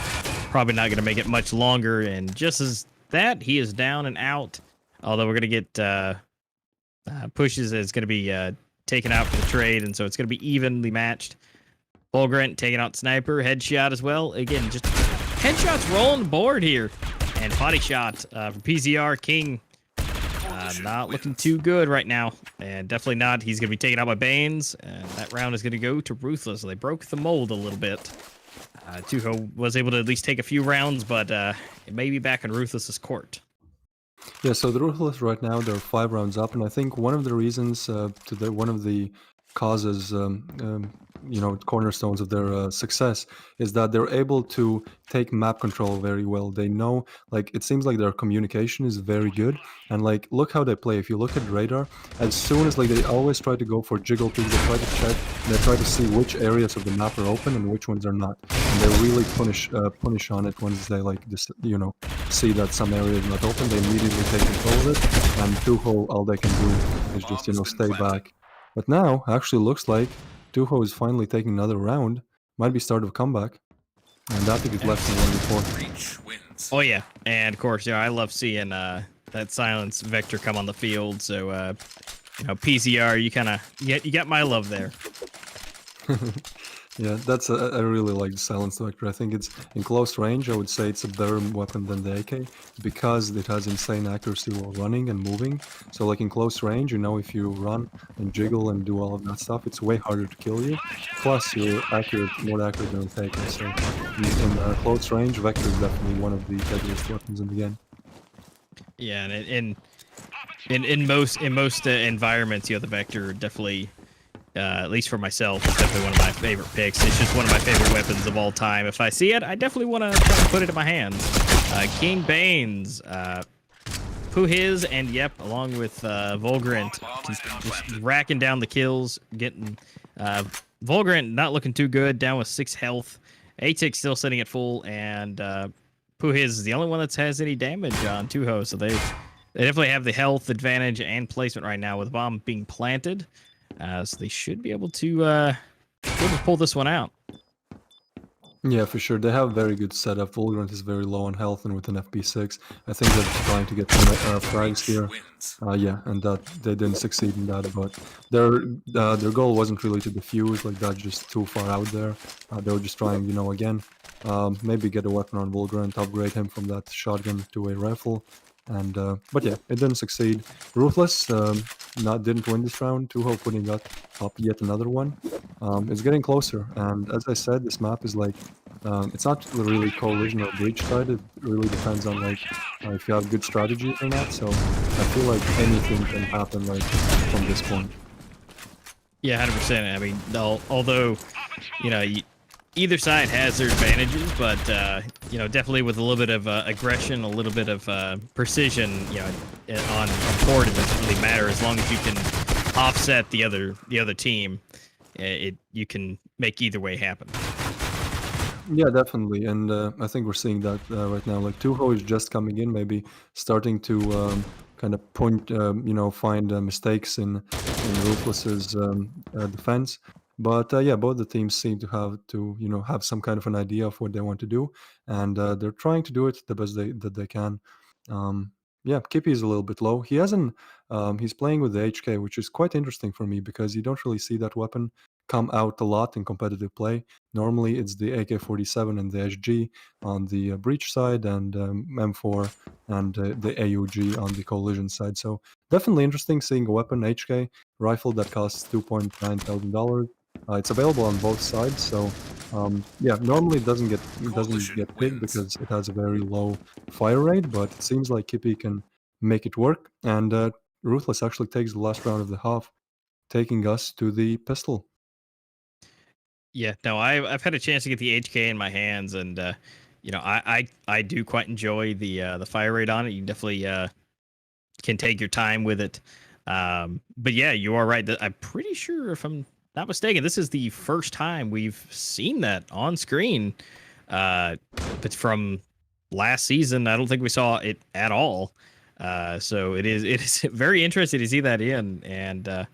probably not going to make it much longer. And just as that, he is down and out. Although we're gonna get pushes is gonna be taken out for the trade, and so it's gonna be evenly matched. Fulgurant taking out Sniper, headshot as well. Again, just headshots rolling the board here, and body shot from PZR King. Not looking too good right now, and definitely not. He's gonna be taken out by Banes, and that round is gonna go to Ruthless. So they broke the mold a little bit. Tuho was able to at least take a few rounds, but it may be back in Ruthless's court. Yeah, so the Ruthless right now, they're 5 rounds up, and I think one of the reasons one of the causes, cornerstones of their success is that they're able to take map control very well. They know, like, it seems like their communication is very good, and like, look how they play. If you look at radar, as soon as, like, they always try to go for jiggle peaks, they try to check, they try to see which areas of the map are open and which ones are not, and they really punish on it once they, like, just, see that some area is not open. They immediately take control of it, and Tuho, all they can do is just, stay back. But now, actually looks like Tuho is finally taking another round. Might be start of a comeback. And I think it's less than one before. Oh yeah, and of course, I love seeing that silence vector come on the field. So PZR, you got my love there. Yeah, that's I really like the silenced vector. I think it's in close range. I would say it's a better weapon than the AK because it has insane accuracy while running and moving. So like in close range, if you run and jiggle and do all of that stuff, it's way harder to kill you. Plus, you're more accurate than with AK. So in close range, vector is definitely one of the deadliest weapons in the game. Yeah, and in most environments, the vector definitely. At least for myself, it's definitely one of my favorite picks. It's just one of my favorite weapons of all time. If I see it, I definitely want to try and put it in my hands. King Banes, Puhiz, and yep, along with Vulgarant, just racking down the kills, getting Vulgarant not looking too good, down with 6 health. Atik still sitting at full, and Puhiz is the only one that has any damage on Tuho, so they definitely have the health advantage and placement right now with the bomb being planted. So they should be able to pull this one out. Yeah, for sure. They have very good setup. Vulgarant is very low on health, and with an FP6, I think they're just trying to get some frags here. Yeah, and that they didn't succeed in that. But their goal wasn't really to defuse, like that's just too far out there. They were just trying, again, maybe get a weapon on Vulgarant, upgrade him from that shotgun to a rifle. And but yeah, it didn't succeed. Ruthless didn't win this round. Tuho putting up yet another one. It's getting closer, and as I said, this map is like it's not really coalition or breach side. It really depends on like if you have good strategies or not. So I feel like anything can happen like from this point. Yeah, 100%. I mean, although either side has their advantages, but definitely with a little bit of aggression, a little bit of precision, on board, it doesn't really matter as long as you can offset the other team. You can make either way happen. Yeah, definitely, and I think we're seeing that right now. Like Tuho is just coming in, maybe starting to kind of find mistakes in Ruthless's defense. But yeah, both the teams seem to have some kind of an idea of what they want to do, and they're trying to do it the best that they can. Yeah, Kippy is a little bit low. He hasn't. He's playing with the HK, which is quite interesting for me because you don't really see that weapon come out a lot in competitive play. Normally, it's the AK-47 and the SG on the breach side, and M4 and the AUG on the collision side. So definitely interesting seeing a weapon HK rifle that costs $2,900. It's available on both sides, so yeah. Normally, it doesn't get picked because it has a very low fire rate, but it seems like Kippy can make it work. And Ruthless actually takes the last round of the half, taking us to the pistol. Yeah, no, I've had a chance to get the HK in my hands, and I do quite enjoy the fire rate on it. You definitely can take your time with it. But yeah, you are right. I'm pretty sure, if I'm not mistaken, this is the first time we've seen that on screen. But from last season, I don't think we saw it at all. So it is very interesting to see that in, and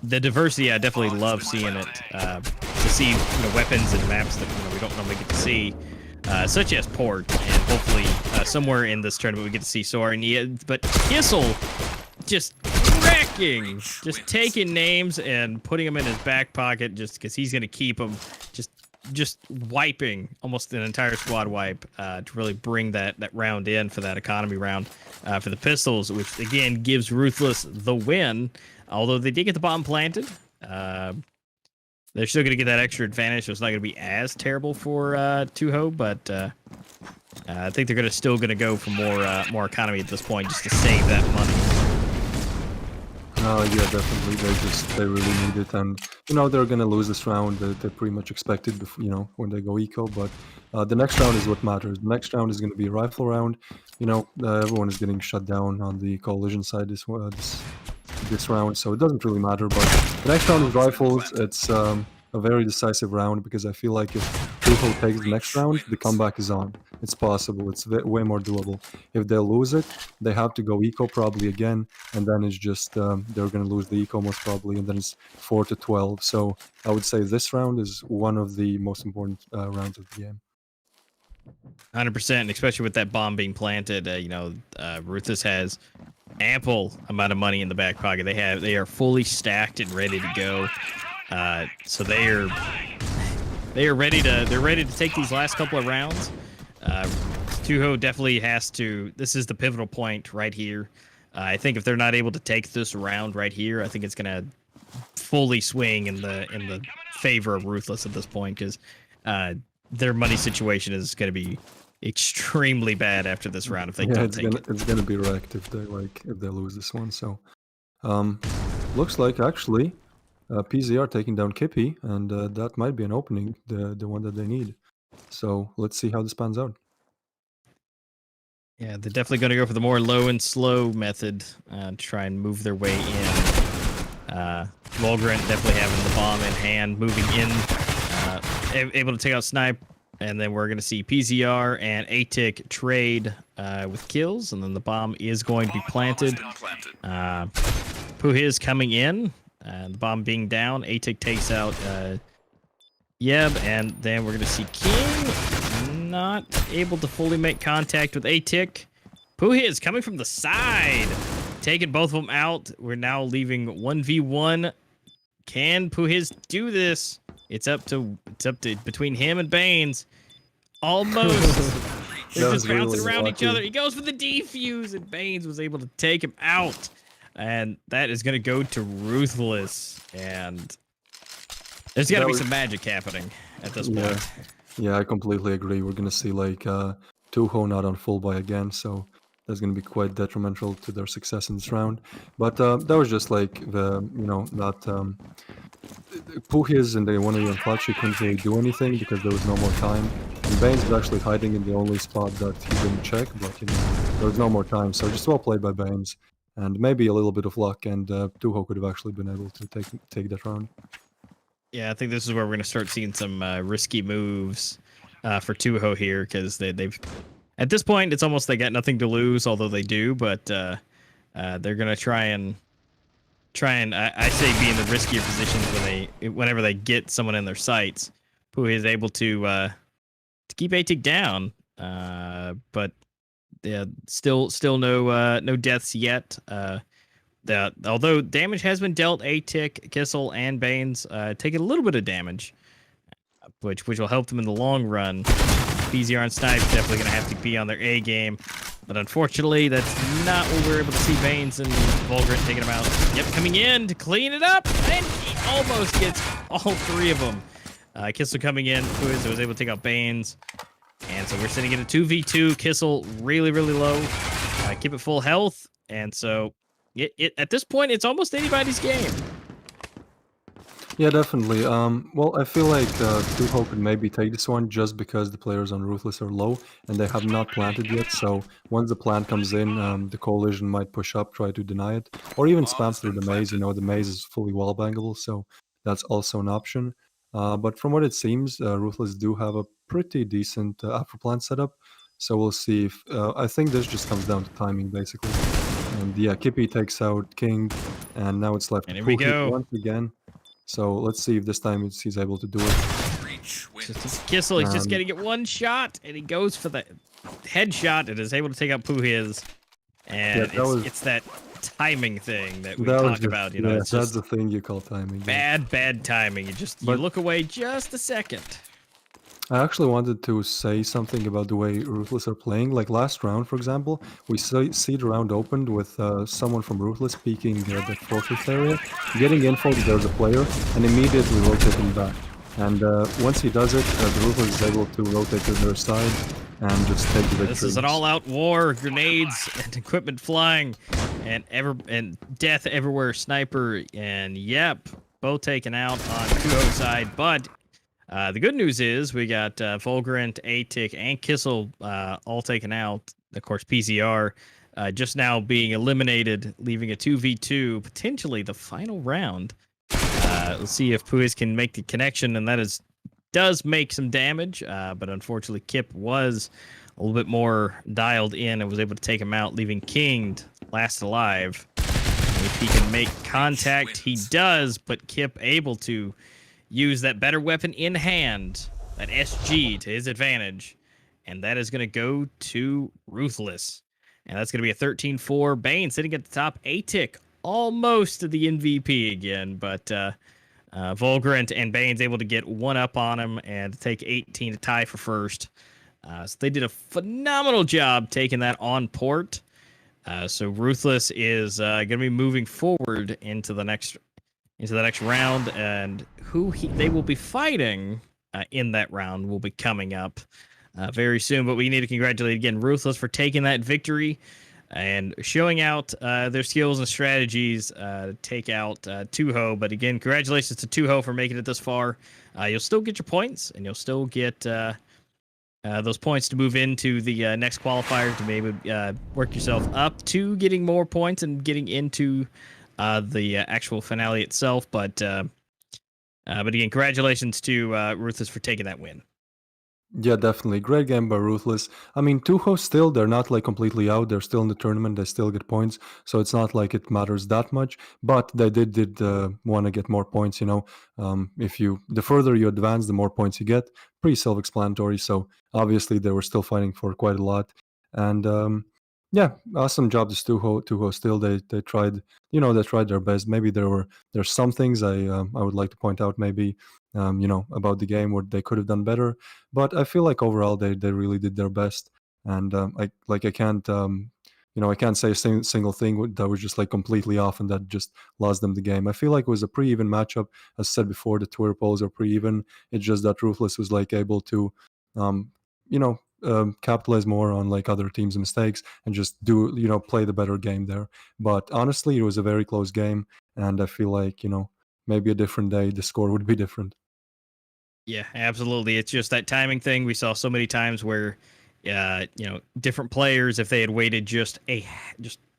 the diversity. I definitely love seeing it. To see weapons and maps that we don't normally get to see. such as Port, and hopefully somewhere in this tournament we get to see Soren. Yeah, but Kissel just wrecking, just taking names and putting them in his back pocket just because he's going to keep them, just wiping almost an entire squad wipe to really bring that round in for that economy round for the Pistols, which again gives Ruthless the win, although they did get the bomb planted. They're still going to get that extra advantage, so it's not going to be as terrible for Tuho, but I think they're still going to go for more economy at this point just to save that money. Yeah, definitely. They really need it, and they're gonna lose this round. They pretty much expected, when they go eco. But the next round is what matters. The next round is gonna be a rifle round. Everyone is getting shut down on the coalition side this round, so it doesn't really matter. But the next round is rifles. It's a very decisive round because I feel like if Tuho takes the next round, the comeback is on. It's possible. It's way more doable. If they lose it, they have to go eco probably again, and then it's just they're going to lose the eco most probably, and then it's 4-12. So I would say this round is one of the most important rounds of the game. 100%, especially with that bomb being planted. Ruthless has ample amount of money in the back pocket. They are fully stacked and ready to go. So they're ready to take these last couple of rounds. Tuho definitely has to. This is the pivotal point right here. I think if they're not able to take this round right here, I think it's gonna fully swing in the favor of Ruthless at this point, because their money situation is gonna be extremely bad after this round if they don't take it. It's gonna be wrecked if they lose this one. So looks like actually PZR taking down Kippy, and that might be an opening, the one that they need. So let's see how this pans out. Yeah, they're definitely going to go for the more low and slow method to try and move their way in. Volgrant definitely having the bomb in hand, moving in, able to take out Snipe, and then we're going to see PZR and Atik trade with kills, and then the bomb is going to be planted. Puhiz coming in, the bomb being down. Atik takes out Yeb, and then we're going to see King not able to fully make contact with Atik. Puhiz coming from the side, taking both of them out. We're now leaving 1v1. Can Puhiz do this? It's up to between him and Baines. Almost. They're just bouncing really around lucky. each other. He goes for the defuse, and Baines was able to take him out. And that is going to go to Ruthless. And there's got to be some magic happening at this point. Yeah, I completely agree. We're gonna see like Tuho not on full buy again, so that's gonna be quite detrimental to their success in this round. But that was just like not Puhiz and the 1v on clutch. He couldn't really do anything because there was no more time. And Baines was actually hiding in the only spot that he didn't check, but there was no more time. So just well played by Baines, and maybe a little bit of luck, and Tuho could have actually been able to take that round. Yeah, I think this is where we're going to start seeing some risky moves for Tuho here, because they've at this point it's almost they got nothing to lose, although they do. But they're going to try and I say be in the riskier positions whenever they get someone in their sights. Puhi is able to keep Atik down, but yeah, still no deaths yet. Although damage has been dealt, Atik, Kissel, and Baines taking a little bit of damage, which will help them in the long run. PZR and Snipe definitely going to have to be on their A game, but unfortunately, that's not what we're able to see. Baines and Volgrant taking them out. Yep, coming in to clean it up, and he almost gets all three of them. Kissel coming in, Puhiz was able to take out Baines, and so we're sitting at a 2v2. Kissel really low, keep it full health, and so. At this point, it's almost anybody's game. Yeah, definitely. Well, I feel like Tuho could maybe take this one just because the players on Ruthless are low and they have not planted yet. So once the plant comes in, the coalition might push up, try to deny it, or even spam through the maze. The maze is fully wall-bangable, so that's also an option. But from what it seems, Ruthless do have a pretty decent upper plant setup. So we'll see if I think this just comes down to timing, basically. And yeah, Kippy takes out King, and now it's left And to here we Puhi go. once again. So let's see if this time he's able to do it. Just Kissel, he's just gonna get one shot, and he goes for the headshot and is able to take out Puhiz. And it's that timing thing that we talk about. You know, yeah, it's that's just the thing you call timing. bad timing. You look away just a second. I actually wanted to say something about the way Ruthless are playing. Like last round, for example, we see the round opened with someone from Ruthless peeking the fortress area, getting info that there's a player, and immediately rotating back. And once he does it, the Ruthless is able to rotate to their side and just take the victory. This is an all-out war, grenades and equipment flying, and death everywhere. Sniper and yep, both taken out on Kuho's side, but. The good news is we got Volgrant, Atik, and Kissel all taken out. Of course, PCR just now being eliminated, leaving a 2v2, potentially the final round. Let's see if Puhiz can make the connection, and that does make some damage, but unfortunately Kip was a little bit more dialed in and was able to take him out, leaving King last alive. If he can make contact, he does, but Kip able to use that better weapon in hand, that SG, to his advantage. And that is going to go to Ruthless. And that's going to be a 13-4. Bane sitting at the top. Atik almost to the MVP again. But Volgrant and Bane's able to get one up on him and take 18 to tie for first. So they did a phenomenal job taking that on port. So Ruthless is going to be moving forward into the next round, and who they will be fighting in that round will be coming up very soon. But we need to congratulate again Ruthless for taking that victory and showing out their skills and strategies to take out Tuho. But again, congratulations to Tuho for making it this far. You'll still get your points, and you'll still get those points to move into the next qualifier to maybe work yourself up to getting more points and getting into the actual finale itself. But again, congratulations to Ruthless for taking that win. Yeah, definitely. Great game by Ruthless. I mean, Tuho still, they're not like completely out. They're still in the tournament. They still get points. So it's not like it matters that much. But they did want to get more points, you know. The further you advance, the more points you get. Pretty self-explanatory. So obviously they were still fighting for quite a lot. And yeah, awesome job to Tuho. Tuho still, they tried, they tried their best. Maybe there's some things I would like to point out maybe, about the game where they could have done better. But I feel like overall they really did their best, and I can't I can't say a single thing that was just like completely off and that just lost them the game. I feel like it was a pretty even matchup. As said before, the Twitter polls are pretty even. It's just that Ruthless was like able to, capitalize more on like other teams' mistakes and just play the better game there. But honestly, it was a very close game, and I feel like maybe a different day the score would be different. Yeah, absolutely. It's just that timing thing. We saw so many times where, different players, if they had waited just a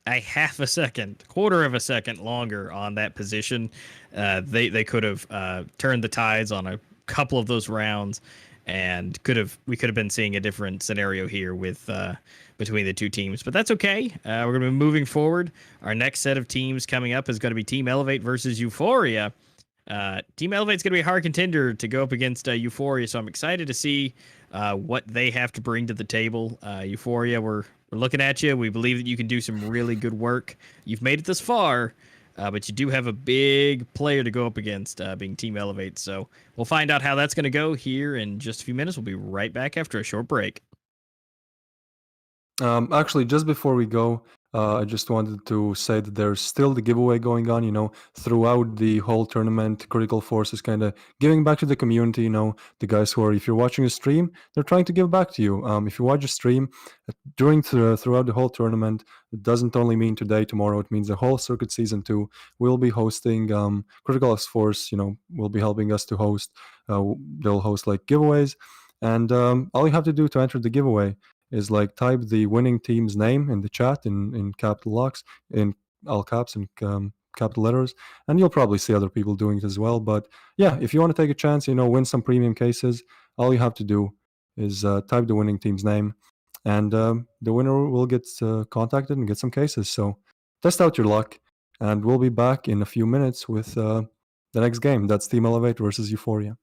half a second, quarter of a second longer on that position, they could have turned the tides on a couple of those rounds, and we could have been seeing a different scenario here with between the two teams. But that's okay. We're going to be moving forward. Our next set of teams coming up is going to be Team Elevate versus Euphoria. Team Elevate's going to be a hard contender to go up against Euphoria, so I'm excited to see what they have to bring to the table. Euphoria, we're looking at you. We believe that you can do some really good work. You've made it this far, but you do have a big player to go up against, being Team Elevate. So we'll find out how that's going to go here in just a few minutes. We'll be right back after a short break. Actually, just before we go, I just wanted to say that there's still the giveaway going on, throughout the whole tournament. Critical Force is kind of giving back to the community, the guys who are, if you're watching a stream, they're trying to give back to you. If you watch a stream throughout the whole tournament, it doesn't only mean today, tomorrow, it means the whole circuit season 2. We'll be hosting, Critical Force, will be helping us to host, they'll host like giveaways. And all you have to do to enter the giveaway is like type the winning team's name in the chat in capital locks, in all caps and capital letters, and you'll probably see other people doing it as well. But yeah, if you want to take a chance, win some premium cases, all you have to do is type the winning team's name, and the winner will get contacted and get some cases. So test out your luck, and we'll be back in a few minutes with the next game. That's Team Elevate versus Euphoria.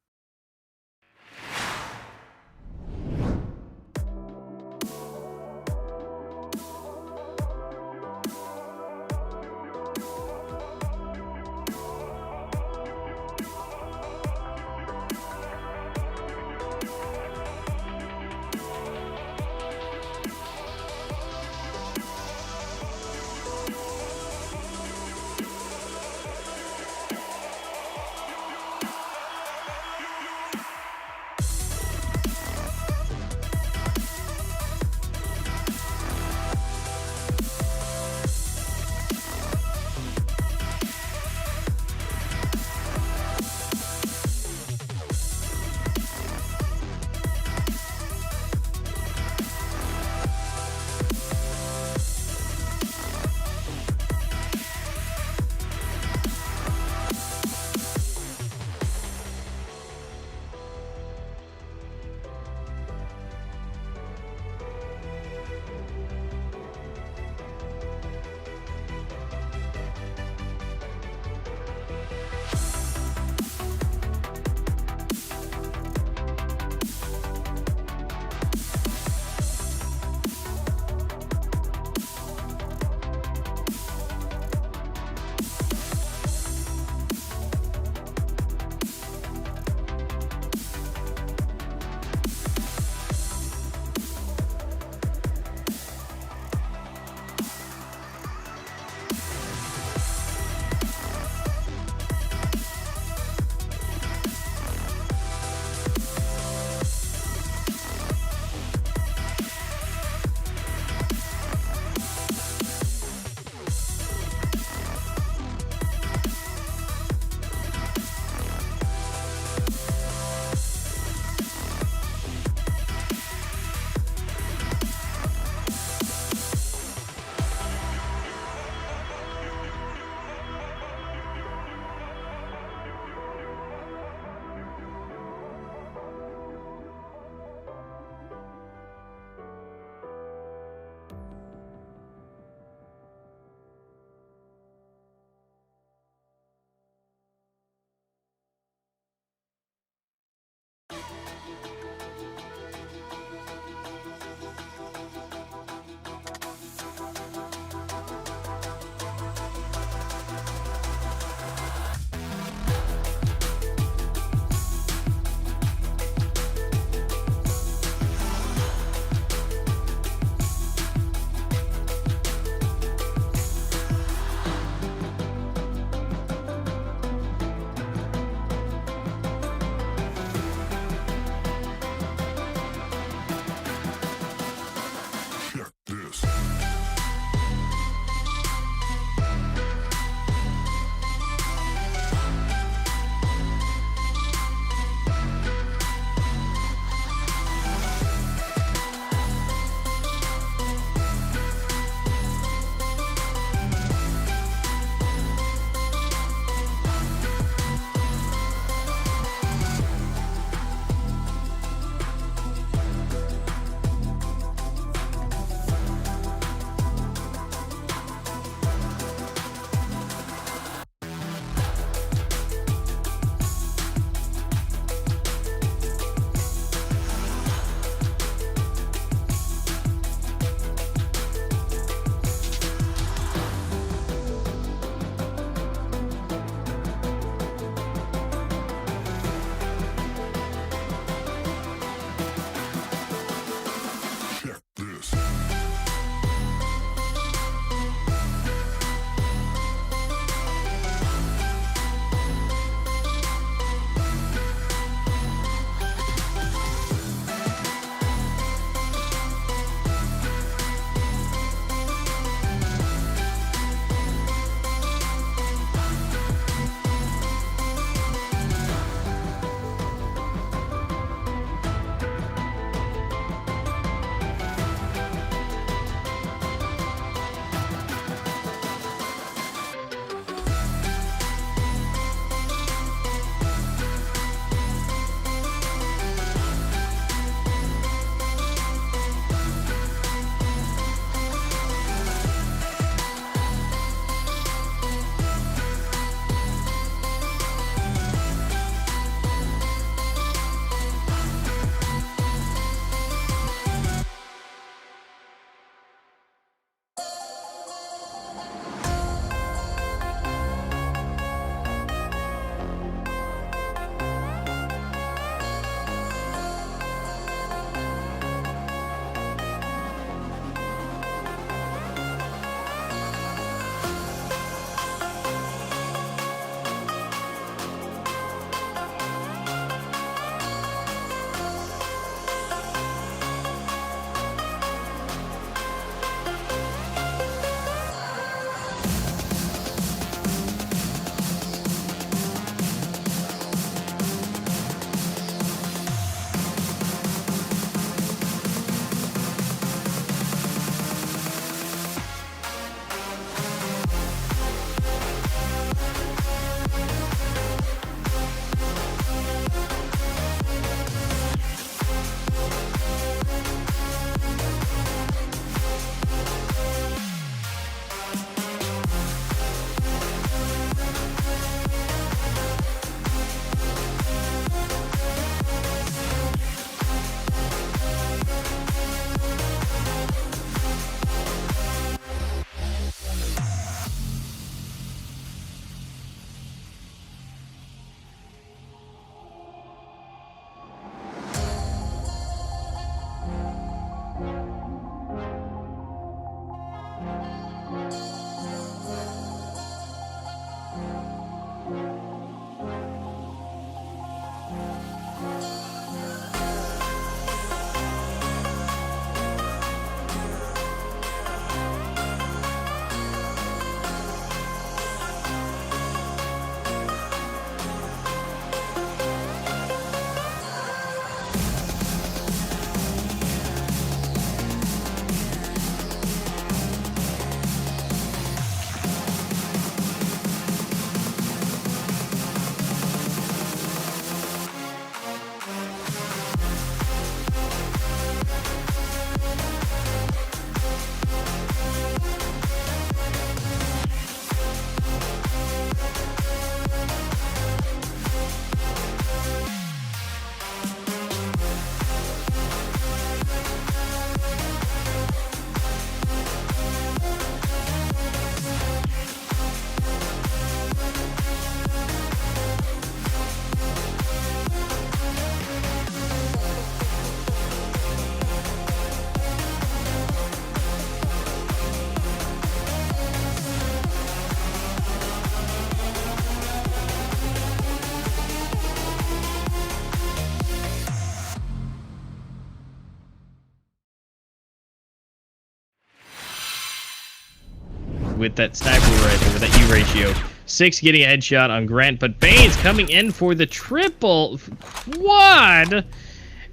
with that sniper rifle, with that U ratio. 6 getting a headshot on Grant, but Baines coming in for the triple quad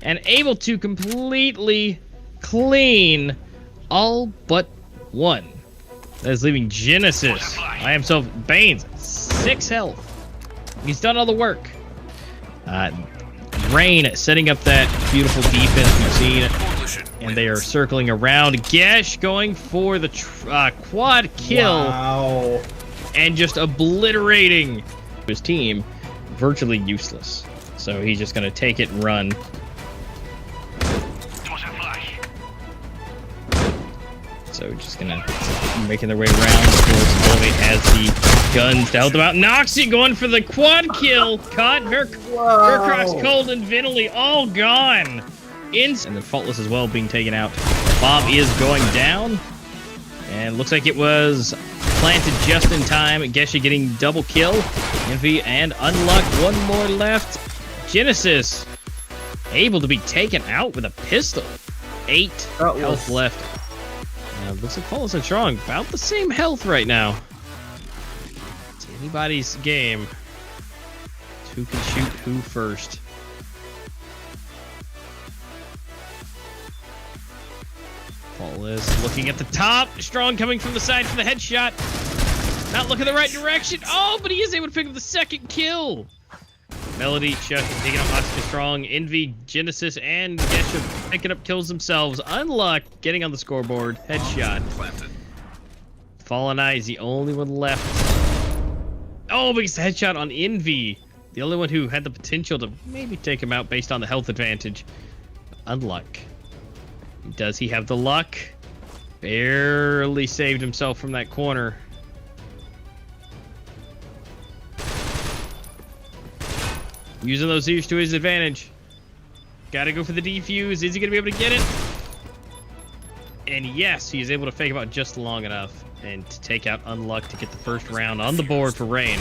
and able to completely clean all but one. That is leaving Genesis by himself. Baines, 6 health. He's done all the work. Rain setting up that beautiful defense we've seen, and they are circling around. Gesh going for the quad kill. Wow. And just obliterating his team. Virtually useless. So he's just going to take it and run. So just gonna making their way around. Of course, Elevate has the guns to help them out. Noxy going for the quad kill. Caught Vercrox, Cold, and Vinley all gone. And then Faultless as well being taken out. Bomb is going down. And looks like it was planted just in time. Gesha getting double kill. Envy and Unluck. One more left. Genesis able to be taken out with a pistol. 8 health left. Looks like Faultless and Strong about the same health right now. It's anybody's game. Who can shoot who first? Faultless looking at the top. Strong coming from the side for the headshot. Not looking the right direction. Oh, but he is able to pick up the second kill. Melody, Chuck taking up Oscar Strong, Envy, Genesis, and Gesha picking up kills themselves. Unluck getting on the scoreboard. Headshot. Fallen Eye is the only one left. Oh, but it's the headshot on Envy. The only one who had the potential to maybe take him out based on the health advantage. Unluck. Does he have the luck? Barely saved himself from that corner. Using those ears to his advantage. Gotta go for the defuse. Is he gonna be able to get it? And yes, he is able to fake him out just long enough and to take out Unluck to get the first round on the board for Rain.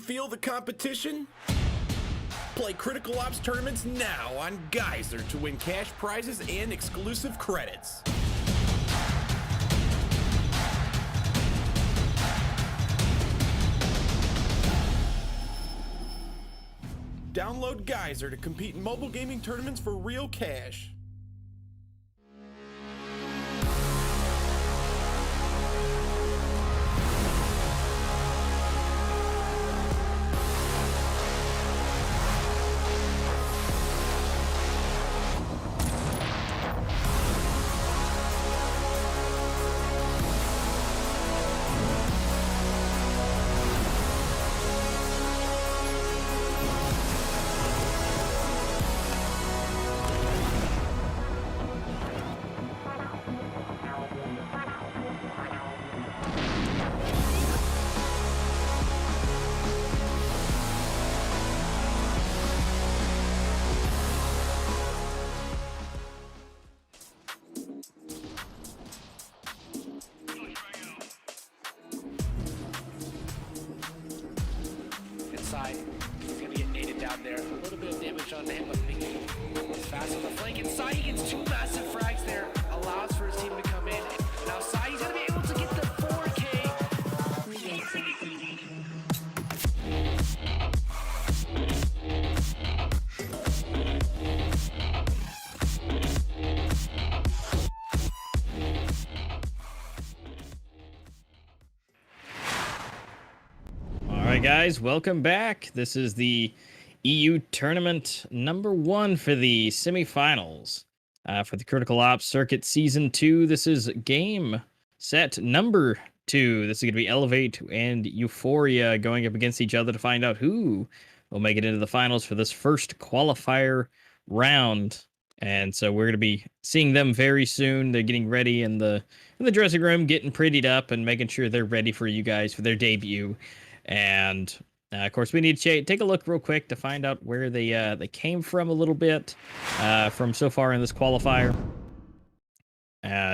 feel the competition? Play Critical Ops tournaments now on Gizer to win cash prizes and exclusive credits. Download Gizer to compete in mobile gaming tournaments for real cash. Inside, he's gonna get naded down there. A little bit of damage on him, but he's fast on the flank. Inside, he gets two massive frags there. Allows for his team to come in. And outside, he's gonna be able to get the 4K. All right, guys, welcome back. This is the EU tournament number 1 for the semifinals for the Critical Ops Circuit Season 2. This is game set number 2. This is going to be Elevate and Euphoria going up against each other to find out who will make it into the finals for this first qualifier round. And so we're going to be seeing them very soon. They're getting ready in the dressing room, getting prettied up and making sure they're ready for you guys for their debut. And of course, we need to take a look real quick to find out where they came from a little bit from so far in this qualifier.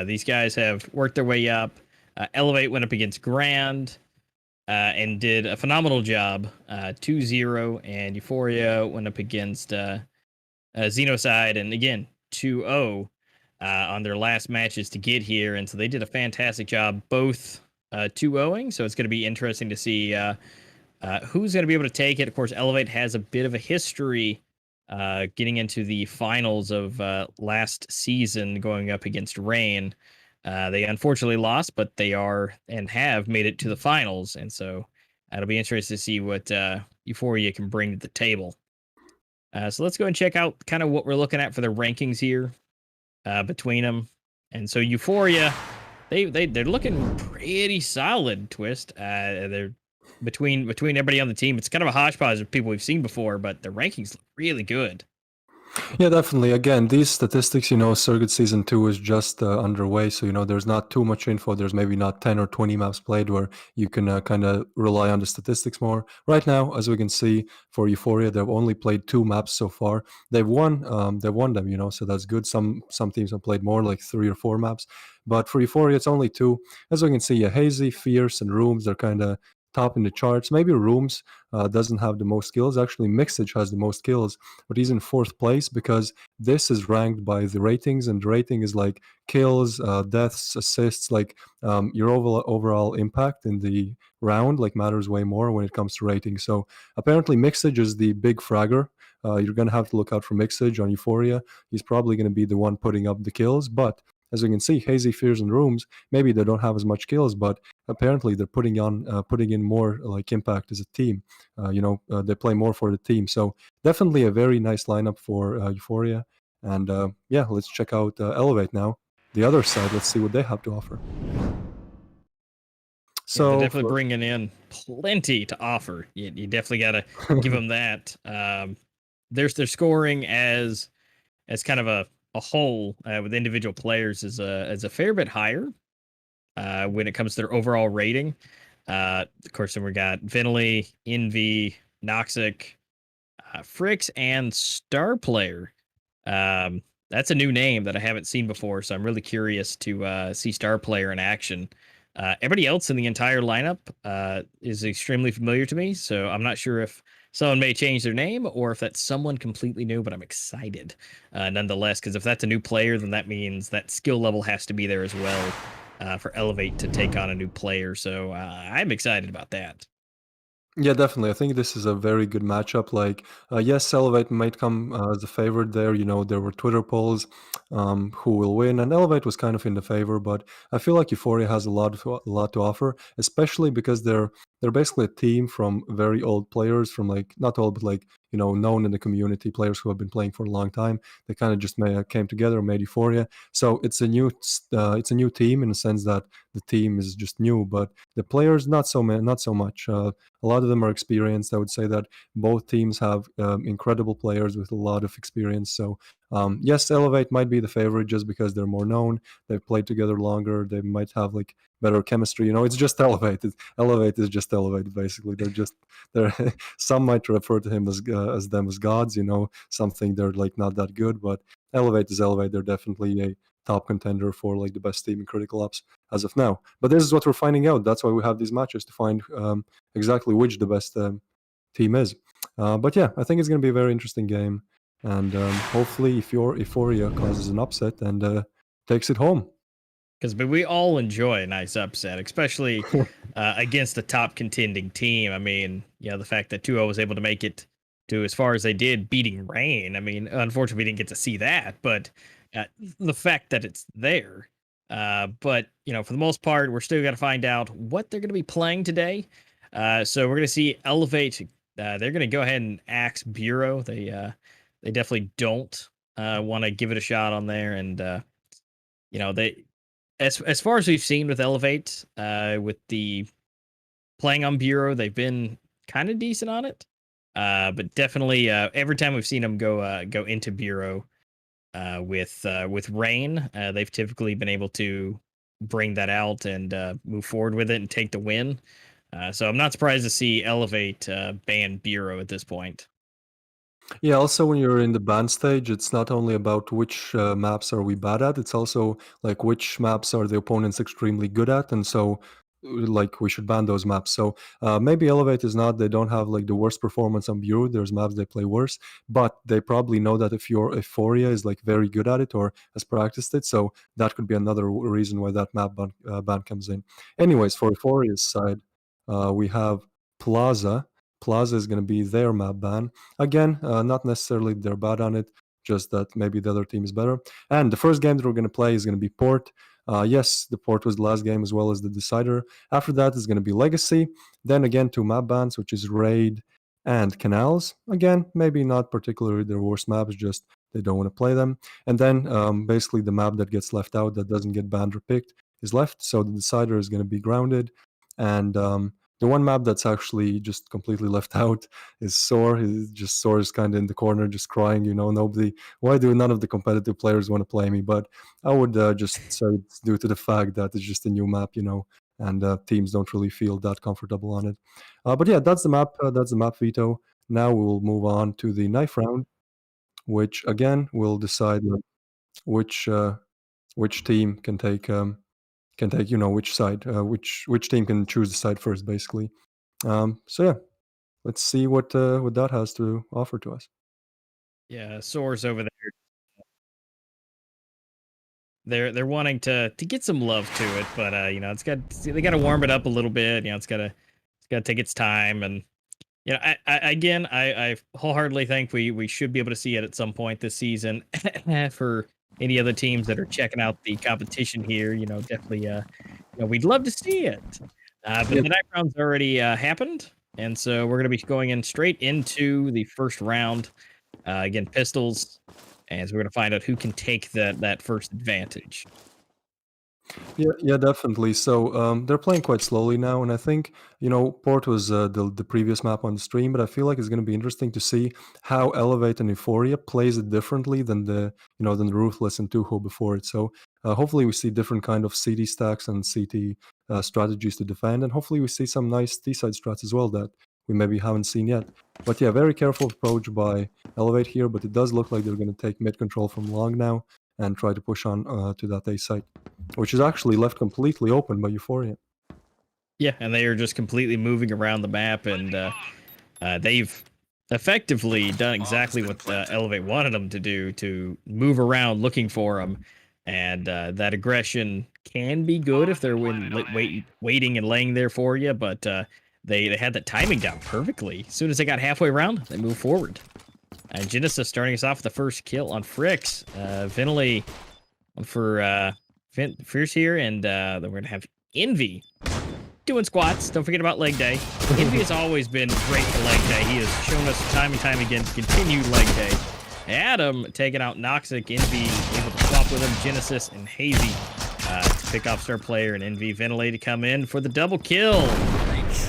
These guys have worked their way up. Elevate went up against Grand and did a phenomenal job, 2-0, and Euphoria went up against Xenocide, and again 2-0 on their last matches to get here, and so they did a fantastic job, both 2-0ing. So it's going to be interesting to see who's going to be able to take it. Of course, Elevate has a bit of a history getting into the finals of last season, going up against Rain. They unfortunately lost, but they are and have made it to the finals, and so it'll be interesting to see what Euphoria can bring to the table. So let's go and check out kind of what we're looking at for the rankings here between them. And so Euphoria, they're looking pretty solid. Twist. They're between everybody on the team. It's kind of a hodgepodge of people we've seen before, but the rankings look really good. Yeah, definitely. Again, these statistics, Circuit Season 2 is just underway, so, there's not too much info. There's maybe not 10 or 20 maps played where you can kind of rely on the statistics more. Right now, as we can see, for Euphoria, they've only played 2 maps so far. They've won them, so that's good. Some teams have played more, like 3 or 4 maps. But for Euphoria, it's only 2. As we can see, Hazy, Fierce, and Rooms are kind of top in the charts. Maybe Rooms doesn't have the most kills. Actually, Mixage has the most kills, but he's in 4th place because this is ranked by the ratings, and the rating is like kills, deaths, assists, like your overall impact in the round like matters way more when it comes to rating. So apparently Mixage is the big fragger. You're going to have to look out for Mixage on Euphoria. He's probably going to be the one putting up the kills, but as you can see, Hazy, Fears, and Rooms, maybe they don't have as much kills, but apparently they're putting in more like impact as a team. They play more for the team. So definitely a very nice lineup for Euphoria. And yeah, let's check out Elevate now. The other side, let's see what they have to offer. So they're definitely bringing in plenty to offer. You definitely got to give them that. Their scoring as kind of a whole with individual players is a fair bit higher when it comes to their overall rating. Of course, then we got Vinley, Envy, Noxic, Frix, and Star Player. That's a new name that I haven't seen before, so I'm really curious to see Star Player in action. Everybody else in the entire lineup is extremely familiar to me, so I'm not sure if someone may change their name or if that's someone completely new, but I'm excited nonetheless, because if that's a new player, then that means that skill level has to be there as well for Elevate to take on a new player. So I'm excited about that. Yeah, definitely. I think this is a very good matchup. Like, yes, Elevate might come as a favorite there. You know, there were Twitter polls, who will win, and Elevate was kind of in the favor. But I feel like Euphoria has a lot to offer, especially because they're basically a team from very old players, from like not old, but like known in the community, players who have been playing for a long time. They kind of just came together, made Euphoria. So it's a new team in the sense that the team is just new, but the players not so much. A lot of them are experienced. I would say that both teams have incredible players with a lot of experience. So yes, Elevate might be the favorite just because they're more known. They've played together longer. They might have like better chemistry. It's just Elevate. Elevate is just Elevate. Basically, they're some might refer to him as them as gods. Something they're like not that good, but Elevate is Elevate. They're definitely a top contender for like the best team in Critical Ops as of now. But this is what we're finding out. That's why we have these matches to find exactly which the best team is. But yeah, I think it's going to be a very interesting game, and hopefully, if your Euphoria causes an upset and takes it home. Because we all enjoy a nice upset, especially against a top contending team. I mean, the fact that 2-0 was able to make it to as far as they did, beating Rain. I mean, unfortunately, we didn't get to see that, but uh, the fact that it's there. But for the most part, we're still going to find out what they're going to be playing today. So we're going to see Elevate. They're going to go ahead and axe Bureau. They definitely don't want to give it a shot on there, and they as far as we've seen with Elevate, with the playing on Bureau, they've been kind of decent on it. But definitely, every time we've seen them go into Bureau with Rain, they've typically been able to bring that out and move forward with it and take the win. So I'm not surprised to see Elevate ban Bureau at this point. Yeah, also when you're in the band stage, it's not only about which maps are we bad at, it's also like which maps are the opponents extremely good at, and so like we should ban those maps. So maybe Elevate is not, they don't have like the worst performance on Bureau, there's maps they play worse, but they probably know that if your Euphoria is like very good at it or has practiced it, so that could be another reason why that map ban comes in. Anyways, for Euphoria's side, we have Plaza. Plaza is going to be their map ban. Again, not necessarily they're bad on it, just that maybe the other team is better. And the first game that we're going to play is going to be Port. Yes, the Port was the last game as well as the Decider. After that is going to be Legacy. Then again, two map bans, which is Raid and Canals. Again, maybe not particularly their worst maps, just they don't want to play them. And then basically the map that gets left out, that doesn't get banned or picked, is left. So the Decider is going to be grounded. And the one map that's actually just completely left out is Soar. Soar is kind of in the corner, just crying. Nobody. Why do none of the competitive players want to play me? But I would just say it's due to the fact that it's just a new map, and teams don't really feel that comfortable on it. But yeah, that's the map. That's the map veto. Now we will move on to the knife round, which again will decide which which team can take which side, which team can choose the side first, basically. So yeah, let's see what that has to offer to us. Yeah, Soar's over there. They're wanting to get some love to it, but they got to warm it up a little bit. It's got to take its time, and I wholeheartedly think we should be able to see it at some point this season. For any other teams that are checking out the competition here, definitely, we'd love to see it. But Yep. the night round's already happened, and so we're gonna be going in straight into the first round. Again, pistols, and so we're gonna find out who can take that first advantage. Yeah, definitely. So they're playing quite slowly now, and I think Port was the previous map on the stream, but I feel like it's going to be interesting to see how Elevate and Euphoria plays it differently than the Ruthless and Tuho before it. So hopefully we see different kind of CD stacks and CT strategies to defend, and hopefully we see some nice T side strats as well that we maybe haven't seen yet. But yeah, very careful approach by Elevate here, but it does look like they're going to take mid control from long now. and try to push on to that A site, which is actually left completely open by Euphoria. Yeah, and they are just completely moving around the map, and they've effectively done exactly what Elevate wanted them to do, to move around looking for them. And that aggression can be good if they're waiting and laying there for you, but they had that timing down perfectly. As soon as they got halfway around, they moved forward. And Genesis starting us off with the first kill on Fricks. Vinley for Fierce here, and then we're going to have Envy doing squats. Don't forget about leg day. Envy has always been great for leg day. He has shown us time and time again to continue leg day. Adam taking out Noxic. Envy able to swap with him. Genesis and Hazy to pick off Star Player, and Envy Ventilate to come in for the double kill.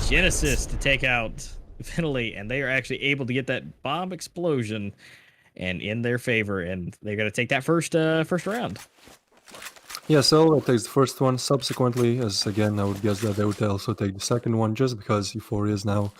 Genesis to take out Ventilate, and they are actually able to get that bomb explosion and in their favor, and they're going to take that first round. Yeah, so it takes the first one. Subsequently, as again, I would guess that they would also take the second one, just because Euphoria is now,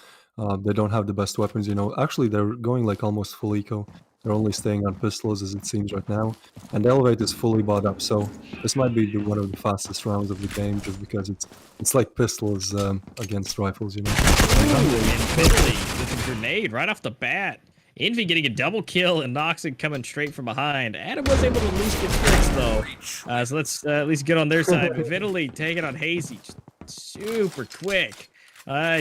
they don't have the best weapons, you know. Actually, they're going like almost full eco. They're only staying on pistols as it seems right now. And Elevate is fully bought up, so this might be one of the fastest rounds of the game, just because it's like pistols against rifles, you know. Ooh, and Finley with a grenade right off the bat. Envy getting a double kill and Noxic coming straight from behind. Adam was able to at least get tricks though. So let's at least get on their side. Vitaly taking on Hazy. Super quick. I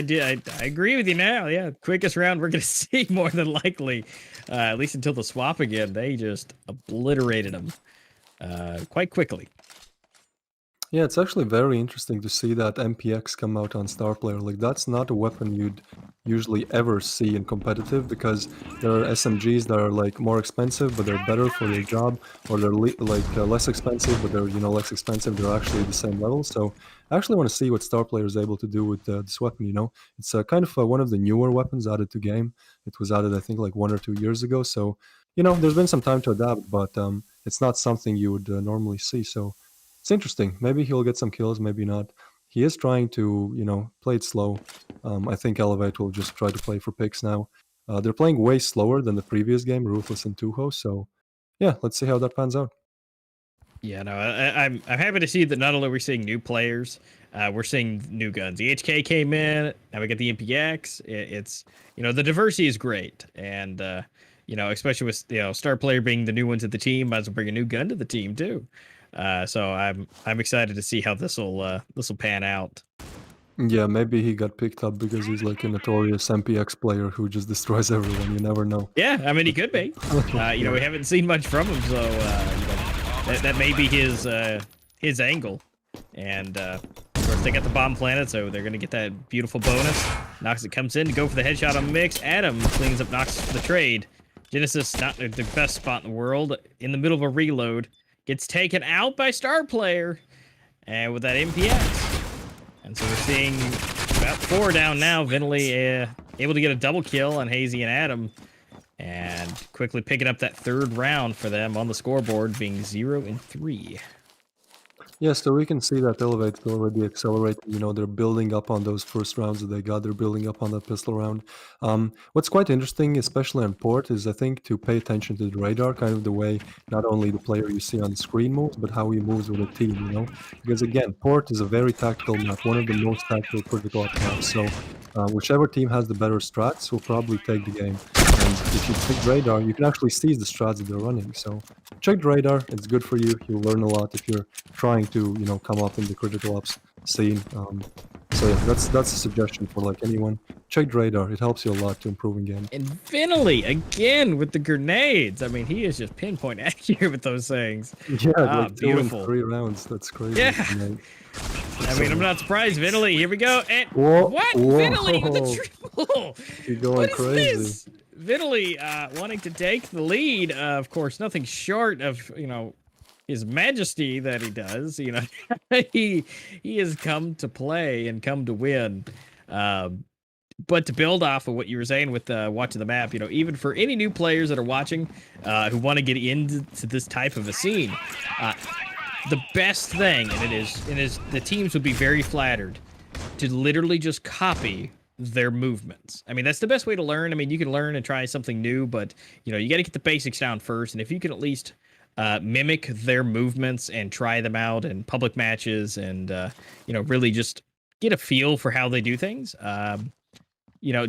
agree with you now. Yeah, quickest round we're going to see more than likely. At least until the swap again. They just obliterated them quite quickly. Yeah, it's actually very interesting to see that MPX come out on Star Player. Like, that's not a weapon you'd usually ever see in competitive, because there are SMGs that are like more expensive, but they're better for their job, or they're less expensive, but they're, you know, less expensive. They're actually the same level. So I actually want to see what Star Player is able to do with this weapon. You know, it's kind of one of the newer weapons added to game. It was added, I think, like 1 or 2 years ago. So, you know, there's been some time to adapt, but it's not something you would normally see. So it's interesting. Maybe he'll get some kills, maybe not. He is trying to, you know, play it slow. I think Elevate will just try to play for picks now. They're playing way slower than the previous game, Ruthless and Tuho. So, yeah, let's see how that pans out. Yeah, no, I'm happy to see that not only are we seeing new players, we're seeing new guns. The HK came in. Now we got the MPX. It's, you know, the diversity is great, and you know, especially with, you know, Star Player being the new one to the team, might as well bring a new gun to the team too. So I'm excited to see how this will pan out. Yeah, maybe he got picked up because he's like a notorious MPX player who just destroys everyone. You never know. Yeah, I mean, he could be. You know, we haven't seen much from him, so you know, that may be his angle. And of course, they got the bomb planted, so they're gonna get that beautiful bonus. Noxic comes in to go for the headshot on Mix. Adam cleans up Noxic for the trade. Genesis, not the best spot in the world, in the middle of a reload. Gets taken out by Star Player, and with that MPX. And so we're seeing about 4 down now. Vinley able to get a double kill on Hazy and Adam, and quickly picking up that 3rd round for them on the scoreboard, being 0-3. Yeah, so we can see that Elevate already accelerated. You know, they're building up on those first rounds that they got. They're building up on that pistol round. What's quite interesting, especially on Port, is I think to pay attention to the radar, kind of the way not only the player you see on the screen moves, but how he moves with a team, you know? Because again, Port is a very tactical map, one of the most tactical critical ops maps. So whichever team has the better strats will probably take the game. And if you check radar, you can actually see the strats that they're running. So check the radar. It's good for you. You'll learn a lot if you're trying to, you know, come up in the critical ops scene. So yeah, that's a suggestion for like anyone. Check the radar. It helps you a lot to improve in game. And Vinley again with the grenades. I mean, he is just pinpoint accurate with those things. Yeah, like beautiful. 2 in 3 rounds. That's crazy. Yeah. I mean, I'm not surprised. Vinley, here we go. And Whoa, what? whoa. Vinley with the triple. You're going What is crazy. this? Vinley wanting to take the lead. Of course, nothing short of, you know, his majesty that he does. You know, he has come to play and come to win. But to build off of what you were saying with watching the map, you know, even for any new players that are watching who want to get into this type of a scene, the best thing, and it is the teams would be very flattered to literally just copy their movements. I mean, that's the best way to learn. I mean, you can learn and try something new, but, you know, you got to get the basics down first. And if you can at least mimic their movements and try them out in public matches, and really just get a feel for how they do things.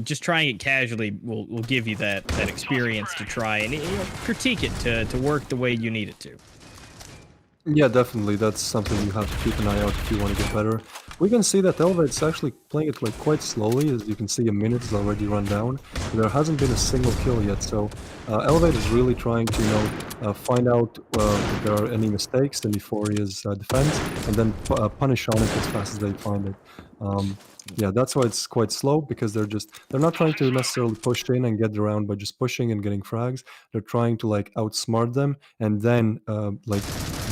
Just trying it casually will give you that experience to try and critique it to work the way you need it to. Yeah, definitely. That's something you have to keep an eye out if you want to get better. We can see that Elevate's actually playing it like quite slowly. As you can see, a minute is already run down. There hasn't been a single kill yet, so Elevate is really trying to, find out if there are any mistakes in Euphoria's defense, and then punish on it as fast as they find it. Yeah, that's why it's quite slow, because they're not trying to necessarily push in and get the round by just pushing and getting frags. They're trying to like outsmart them and then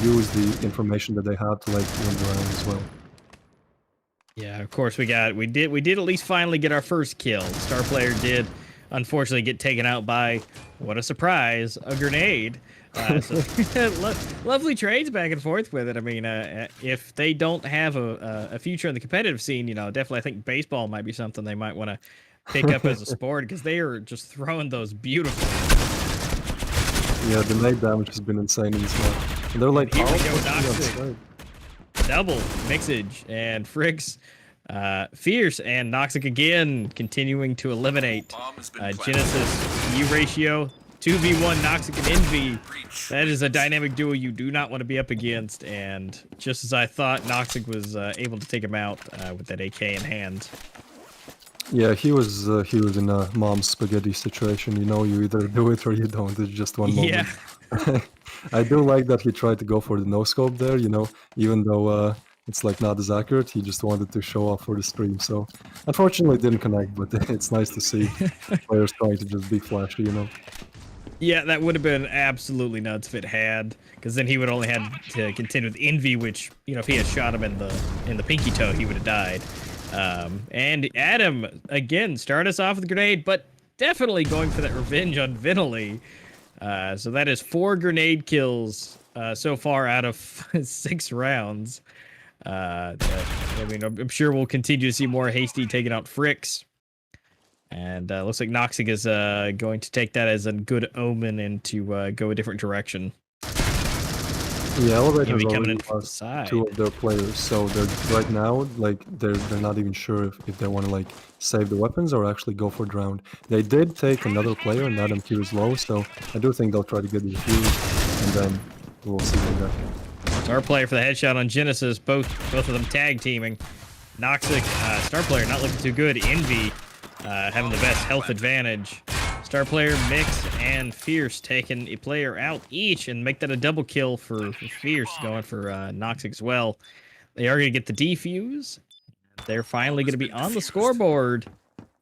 use the information that they have to like win the round as well. Yeah, of course we did at least finally get our first kill. Star player did unfortunately get taken out by, what a surprise, a grenade. Lovely trades back and forth with it. I mean, if they don't have a future in the competitive scene, definitely I think baseball might be something they might want to pick up as a sport, because they are just throwing those beautiful. Yeah, the nade damage has been insane in this match. And they're like, here we go, Noxic. Double Mixage and Fricks. Fierce and Noxic again, continuing to eliminate. Genesis E ratio 2v1 Noxic and Envy. That is a dynamic duo you do not want to be up against. And just as I thought, Noxic was able to take him out with that AK in hand. Yeah, he was in a mom's spaghetti situation. You either do it or you don't. It's just one moment. Yeah. I do like that he tried to go for the no scope there. Even though it's like not as accurate, he just wanted to show off for the stream. So unfortunately, it didn't connect. But it's nice to see players trying to just be flashy. Yeah, that would have been absolutely nuts if it had, because then he would only had to contend with Envy, which if he had shot him in the pinky toe, he would have died. And Adam again start us off with a grenade, but definitely going for that revenge on Vinley. So that is 4 grenade kills so far out of 6 rounds. I mean, I'm sure we'll continue to see more Hasty taking out Fricks. And looks like Noxic is going to take that as a good omen and to go a different direction. Yeah, Elevate has coming already in from the lost side. 2 of their players, so they're right now they're not even sure if they want to save the weapons or actually go for the round. They did take another player, and Adam Q is low, so I do think they'll try to get the defuse, and then we'll see from there. Star player for the headshot on Genesis, both of them tag teaming. Noxic, Star player not looking too good. Envy having the best health advantage. Star player, Mix, and Fierce taking a player out each and make that a double kill for Fierce, going for Noxic as well. They are going to get the defuse. They're finally going to be on the scoreboard.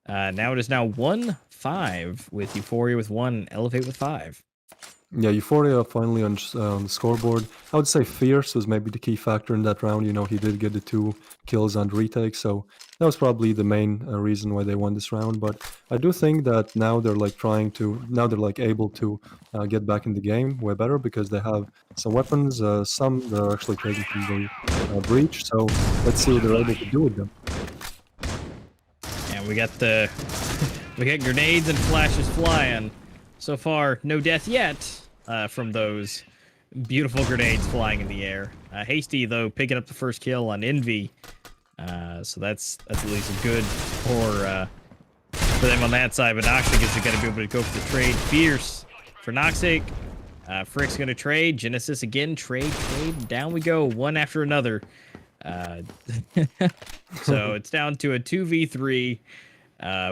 Now it is now 1-5 with Euphoria with 1, Elevate with 5. Yeah, Euphoria finally on the scoreboard. I would say Fierce was maybe the key factor in that round. He did get the 2 kills on retake, so that was probably the main reason why they won this round. But I do think that now they're able to get back in the game way better, because they have some weapons. Some they're actually taking from the breach. So let's see what they're able to do with them. And we got grenades and flashes flying. So far, no death yet from those beautiful grenades flying in the air. Hasty, though, picking up the first kill on Envy. So that's at least good for them on that side. But Noxic is going to be able to go for the trade. Fierce for Noxic. Frick's going to trade. Genesis again. Trade. Down we go. One after another. So it's down to a 2v3.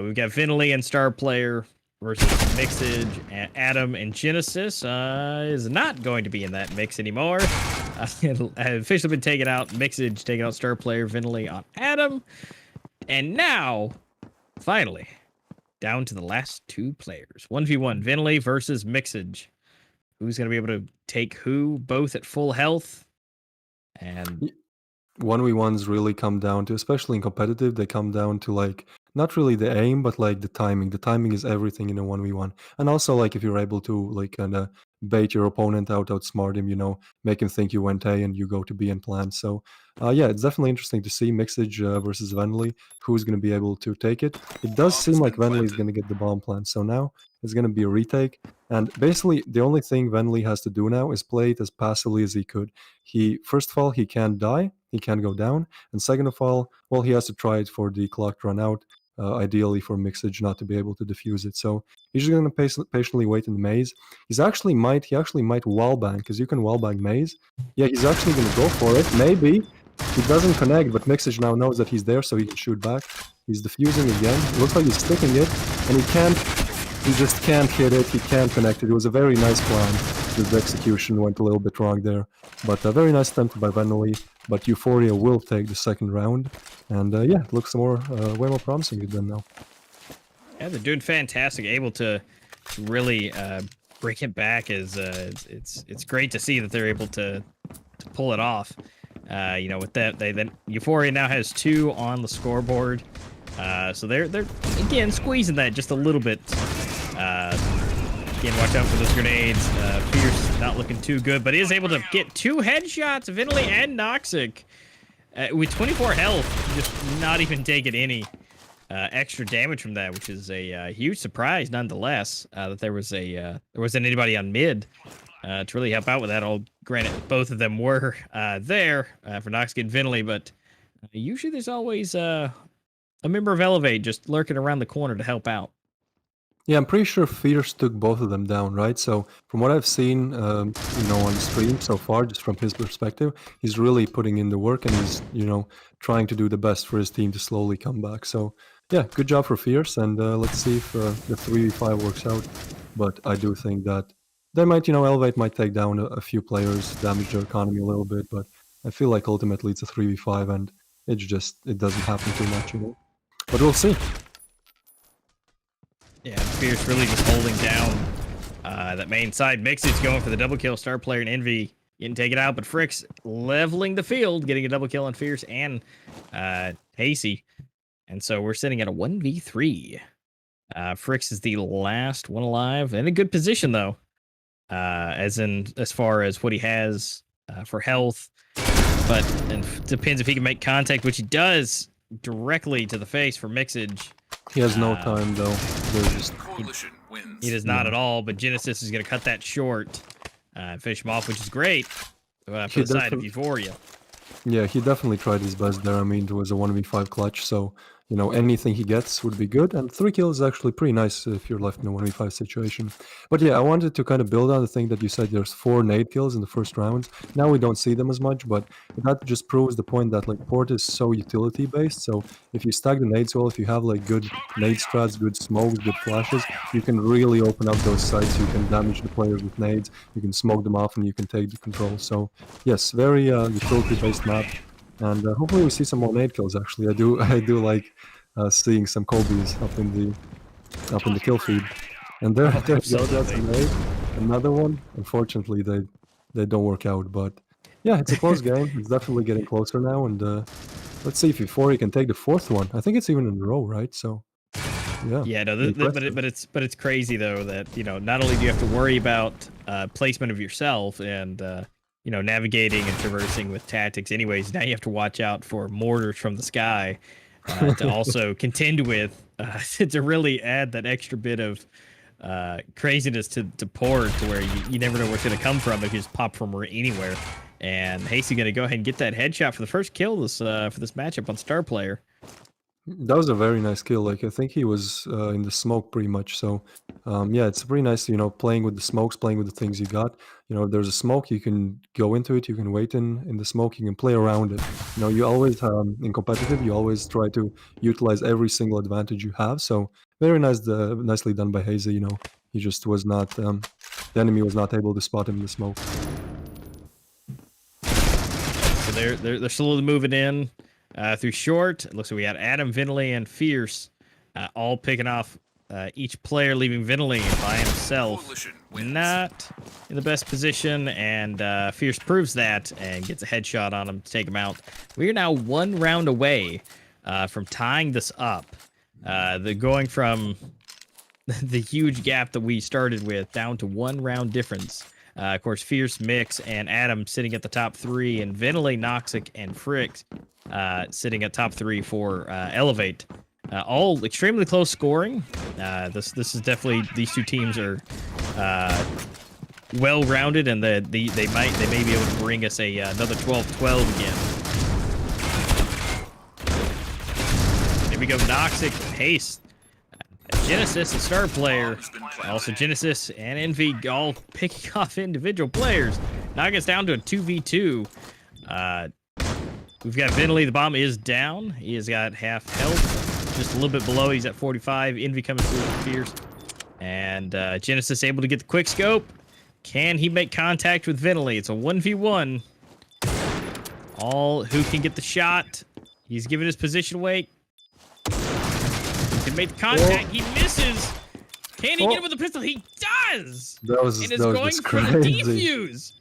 We've got Vinley and Star Player versus Mixage, and Adam and Genesis is not going to be in that mix anymore. Have officially been taken out. Mixage taking out Star Player, Vinley on Adam. And now, finally, down to the last 2 players. 1v1, Vinley versus Mixage. Who's going to be able to take who, both at full health? And 1v1s really come down to, especially in competitive, they come down to not really the aim, but the timing. The timing is everything in a 1v1. And also if you're able to kind of bait your opponent out, outsmart him, make him think you went A and you go to B and plant. So yeah, it's definitely interesting to see Mixage versus Venley, who's going to be able to take it. It does seem like Venley is going to get the bomb plant. So now It's going to be a retake. And basically, the only thing Venli has to do now is play it as passively as he could. First of all, he can't die, he can't go down, and second of all, well, he has to try it for the clock to run out. Ideally for Mixage not to be able to defuse it. So he's just going to patiently wait in the maze. He actually might wallbang, because you can wallbang maze. Yeah, he's actually going to go for it. Maybe. He doesn't connect, but Mixage now knows that he's there, so he can shoot back. He's defusing again. It looks like he's sticking it, and he just can't hit it. He can't connect it. It was a very nice plan. Just the execution went a little bit wrong there. But a very nice attempt by Venli. But Euphoria will take the second round. And yeah, it looks way more promising than now. Yeah, they're doing fantastic. Able to really bring it back. It's great to see that they're able to pull it off. With that, then Euphoria now has 2 on the scoreboard. So they're again squeezing that just a little bit. Again, watch out for those grenades. Fierce not looking too good, but he is able to get 2 headshots, Vinley and Noxic, with 24 health, just not even taking any extra damage from that, which is a huge surprise nonetheless. That there wasn't anybody on mid to really help out with that. All granted, both of them were there for Noxic and Vinley, but usually there's always a member of Elevate just lurking around the corner to help out. Yeah, I'm pretty sure Fierce took both of them down, right? So from what I've seen, on the stream so far, just from his perspective, he's really putting in the work and he's, trying to do the best for his team to slowly come back. So yeah, good job for Fierce, and let's see if the 3v5 works out. But I do think that they might, Elevate might take down a few players, damage their economy a little bit, but I feel like ultimately it's a 3v5 and it doesn't happen too much, But we'll see. Yeah, Fierce really just holding down that main side. Mixage going for the double kill. Star player and Envy getting taken out, but Fricks leveling the field, getting a double kill on Fierce and Hasty. And so we're sitting at a 1v3. Fricks is the last one alive. In a good position, though. As far as what he has for health. But it depends if he can make contact, which he does directly to the face for Mixage. He has no time, though. He does not at all, but Genesis is going to cut that short. Finish him off, which is great for the side of Euphoria. Yeah, he definitely tried his best there. I mean, it was a 1v5 clutch, so, anything he gets would be good. And 3 kills is actually pretty nice if you're left in a 1v5 situation. But yeah, I wanted to kind of build on the thing that you said there's 4 nade kills in the first round. Now we don't see them as much, but that just proves the point that, like, Port is so utility-based. So if you stack the nades well, if you have, like, good nade strats, good smokes, good flashes, you can really open up those sites. You can damage the players with nades, you can smoke them off, and you can take the control. So yes, very utility-based map. And hopefully we see some more nade kills. Actually, I do like seeing some Colbys up in the kill feed. And there goes a nade, another one. Unfortunately, they don't work out. But yeah, it's a close game. It's definitely getting closer now. And let's see if Euphoria can take the 4th one. I think it's even in a row, right? So yeah. Yeah, no, but it's crazy though that not only do you have to worry about placement of yourself and navigating and traversing with tactics anyways, now you have to watch out for mortars from the sky to also contend with, to really add that extra bit of craziness to Port, to where you never know where it's going to come from if you just pop from anywhere. And Hasty going to go ahead and get that headshot for the first kill for this matchup on Star Player. That was a very nice kill. Like, I think he was in the smoke pretty much. So, yeah, it's pretty nice, playing with the smokes, playing with the things you got. If there's a smoke, you can go into it. You can wait in the smoke. You can play around it. You always, in competitive, you always try to utilize every single advantage you have. So, very nicely done by Hazy. He just was not, the enemy was not able to spot him in the smoke. So they're slowly moving in. Through short, it looks like we had Adam, Vinley, and Fierce all picking off each player, leaving Vinley by himself. Not in the best position, and Fierce proves that and gets a headshot on him to take him out. We are now 1 round away from tying this up. Going from the huge gap that we started with down to 1 round difference. Of course, Fierce, Mix, and Adam sitting at the top 3, and Vinley, Noxic, and Fricks sitting at top 3 for Elevate. all extremely close scoring. This is definitely, these two teams are well-rounded, and they may be able to bring us another 12-12 again. Here we go, Noxic, Haste, Genesis, the star player. Also Genesis and Envy all picking off individual players. Knocking us down to a 2v2. We've got Vinley, the bomb is down. He has got half health, just a little bit below. He's at 45. Envy coming through with Fierce. And Genesis able to get the quick scope. Can he make contact with Vinley? It's a 1v1. All who can get the shot. He's giving his position away. He can make the contact. He misses. Can he get him with a pistol? He does. That was and is going for the defuse.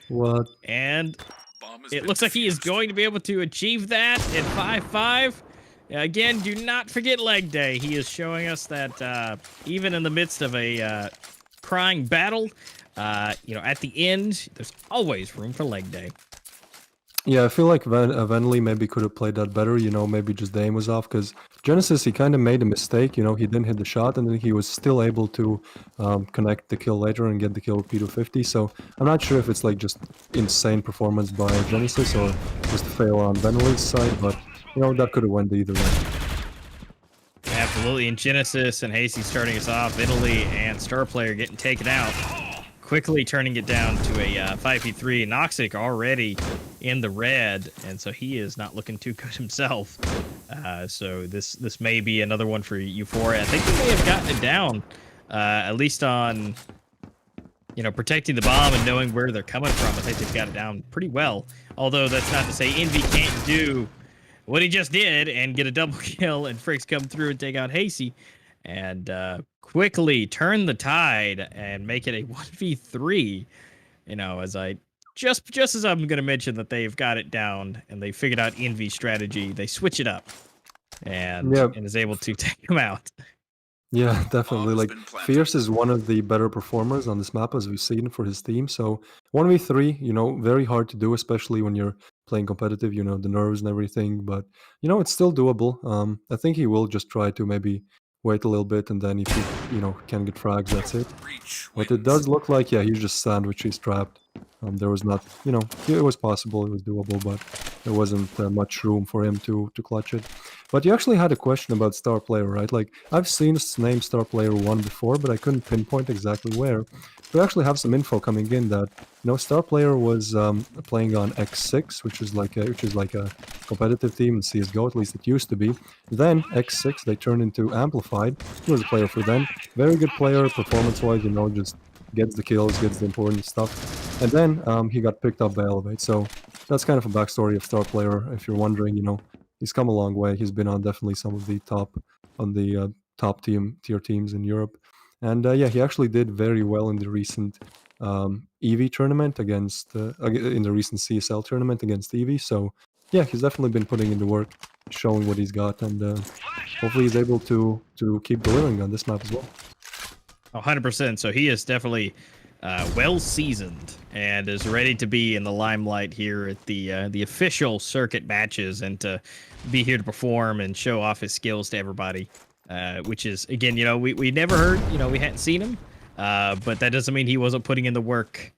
What? And it looks like he is going to be able to achieve that at 5-5. Again, do not forget leg day. He is showing us that even in the midst of a crying battle, at the end, there's always room for leg day. Yeah, I feel like Venley maybe could have played that better, maybe just the aim was off, because Genesis, he kind of made a mistake, he didn't hit the shot, and then he was still able to connect the kill later and get the kill with P250, so I'm not sure if it's like just insane performance by Genesis or just a fail on Venley's side, but, that could have went either way. Absolutely, and Genesis and Hasty starting us off, Italy and Star Player getting taken out. Quickly turning it down to a 5v3. Noxic already in the red, and so he is not looking too good himself. So this may be another one for Euphoria. I think they may have gotten it down, at least on, protecting the bomb and knowing where they're coming from. I think they've got it down pretty well. Although that's not to say Envy can't do what he just did and get a double kill, and Fricks come through and take out Hasty. And quickly turn the tide and make it a 1v3. As I just as I'm going to mention that they've got it down and they figured out Envy strategy, they switch it up and is able to take him out. Yeah, definitely. Like, Fierce is one of the better performers on this map, as we've seen, for his team. So 1v3, very hard to do, especially when you're playing competitive, the nerves and everything. But, it's still doable. I think he will just try to maybe wait a little bit, and then if he, can get frags, that's it. But it does look like, yeah, he's just sandwiched, he's trapped. There was not, it was possible, it was doable, but there wasn't much room for him to clutch it. But you actually had a question about Star Player, right? Like, I've seen his name Star Player 1 before, but I couldn't pinpoint exactly where. We actually have some info coming in that, Star Player was playing on X6, which is like a competitive team in CSGO, at least it used to be. Then X6, they turned into Amplified. He was a player for them. Very good player, performance-wise, just gets the kills, gets the important stuff. And then he got picked up by Elevate. So that's kind of a backstory of Star Player, if you're wondering, he's come a long way. He's been on definitely some of the top tier teams in Europe. And yeah, he actually did very well in the recent EV tournament against in the recent CSL tournament against EV. So yeah, he's definitely been putting in the work, showing what he's got, and hopefully he's able to keep delivering on this map as well. 100%. So he is definitely well seasoned and is ready to be in the limelight here at the official circuit matches, and to be here to perform and show off his skills to everybody. Which is, again, we never heard, we hadn't seen him, but that doesn't mean he wasn't putting in the work,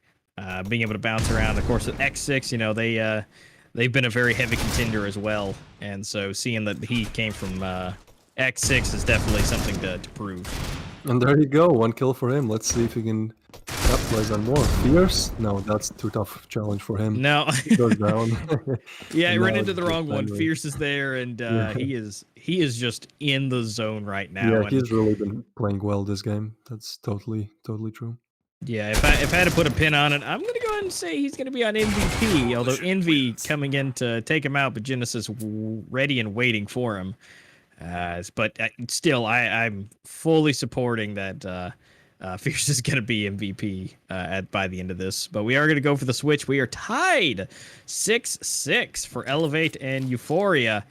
being able to bounce around. Of course, with X6, they've been a very heavy contender as well, and so seeing that he came from X6 is definitely something to prove. And there you go, 1 kill for him. Let's see if he can capitalize on more. Fierce? No, that's too tough challenge for him. No. He goes down. Yeah, I ran into the wrong one. Fierce is there, and he is just in the zone right now. Yeah, and he's really been playing well this game. That's totally true. Yeah, if I had to put a pin on it, I'm gonna go ahead and say he's gonna be on MVP. Although Envy coming in to take him out, but Genesis ready and waiting for him. But still, I'm fully supporting that Fierce is going to be MVP by the end of this. But we are going to go for the switch. We are tied 6-6 for Elevate and Euphoria.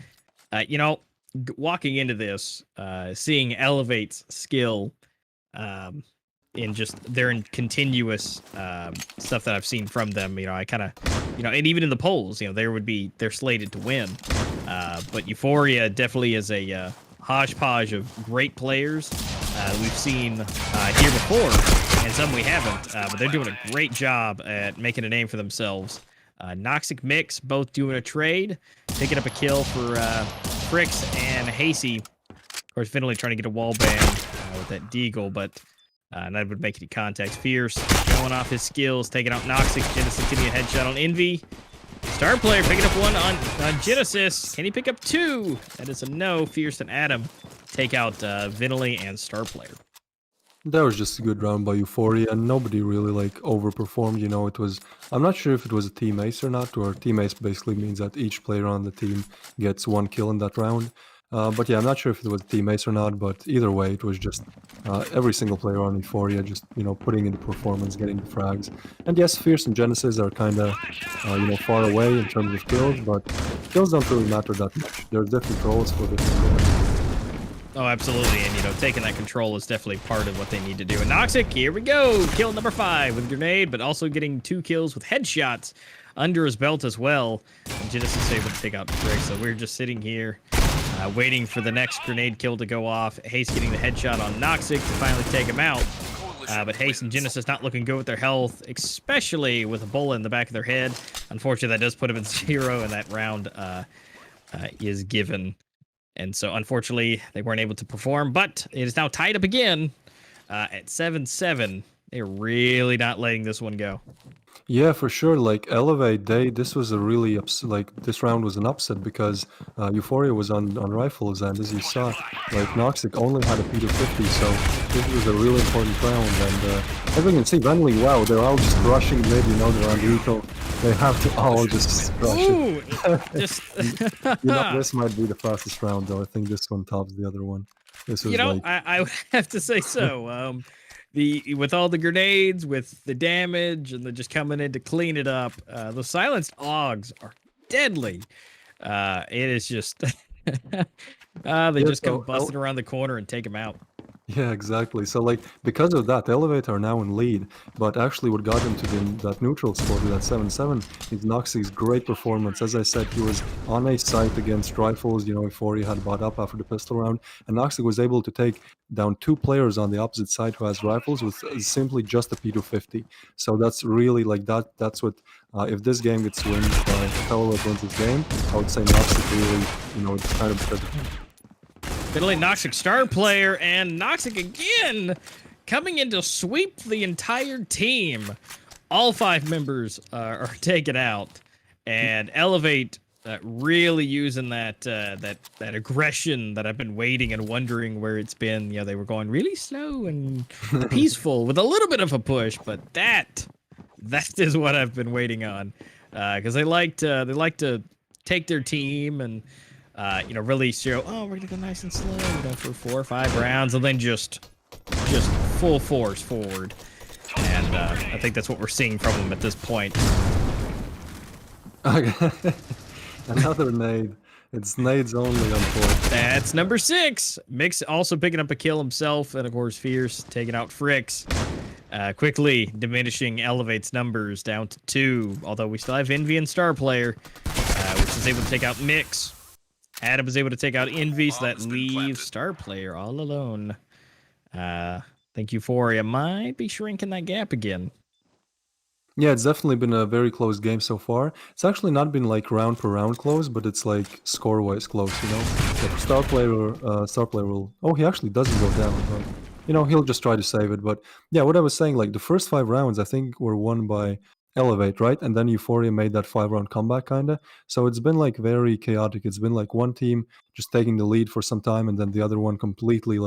Walking into this, seeing Elevate's skill in just their continuous stuff that I've seen from them, I kind of, and even in the polls, they're slated to win. But Euphoria definitely is a hodgepodge of great players we've seen here before, and some we haven't. But they're doing a great job at making a name for themselves. Noxic Mix both doing a trade, picking up a kill for Fricks and Hasty. Of course, Finley trying to get a wall bang with that Deagle, but that would make any contacts. Fierce showing off his skills, taking out Noxic. Genesis getting a headshot on Envy. Star Player picking up one on Genesis. Can he pick up two? That is a no. Fierce and Adam take out Vinley and Star Player. That was just a good round by Euphoria, and nobody really like overperformed. You know, it was. I'm not sure if it was a team ace or not, or team ace basically means that each player on the team gets one kill in that round. But yeah, I'm not sure if it was a team ace or not, but either way, it was just every single player on Euphoria just, putting in the performance, getting the frags. And yes, Fierce and Genesis are kind of, far away in terms of kills, but kills don't really matter that much. There's different roles for different players. Oh, absolutely, and taking that control is definitely part of what they need to do. And Noxic, here we go, kill number 5 with grenade, but also getting 2 kills with headshots under his belt as well. And Genesis is able to take out Frick, so we're just sitting here waiting for the next grenade kill to go off. Haste getting the headshot on Noxic to finally take him out. But Haste and Genesis not looking good with their health, especially with a bullet in the back of their head. Unfortunately, that does put him at 0, and that round is given. And so, unfortunately, they weren't able to perform. But it is now tied up again at 7-7. They're really not letting this one go. Yeah, for sure. Like Elevate, this was a really this round was an upset because Euphoria was on rifles, and as you saw, like Noxic only had a P250, so this was a really important round. And as you can see, Vanley, wow, they're all just rushing mid. They're on eco. They have to all just rush it. This might be the fastest round, though. I think this one tops the other one. This was I would have to say so. With all the grenades, with the damage, and they're just coming in to clean it up. The silenced Augs are deadly. It is just they just come busting around the corner and take them out. Yeah, exactly. So, because of that, Elevate are now in lead, but actually what got him to that neutral spot with that 7-7 is Noxic's great performance. As I said, he was on a site against rifles, Euphoria had bought up after the pistol round, and Noxic was able to take down 2 players on the opposite side who has rifles with simply just a P250. So that's really, that's what, if this game gets won by Elevate wins this game, I would say Noxic really, it's kind of because of him. Fiddling Noxic Star Player, and Noxic again coming in to sweep the entire team. All 5 members are taken out, and Elevate really using that aggression that I've been waiting and wondering where it's been. They were going really slow and peaceful with a little bit of a push, but that is what I've been waiting on, because they like to take their team and really show, we're gonna go nice and slow, for 4 or 5 rounds, and then just full force forward. And I think that's what we're seeing from them at this point. Another nade. It's nades only on 4. That's number 6. Mix also picking up a kill himself, and of course Fierce taking out Fricks. Quickly diminishing Elevate's numbers down to 2, although we still have Envy and Star Player, which is able to take out Mix. Adam is able to take out Envy, so that leaves Star Player all alone. I think Euphoria might be shrinking that gap again. Yeah, it's definitely been a very close game so far. It's actually not been round per round close, but it's score-wise close, Like Star Player will... Oh, he actually doesn't go down, but, he'll just try to save it. But yeah, what I was saying, the first 5 rounds, I think, were won by Elevate, right? And then Euphoria made that 5-round comeback, kinda. So it's been very chaotic. It's been one team just taking the lead for some time, and then the other one completely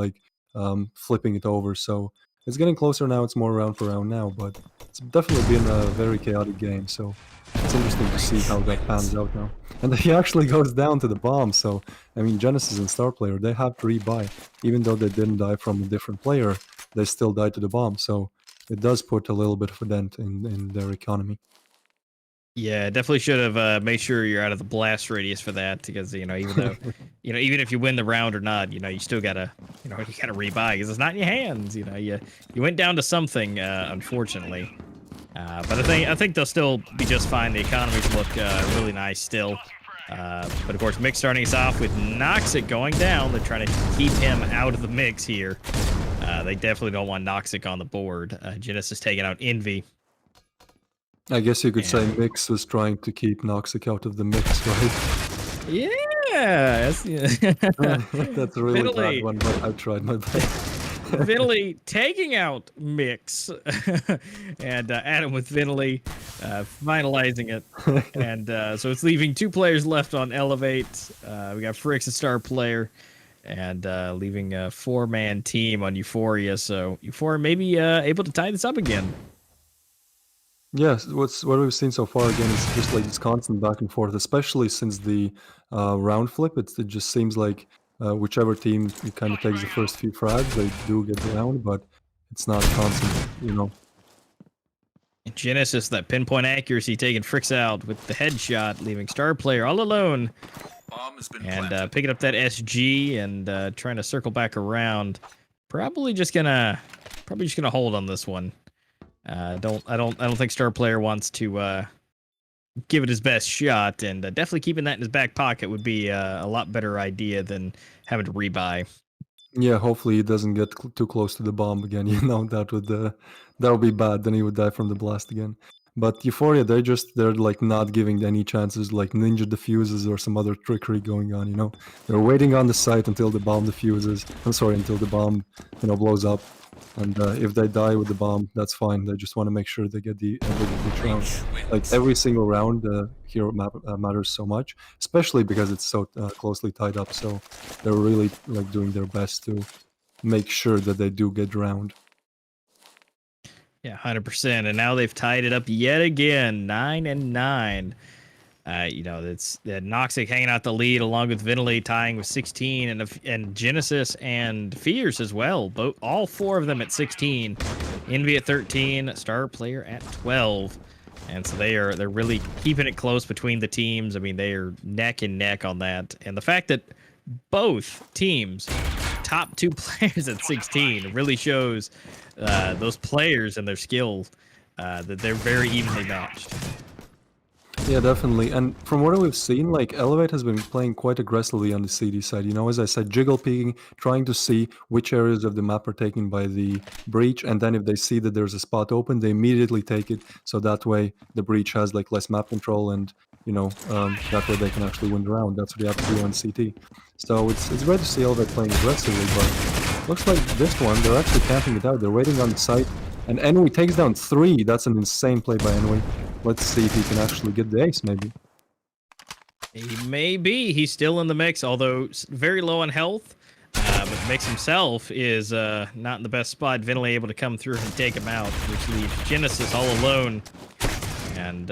flipping it over. So it's getting closer now. It's more round per round now, but it's definitely been a very chaotic game. So it's interesting to see how that pans out now. And he actually goes down to the bomb. So I mean, Genesis and Star Player, they have to rebuy, even though they didn't die from a different player. They still died to the bomb. So it does put a little bit of a dent in their economy. Yeah, definitely should have made sure you're out of the blast radius for that, because even though even if you win the round or not, you still gotta you gotta rebuy because it's not in your hands. You went down to something, unfortunately. But I think they'll still be just fine. The economies look really nice still. But of course, Mix starting us off with Noxic going down. They're trying to keep him out of the mix here. They definitely don't want Noxic on the board. Genesis taking out Envy. I guess you could say Mix was trying to keep Noxic out of the mix, right? Yeah. That's a really bad Vitaly. one, but I tried my best. Vitaly taking out Mix. And Adam with Vitaly finalizing it. And so it's leaving 2 players left on Elevate. We got Frix, a star player, and leaving a 4-man team on Euphoria. So Euphoria may be able to tie this up again. Yes, what we've seen so far again is just like this constant back and forth, especially since the round flip. It just seems like whichever team kind of takes the first few frags, they do get the round, but it's not constant. Genesis, that pinpoint accuracy, taking Frix out with the headshot, leaving star player all alone. Bomb has been And planted. picking up that SG and trying to circle back around. Probably just gonna hold on this one. I don't think star player wants to give it his best shot, and definitely keeping that in his back pocket would be a lot better idea than having to rebuy. Yeah, hopefully he doesn't get too close to the bomb again. That would be bad. Then he would die from the blast again. But Euphoria, they're like not giving any chances, like ninja diffuses or some other trickery going on. They're waiting on the site until the bomb diffuses. Until the bomb, blows up. And if they die with the bomb, that's fine. They just want to make sure they get the end of the round. Like every single round, hero map matters so much, especially because it's so closely tied up. So they're really like doing their best to make sure that they do get round. Yeah, 100%. And now they've tied it up yet again, 9-9. It's Noxic hanging out the lead along with Vitaly tying with 16, and Genesis and Fierce as well. All 4 of them at 16. Envy at 13, star player at 12. And so they're really keeping it close between the teams. I mean, they are neck and neck on that. And the fact that both teams top 2 players at 16 really shows those players and their skill that they're very evenly matched. Yeah, definitely. And from what we've seen, like Elevate has been playing quite aggressively on the CD side. As I said, jiggle peeking, trying to see which areas of the map are taken by the breach, and then if they see that there's a spot open, they immediately take it. So that way, the breach has like less map control, and that way they can actually win the round. That's what you have to do on CT. So it's great to see Elevate playing aggressively, but looks like this one they're actually camping it out. They're waiting on the site. And Enwy takes down 3. That's an insane play by Enwy. Let's see if he can actually get the ace, maybe. He may be. He's still in the mix, although very low on health. But Mix himself is not in the best spot. Vitaly able to come through and take him out, which leaves Genesis all alone. And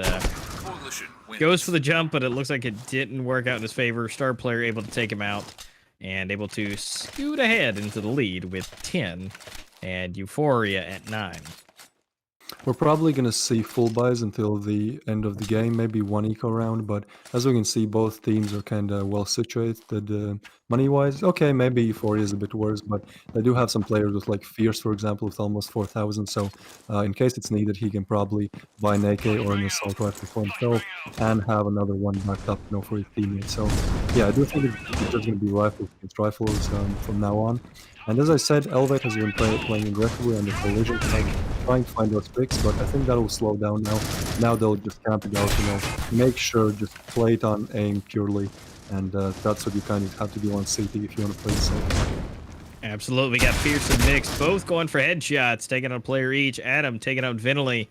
goes for the jump, but it looks like it didn't work out in his favor. Star player able to take him out and able to scoot ahead into the lead with 10. And Euphoria at 9. We're probably going to see full buys until the end of the game, maybe 1 eco round, but as we can see, both teams are kind of well situated money-wise. Okay, maybe Euphoria is a bit worse, but they do have some players with like Fierce, for example, with almost 4,000, so in case it's needed, he can probably buy an AK or an assault rifle for himself and have another one backed up for his teammates. So yeah, I do think it's just going to be rifles against rifles from now on. And as I said, Elevate has been playing aggressively on the collision side, trying to find those picks, but I think that will slow down now. Now they'll just camp it out, make sure, just play it on aim purely, and that's what you kind of have to do on CT if you want to play it safe. Absolutely. We got Fierce and Mix both going for headshots, taking out a player each. Adam taking out Vitaly.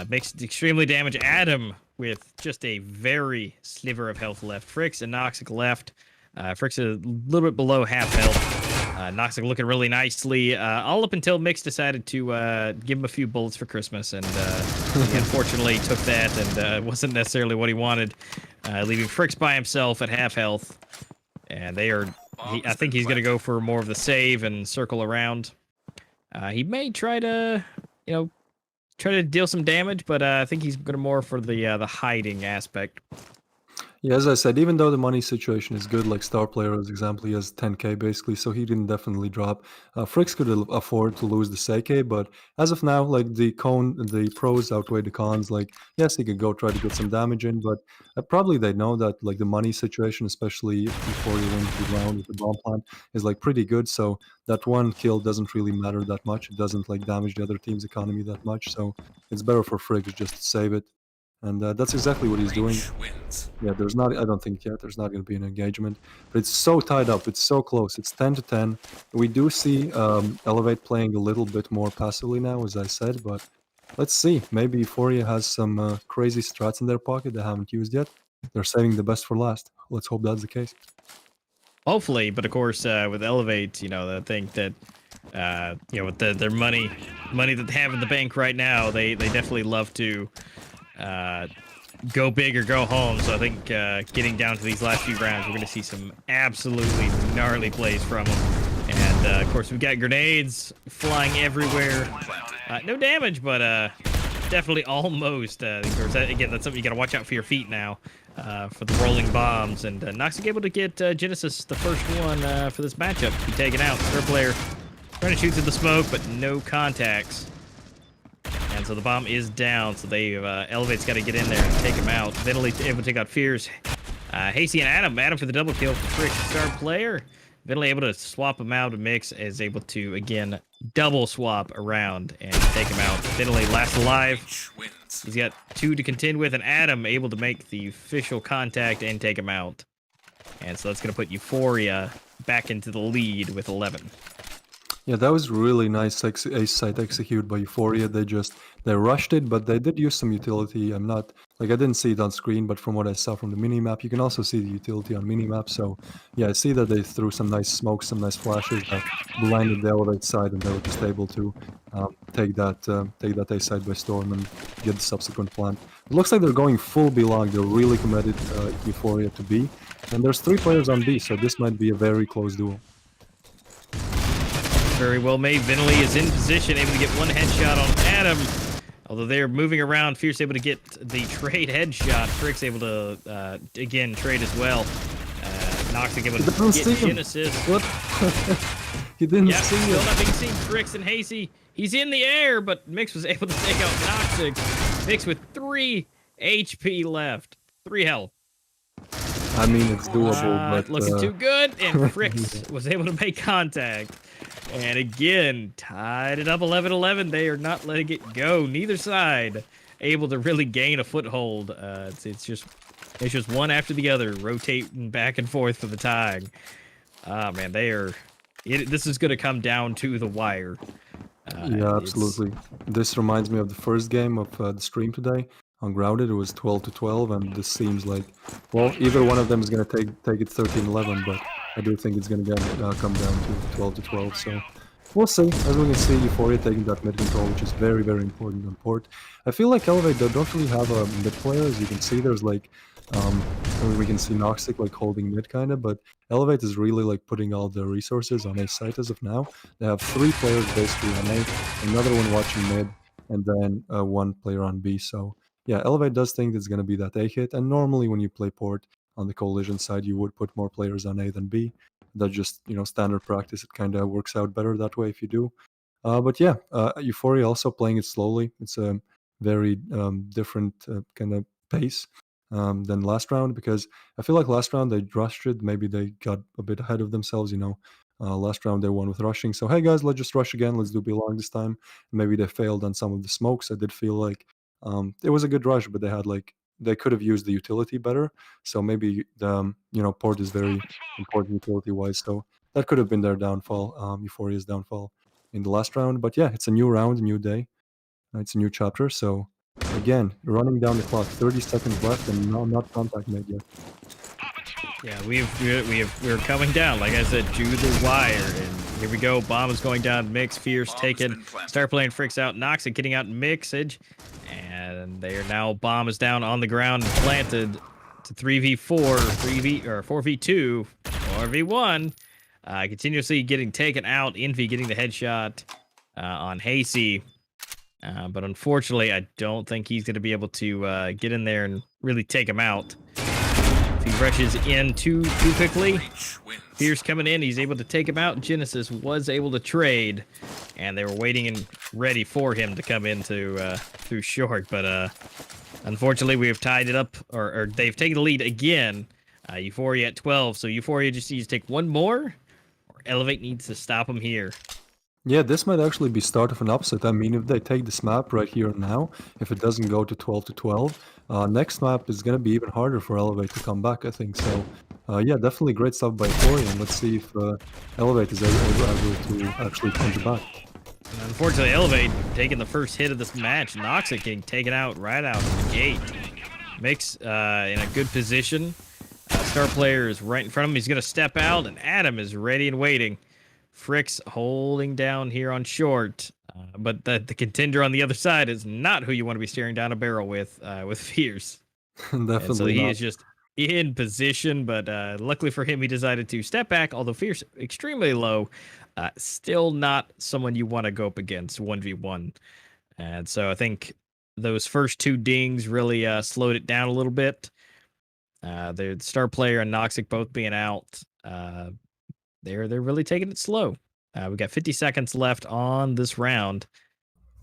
Mix extremely damaged. Adam with just a very sliver of health left. Frix and Noxic left. Frix a little bit below half health. Noxic looking really nicely, all up until Mix decided to give him a few bullets for Christmas, and he unfortunately took that, and wasn't necessarily what he wanted, leaving Frix by himself at half health. And I think he's going to go for more of the save and circle around. He may try to, deal some damage, but I think he's going to more for the hiding aspect. Yeah, as I said, even though the money situation is good, like star player as example, he has 10k basically, so he didn't definitely drop. Fricks could afford to lose the CK, but as of now, like the pros outweigh the cons. Like, yes, he could go try to get some damage in, but probably they know that like the money situation, especially if before he wins the round with the bomb plant, is like pretty good. So that one kill doesn't really matter that much. It doesn't like damage the other team's economy that much. So it's better for Fricks just to save it, and that's exactly what he's doing. Yeah, there's not. I don't think yet. There's not going to be an engagement, but it's so tied up. It's so close. It's 10-10. We do see Elevate playing a little bit more passively now, as I said. But let's see. Maybe Euphoria has some crazy strats in their pocket they haven't used yet. They're saving the best for last. Let's hope that's the case. Hopefully, but of course, with Elevate, I think that with their money that they have in the bank right now, they definitely love to go big or go home. So I think getting down to these last few rounds, we're going to see some absolutely gnarly plays from them. And of course, we've got grenades flying everywhere. No damage, but definitely almost. Of course, again, that's something you got to watch out for your feet now for the rolling bombs. And Noxic able to get Genesis the first one for this matchup to be taken out. Third player trying to shoot through the smoke, but no contacts. And so the bomb is down, so they Elevate's got to get in there and take him out. Vitaly able to take out Fears. Hasty and Adam for the double kill for Frick, star player. Vitaly able to swap him out. Mix is able to, again, double swap around and take him out. Vitaly last alive. He's got 2 to contend with, and Adam able to make the official contact and take him out. And so that's going to put Euphoria back into the lead with 11. Yeah, that was really nice ace site executed by Euphoria. They rushed it, but they did use some utility. I didn't see it on screen, but from what I saw from the minimap, you can also see the utility on minimap. So yeah, I see that they threw some nice smokes, some nice flashes that blinded the Elevate side, and they were just able to take that ace side by storm and get the subsequent plant. It looks like they're going full B long. They're really committed Euphoria to B, and there's 3 players on B, so this might be a very close duel. Very well made. Vitaly is in position, able to get 1 headshot on Adam. Although they're moving around, Fierce able to get the trade headshot. Frick's able to, again, trade as well. Noxic able to get Genesis. What? He didn't see still it. not being seen. Fricks and Hasty. He's in the air, but Mix was able to take out Noxic. Mix with 3 HP left. 3 health. I mean, it's doable, but looking too good, and Fricks was able to make contact. And again, tied it up 11-11. They are not letting it go. Neither side able to really gain a foothold. It's just one after the other, rotating back and forth for the tie. Man, this is going to come down to the wire. Yeah, absolutely. This reminds me of the first game of the stream today. On Grounded, it was 12-12, and this seems like, well, either one of them is going to take it 13-11, but I do think it's going to come down to 12-12, so we'll see. As we can see, Euphoria taking that mid control, which is very, very important on port. I feel like Elevate, they don't really have a mid player. As you can see, there's like, we can see Noxic like holding mid kind of, but Elevate is really like putting all the resources on A site as of now. They have 3 players basically on A, another one watching mid, and then 1 player on B, so yeah, Elevate does think it's going to be that A hit, and normally when you play port on the Coalition side, you would put more players on A than B. That's just, standard practice. It kind of works out better that way if you do. But yeah, Euphoria also playing it slowly. It's a very different kind of pace than last round, because I feel like last round they rushed it. Maybe they got a bit ahead of themselves, last round they won with rushing. So, hey guys, let's just rush again. Let's do B long this time. Maybe they failed on some of the smokes. I did feel like it was a good rush, but they could have used the utility better. So maybe the port is very important utility wise. So that could have been their downfall, Euphoria's downfall in the last round. But yeah, it's a new round, new day. It's a new chapter. So again, running down the clock, 30 seconds left, and not contact made yet. Yeah, we're coming down, like I said, to the wire, and here we go. Bomb is going down. Mix, Fierce taken. Start playing Fricks out. Noxic getting out Mixage, and they are now. Bomb is down on the ground and planted to 3v4, 4v2, 4v1. Continuously getting taken out. Envy getting the headshot on Hasty, but unfortunately, I don't think he's going to be able to get in there and really take him out. If he rushes in too quickly, Fierce coming in, he's able to take him out. Genesis was able to trade, and they were waiting and ready for him to come into through short. But unfortunately, we have tied it up, or they've taken the lead again. Euphoria at 12, so Euphoria just needs to take one more, or Elevate needs to stop him here. Yeah, this might actually be start of an upset. I mean, if they take this map right here and now, if it doesn't go to 12 to 12, next map is going to be even harder for Elevate to come back, I think. So, yeah, definitely great stuff by Euphoria, and let's see if Elevate is able to actually punch back. And unfortunately, Elevate taking the first hit of this match. Noxic getting taken out right out of the gate. Mix in a good position. Star player is right in front of him. He's going to step out, and Adam is ready and waiting. Frick's holding down here on short, but the contender on the other side is not who you want to be staring down a barrel with Fierce. Definitely And so he not. is just in position, but luckily for him, he decided to step back, although Fierce extremely low. Still not someone you want to go up against 1v1. And so I think those first two dings really slowed it down a little bit. The star player and Noxic both being out. They're really taking it slow. We got 50 seconds left on this round,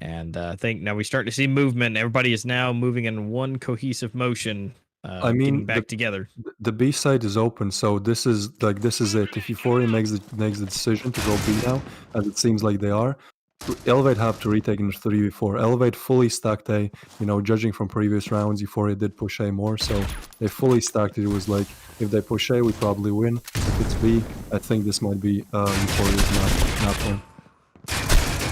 and I think now we start to see movement. Everybody is now moving in one cohesive motion, I mean, getting back together. the B side is open, so this is it. If Euphoria makes the decision to go B now, as it seems like they are, Elevate have to retake in 3v4. Elevate fully stacked A. You know, judging from previous rounds, Euphoria did push A more, so they fully stacked it. It was like, if they push A, we probably win. If it's B, I think this might be Euphoria's map win.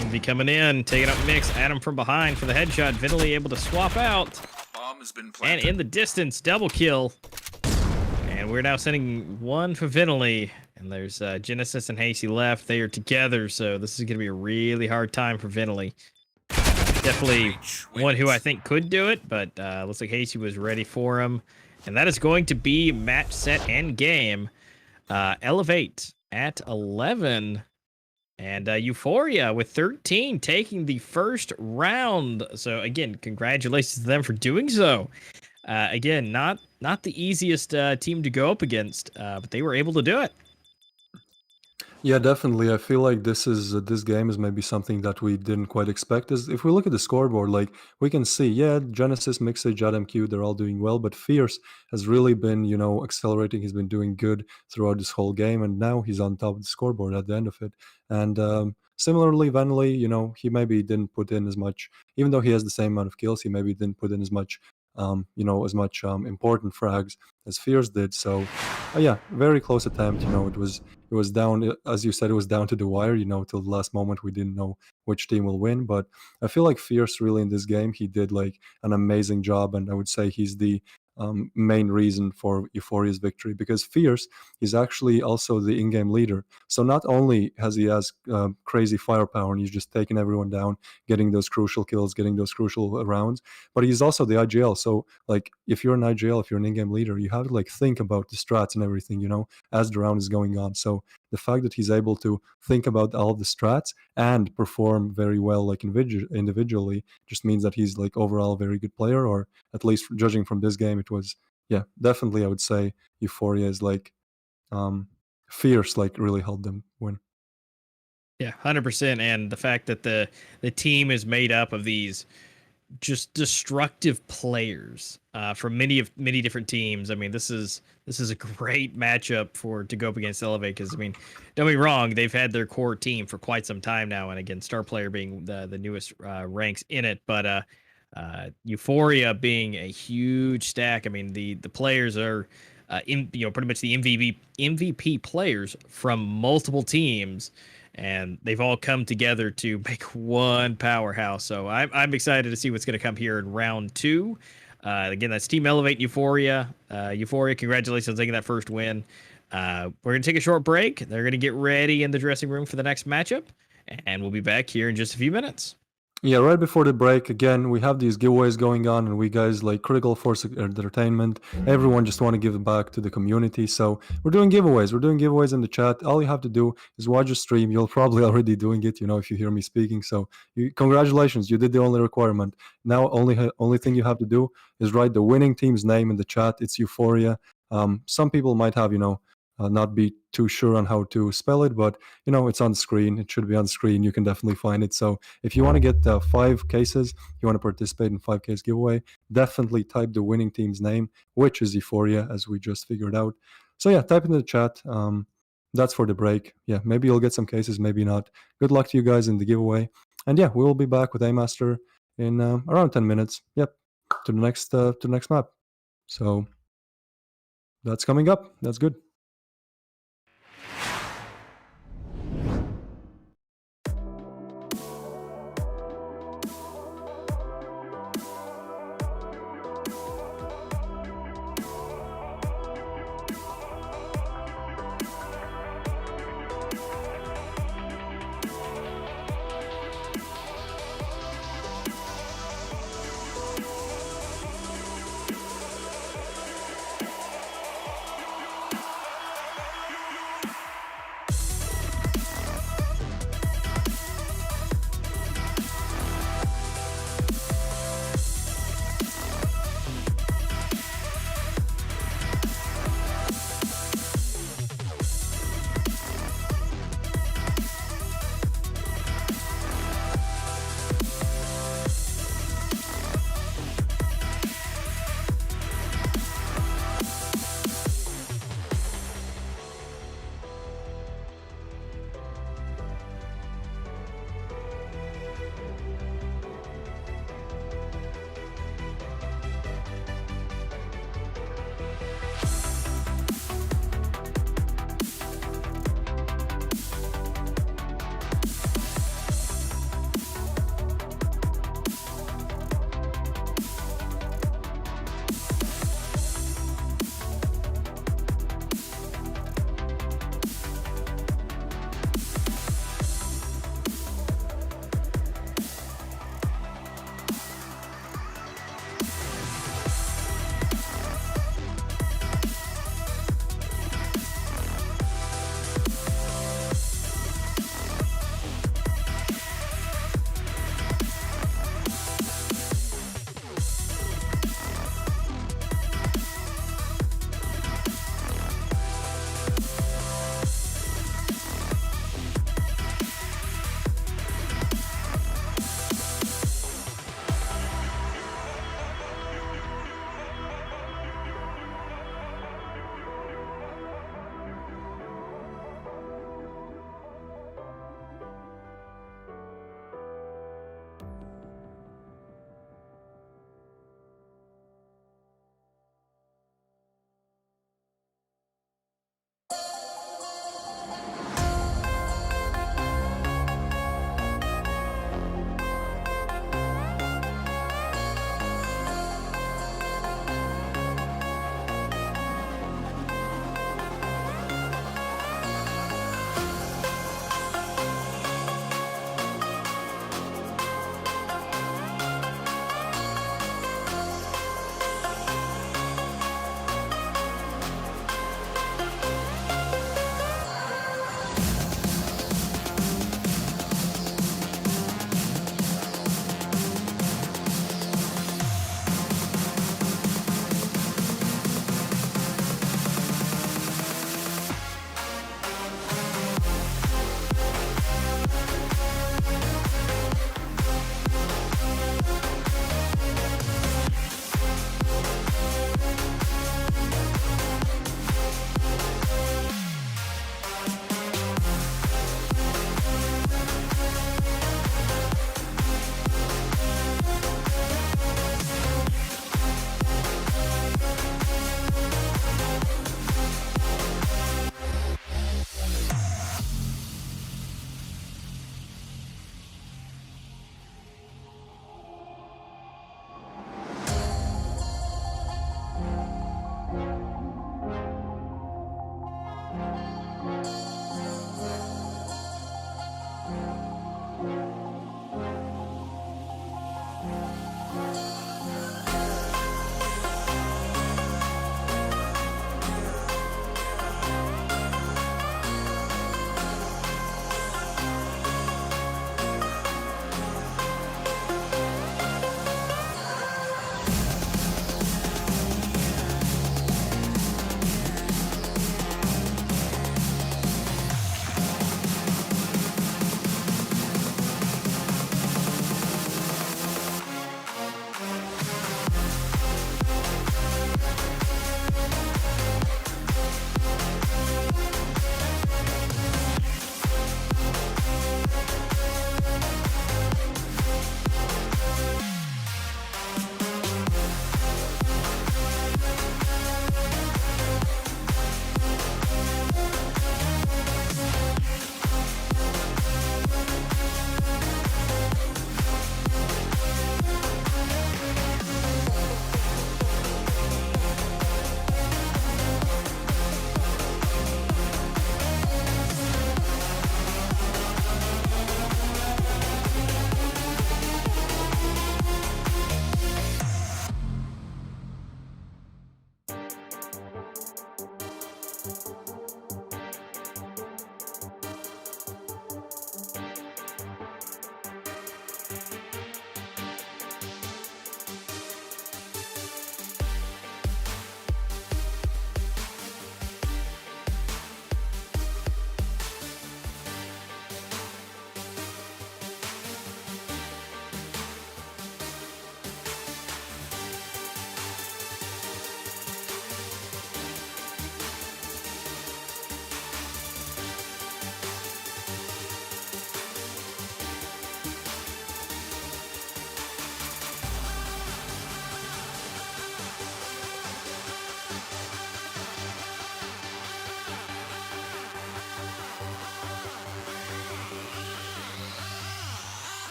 Envy coming in, taking up Mix. Adam from behind for the headshot. Vinley able to swap out. Bomb has been planted. And in the distance, double kill. And we're now sending one for Vinley. And there's Genesis and Hasty left. They are together, so this is going to be a really hard time for Vinley. Definitely one who I think could do it, but looks like Hasty was ready for him. And that is going to be match, set, and game. Elevate at 11. And Euphoria with 13 taking the first round. So again, congratulations to them for doing so. Again, not the easiest team to go up against, but they were able to do it. Yeah, definitely. I feel like this game is maybe something that we didn't quite expect. As if we look at the scoreboard, like we can see, yeah, Genesis, Mixage, AdamQ, they're all doing well, but Fierce has really been, you know, accelerating. He's been doing good throughout this whole game, and now he's on top of the scoreboard at the end of it. And similarly, Vanley, you know, he maybe didn't put in as much, even though he has the same amount of kills, he maybe didn't put in as much, important frags as Fierce did. So, yeah, very close attempt. You know, it was down, as you said, it was down to the wire. You know, till the last moment we didn't know which team will win. But I feel like Fierce really in this game, he did like an amazing job, and I would say he's the main reason for Euphoria's victory, because Fierce is actually also the in-game leader. So not only has he crazy firepower and he's just taking everyone down, getting those crucial kills, getting those crucial rounds, but he's also the IGL. So like if you're an IGL, if you're an in-game leader, you have to like think about the strats and everything, you know, as the round is going on. So the fact that he's able to think about all the strats and perform very well like individually just means that he's like overall a very good player, or at least judging from this game, it was, yeah, definitely I would say Euphoria is like Fierce like really helped them win. Yeah, 100%. And the fact that the team is made up of these just destructive players from many different teams. I mean, this is a great matchup to go up against Elevate, because I mean, don't be wrong, they've had their core team for quite some time now, and again, Star Player being the newest ranks in it, but Euphoria being a huge stack. I mean, the players are pretty much the MVP players from multiple teams, and they've all come together to make one powerhouse. So I'm excited to see what's going to come here in round 2. Again, that's Team Elevate Euphoria. Euphoria, congratulations on taking that first win. We're going to take a short break. They're going to get ready in the dressing room for the next matchup, and we'll be back here in just a few minutes. Yeah, right before the break, again, we have these giveaways going on, and we guys like Critical Force Entertainment, everyone just want to give back to the community. So we're doing giveaways. We're doing giveaways in the chat. All you have to do is watch the stream. You'll probably already doing it, you know, if you hear me speaking. So congratulations, you did the only requirement. Now only thing you have to do is write the winning team's name in the chat. It's Euphoria. Some people might have, not be too sure on how to spell it, but it's on the screen. It should be on the screen. You can definitely find it. So if you want to get 5 cases, you want to participate in 5 case giveaway, definitely type the winning team's name, which is Euphoria, as we just figured out. So yeah, type in the chat. That's for the break. Yeah, maybe you'll get some cases, maybe not. Good luck to you guys in the giveaway. And yeah, we will be back with A-Master in around 10 minutes. Yep, to the next map. So that's coming up. That's good.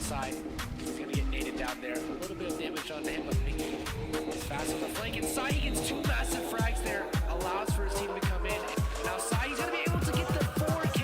inside. He's going to get naded down there. A little bit of damage on him, but Mickey is fast on the flank inside. He gets two massive frags there. Allows for his team to come in. Now Sai's going to be able to get the 4K.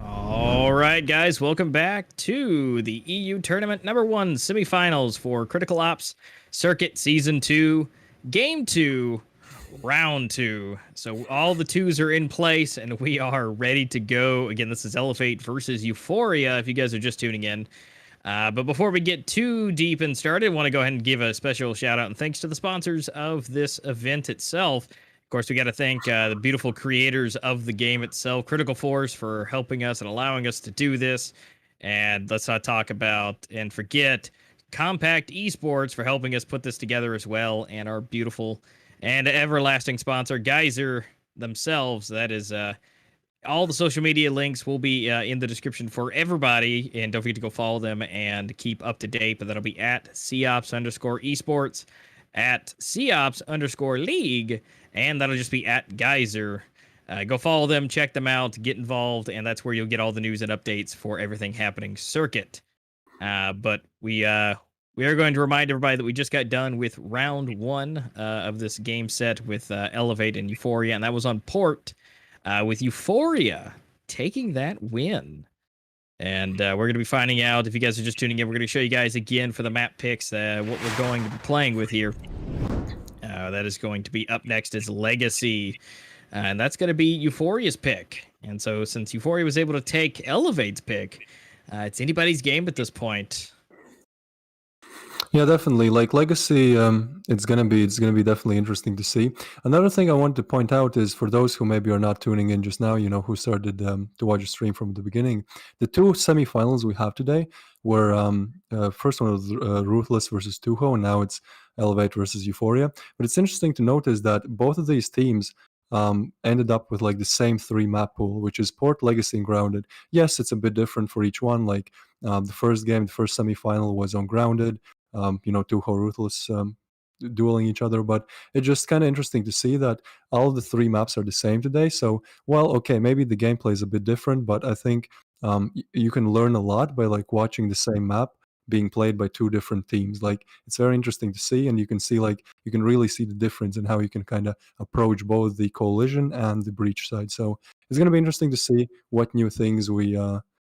All right, guys, welcome back to the EU Tournament number 1 semifinals for Critical Ops Circuit Season 2, Game 2, Round 2. So all the twos are in place, and we are ready to go. Again, this is Elevate versus Euphoria, if you guys are just tuning in. But before we get too deep and started, I want to go ahead and give a special shout out and thanks to the sponsors of this event itself. Of course, we got to thank the beautiful creators of the game itself, Critical Force, for helping us and allowing us to do this. And let's not talk about and forget Compact Esports for helping us put this together as well. And our beautiful and everlasting sponsor, Gizer themselves. That is all the social media links will be in the description for everybody. And don't forget to go follow them and keep up to date. But that'll be at COps_esports, at COps_league, and that'll just be at Gizer. Go follow them, check them out, get involved, and that's where you'll get all the news and updates for everything happening circuit. But we are going to remind everybody that we just got done with round 1 of this game set with Elevate and Euphoria, and that was on port with Euphoria taking that win. And we're going to be finding out, if you guys are just tuning in, we're going to show you guys again for the map picks what we're going to be playing with here. That is going to be up next is Legacy. And that's going to be Euphoria's pick. And so since Euphoria was able to take Elevate's pick, it's anybody's game at this point. Yeah, definitely. Like Legacy, it's gonna be definitely interesting to see. Another thing I want to point out is for those who maybe are not tuning in just now, who started to watch the stream from the beginning, the 2 semifinals we have today were first one was Ruthless versus Tuho, and now it's Elevate versus Euphoria. But it's interesting to notice that both of these teams ended up with like the same 3 map pool, which is Port, Legacy, and Grounded. Yes, it's a bit different for each one. Like the first semifinal was on Grounded. Tuho, Ruthless dueling each other, but it's just kind of interesting to see that all of the 3 maps are the same today. So, well, okay, maybe the gameplay is a bit different, but I think you can learn a lot by like watching the same map being played by 2 different teams. Like it's very interesting to see, and you can really see the difference in how you can kind of approach both the Coalition and the Breach side. So it's going to be interesting to see what new things we